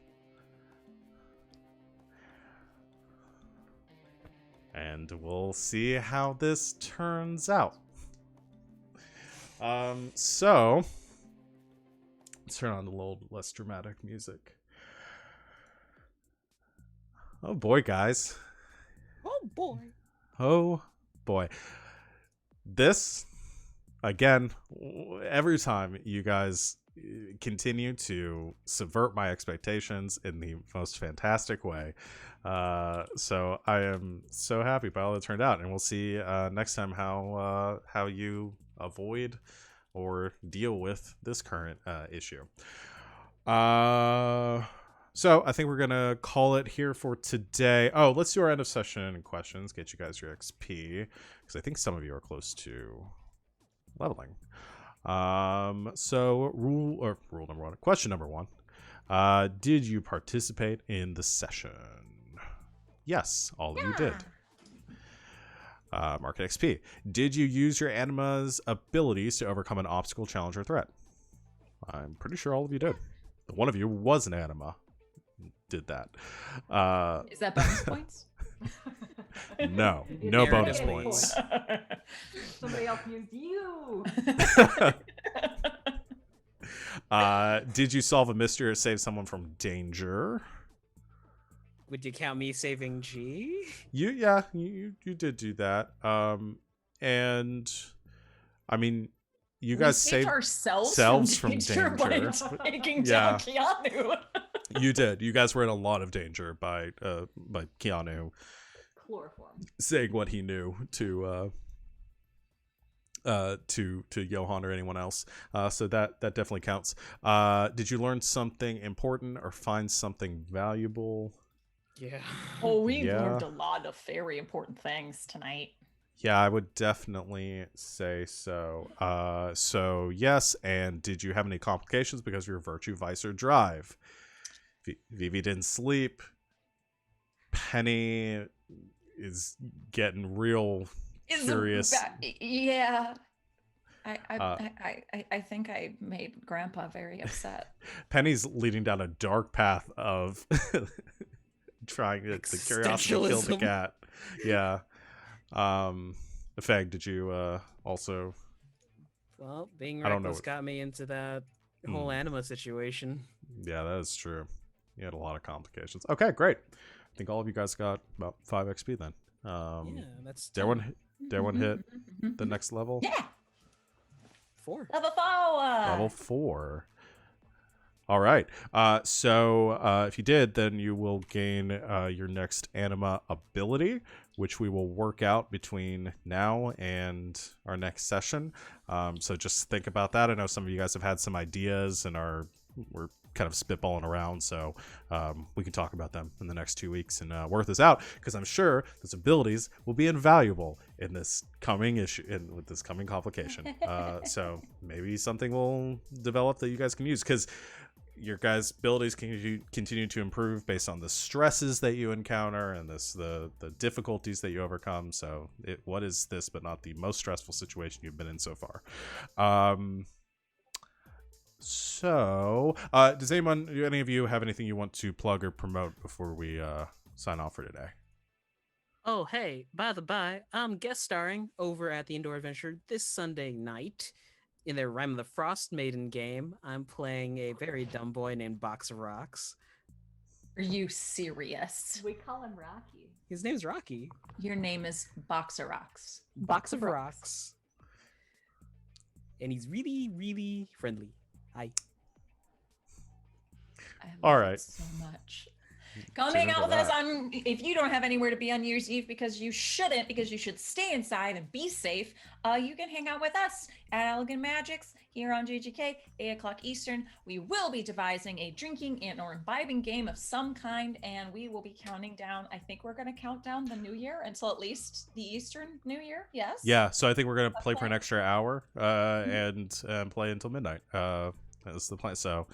And we'll see how this turns out. So let's turn on a little less dramatic music. Oh boy, guys. Oh boy. Oh boy. This, again, every time you guys continue to subvert my expectations in the most fantastic way. So I am so happy about how it turned out, and we'll see next time how you avoid or deal with this current issue. So I think we're gonna call it here for today. Oh, let's do our end of session questions. Get you guys your XP, because I think some of you are close to leveling. So rule number one, question number one. Did you participate in the session? Yes, all of you did. Market XP. Did you use your anima's abilities to overcome an obstacle, challenge, or threat? I'm pretty sure all of you did. One of you was an anima. Did that. Is that bonus points? No Narrative bonus points. points. Somebody else used you. Did you solve a mystery or save someone from danger? Would you count me saving G? You did do that. And I mean, you guys saved saved ourselves from danger. By taking down Keanu. You did. You guys were in a lot of danger by Keanu Chloroform saying what he knew to Johann or anyone else. So that definitely counts. Did you learn something important or find something valuable? Yeah. Oh, we learned a lot of very important things tonight. Yeah, I would definitely say so. So yes, and did you have any complications because of your virtue, vice, or drive? Vivi didn't sleep. Penny is getting real curious. Yeah. I think I made Grandpa very upset. Penny's leading down a dark path of trying to the curiosity to kill the cat. Yeah. Feng, did you also. Well, being I don't know reckless what- got me into that whole anima situation. Yeah, that is true. You had a lot of complications. Okay, great. I think all of you guys got about 5 XP then. Yeah, that's Did everyone hit the next level? Yeah. 4. Level 4. Level 4. All right. So if you did, then you will gain your next anima ability, which we will work out between now and our next session. So just think about that. I know some of you guys have had some ideas and we're kind of spitballing around, so we can talk about them in the next 2 weeks and work this out, because I'm sure those abilities will be invaluable in this coming issue with this coming complication. So maybe something will develop that you guys can use, because your guys' abilities can continue to improve based on the stresses that you encounter and the difficulties that you overcome. So what is this but not the most stressful situation you've been in so far? Does any of you have anything you want to plug or promote before we sign off for today? Oh, hey, by the by, I'm guest starring over at the Indoor Adventure this Sunday night in their Rime of the Frost Maiden game. I'm playing a very dumb boy named Box of Rocks. Are you serious? We call him Rocky. His name's Rocky. Your name is Boxer Rocks. Box of Rocks. And he's really, really friendly. Hi. I love All it right. so much. Come hang out with us on, if you don't have anywhere to be on New Year's Eve, because you shouldn't, because you should stay inside and be safe, you can hang out with us at Elegant Magics here on GGK, 8 o'clock Eastern. We will be devising a drinking and or imbibing game of some kind, and we will be counting down. I think we're going to count down the new year until at least the Eastern New Year. Yes? Yeah, so I think we're going to play for an Okay. extra hour and play until midnight. That's the plan. So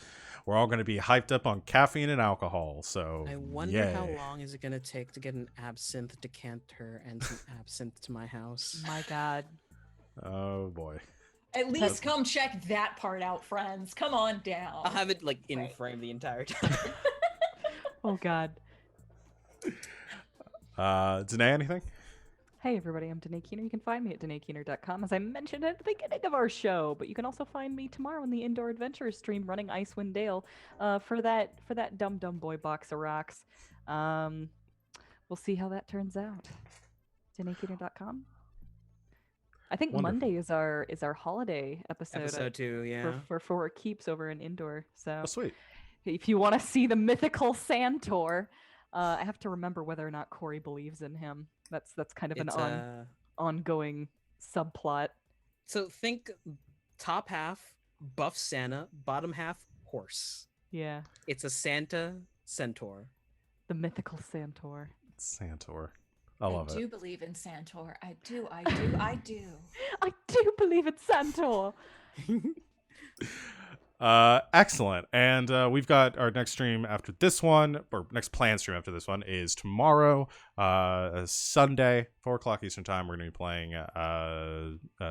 we're all going to be hyped up on caffeine and alcohol. So I wonder how yay. long is it going to take to get an absinthe decanter and some absinthe to my house. My God. Oh boy. At least come check that part out, friends. Come on down. I'll have it like in Right. frame the entire time. Oh God. Danae, anything? Hey everybody, I'm Danae Keener. You can find me at DanaeKeener.com, as I mentioned at the beginning of our show. But you can also find me tomorrow in the Indoor Adventure stream running Icewind Dale for that dumb boy Box of Rocks. We'll see how that turns out. DanaeKeener.com. I think Wonderful. Monday is our holiday episode. Episode 2, yeah. For Keeps over in Indoor. So Oh, sweet. if you want to see the mythical Santor, I have to remember whether or not Corey believes in him. That's kind of It's, an ongoing subplot. So think top half buff Santa, bottom half horse. Yeah, It's a Santa centaur. the mythical Santor. Santor. I love I do it. believe in Santor. I do. I do believe in Santor. Excellent. And we've got our next stream after this one, or next planned stream after this one, is tomorrow, Sunday, 4 o'clock Eastern Time. We're going to be playing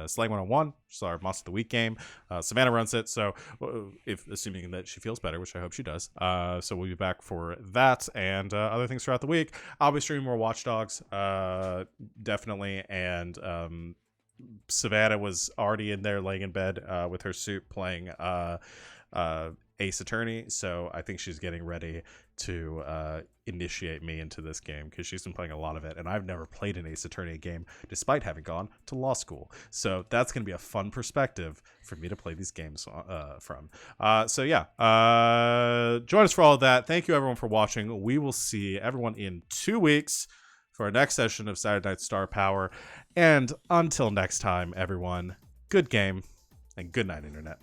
Slang 101, which is our Monster of the Week game. Savannah runs it, so if assuming that she feels better, which I hope she does. So we'll be back for that and other things throughout the week. I'll be streaming more Watch Dogs, definitely, and Savannah was already in there laying in bed with her suit playing Ace Attorney, so I think she's getting ready to initiate me into this game, because she's been playing a lot of it, and I've never played an Ace Attorney game despite having gone to law school. So that's going to be a fun perspective for me to play these games from. So yeah, join us for all of that. Thank you everyone for watching. We will see everyone in 2 weeks for our next session of Saturday Night Star Power. And until next time, everyone, good game and good night, Internet.